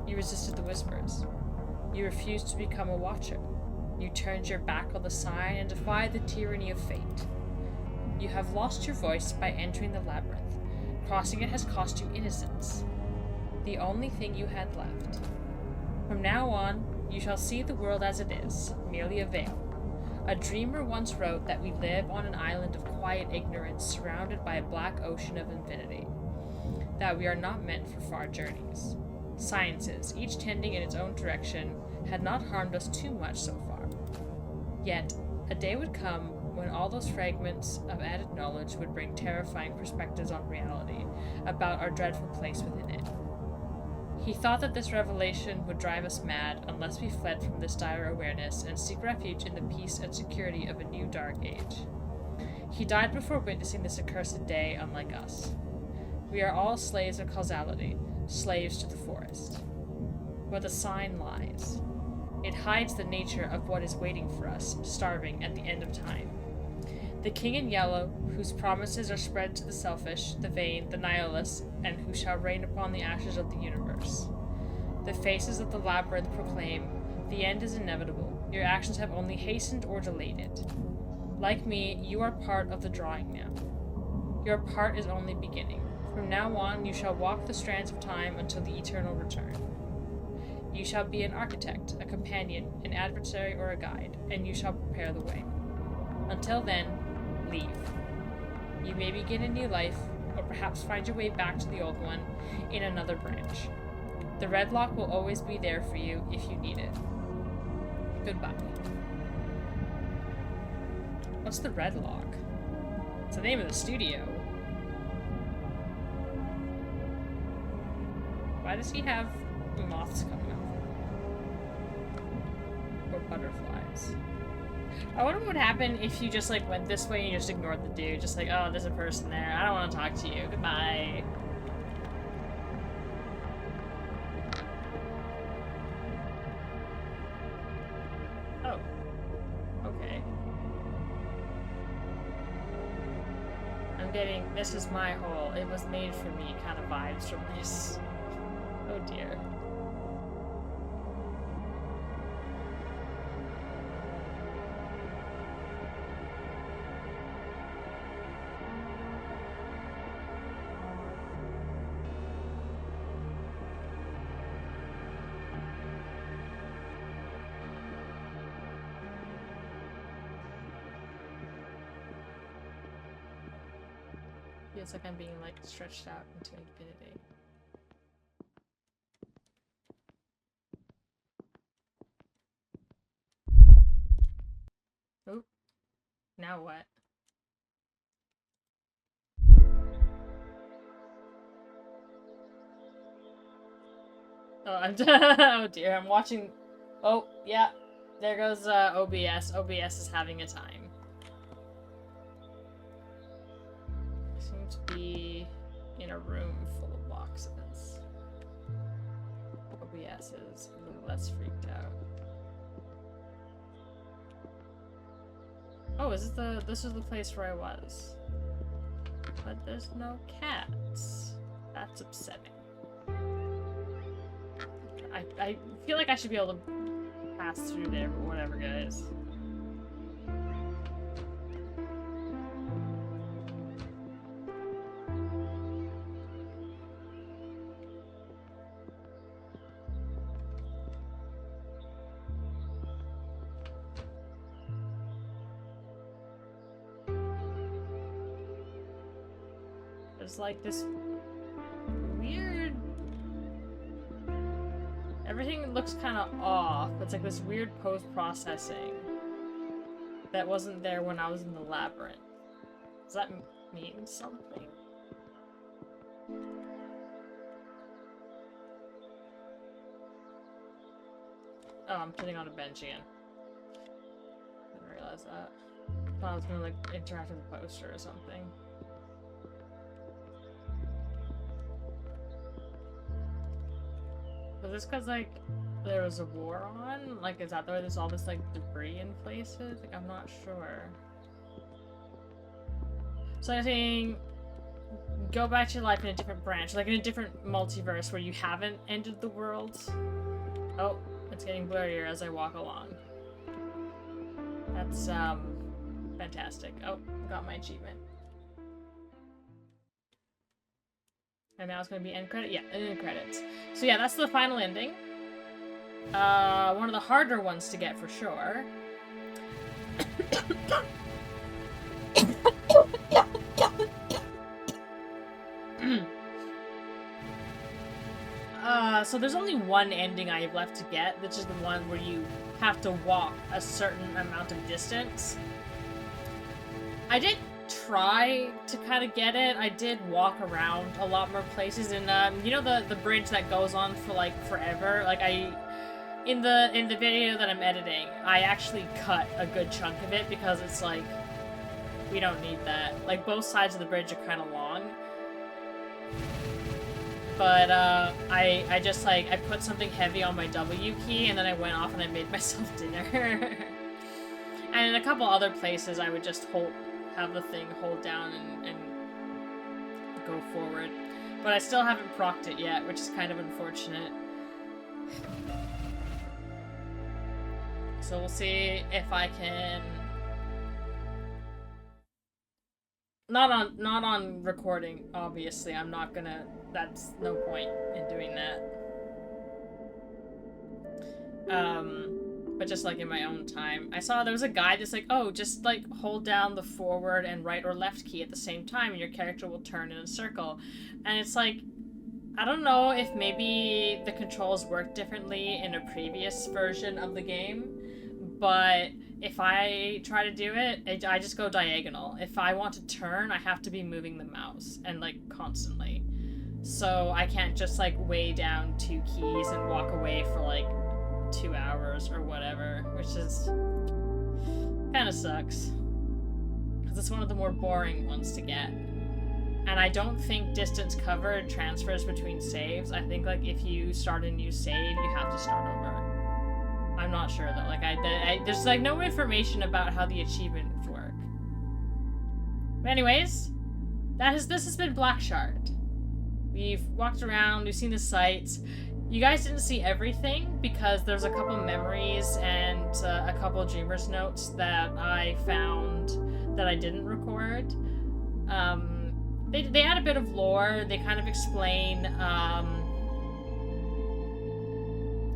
you resisted the whispers. You refused to become a watcher. You turned your back on the sign and defied the tyranny of fate. You have lost your voice by entering the labyrinth. Crossing it has cost you innocence. The only thing you had left. From now on, you shall see the world as it is, merely a veil. A dreamer once wrote that we live on an island of quiet ignorance surrounded by a black ocean of infinity. That we are not meant for far journeys. Sciences, each tending in its own direction, had not harmed us too much so far. Yet, a day would come when all those fragments of added knowledge would bring terrifying perspectives on reality, about our dreadful place within it. He thought that this revelation would drive us mad unless we fled from this dire awareness and seek refuge in the peace and security of a new dark age. He died before witnessing this accursed day, unlike us. We are all slaves of causality, slaves to the forest. Where the sign lies. It hides the nature of what is waiting for us, starving at the end of time. The king in yellow, whose promises are spread to the selfish, the vain, the nihilists, and who shall reign upon the ashes of the universe. The faces of the labyrinth proclaim, the end is inevitable. Your actions have only hastened or delayed it. Like me, you are part of the drawing now. Your part is only beginning. From now on, you shall walk the strands of time until the eternal return. You shall be an architect, a companion, an adversary, or a guide, and you shall prepare the way. Until then, leave. You may begin a new life, or perhaps find your way back to the old one in another branch. The red lock will always be there for you if you need it. Goodbye. What's the red lock? It's the name of the studio. Why does he have moths coming out? Or butterflies? I wonder what would happen if you just like went this way and you just ignored the dude. Just like, oh, there's a person there. I don't want to talk to you. Goodbye. Oh. Okay. getting this is my hole, it was made for me kind of vibes from this. Oh dear. Feels like I'm being like stretched out into infinity. Oh, now what? Oh, I'm oh dear, I'm watching. Oh, yeah, there goes OBS. OBS is having a time. Seem to be in a room full of boxes. OBS is a little less freaked out. Oh, is this this is the place where I was. But there's no cats. That's upsetting. I feel like I should be able to pass through there, but whatever, guys. There's like this weird... Everything looks kind of off. It's like this weird post-processing that wasn't there when I was in the Labyrinth. Does that mean something? Oh, I'm sitting on a bench again. Didn't realize that. Thought I was gonna like interact with the poster or something. Was this because, like, there was a war on? Like, is that why there's all this, like, debris in places? Like, I'm not sure. So I think go back to your life in a different branch, like in a different multiverse where you haven't ended the world. Oh, it's getting blurrier as I walk along. That's, fantastic. Oh, got my achievement. And now it's going to be end credit? Yeah, end credits. So yeah, that's the final ending. One of the harder ones to get for sure. So there's only one ending I have left to get, which is the one where you have to walk a certain amount of distance. I did try to kind of get it. I did walk around a lot more places, and you know the bridge that goes on for like forever. Like in the video that I'm editing, I actually cut a good chunk of it because it's like we don't need that. Like both sides of the bridge are kind of long, but I just like I put something heavy on my W key, and then I went off and I made myself dinner. And in a couple other places, I would just have the thing hold down and go forward. But I still haven't procced it yet, which is kind of unfortunate. So we'll see if I can... Not on recording, obviously. I'm not gonna... That's no point in doing that. But just like in my own time. I saw there was a guide that's like, oh, just like hold down the forward and right or left key at the same time and your character will turn in a circle. And it's like, I don't know if maybe the controls work differently in a previous version of the game, but if I try to do it, I just go diagonal. If I want to turn, I have to be moving the mouse and like constantly. So I can't just like way down 2 keys and walk away for like 2 hours or whatever, which is kind of sucks because it's one of the more boring ones to get. And I don't think distance covered transfers between saves. I think like if you start a new save, you have to start over. I'm not sure though. Like there's like no information about how the achievements work. But anyways, This has been BLACKSHARD. We've walked around, we've seen the sights. You guys didn't see everything because there's a couple memories and a couple dreamer's notes that I found that I didn't record. They add a bit of lore. They kind of explain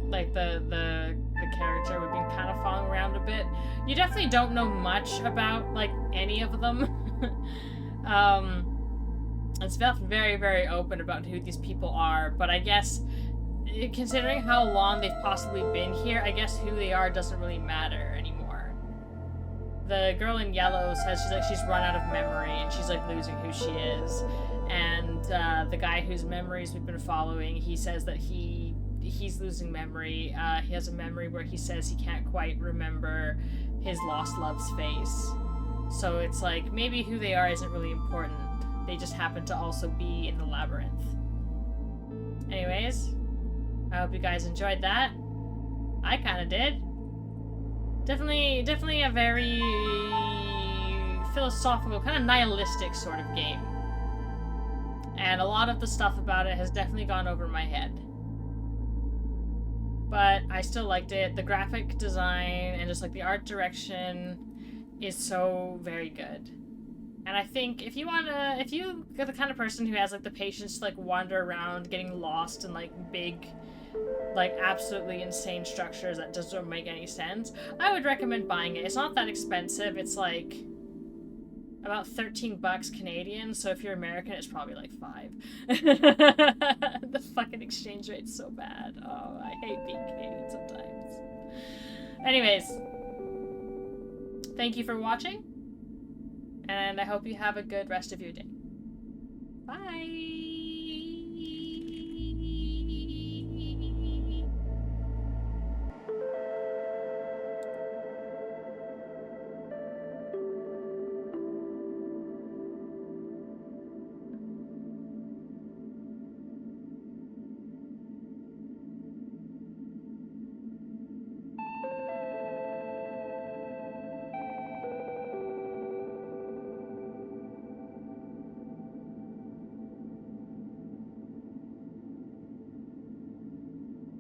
like the character we've been kind of following around a bit. You definitely don't know much about like any of them. It's felt very, very open about who these people are, but I guess considering how long they've possibly been here, I guess who they are doesn't really matter anymore. The girl in yellow says she's run out of memory and she's like losing who she is. And the guy whose memories we've been following, he says that he's losing memory. He has a memory where he says he can't quite remember his lost love's face. So it's like maybe who they are isn't really important. They just happen to also be in the labyrinth. Anyways, I hope you guys enjoyed that. I kind of did. Definitely a very philosophical, kind of nihilistic sort of game. And a lot of the stuff about it has definitely gone over my head. But I still liked it. The graphic design and just like the art direction is so very good. And I think if you're the kind of person who has like the patience to like wander around getting lost in like big, like absolutely insane structures that just don't make any sense, I would recommend buying it. It's not that expensive. It's like about 13 bucks Canadian, so if you're American, it's probably like 5. The fucking exchange rate's so bad. Oh, I hate being Canadian sometimes. Anyways, thank you for watching, and I hope you have a good rest of your day. Bye!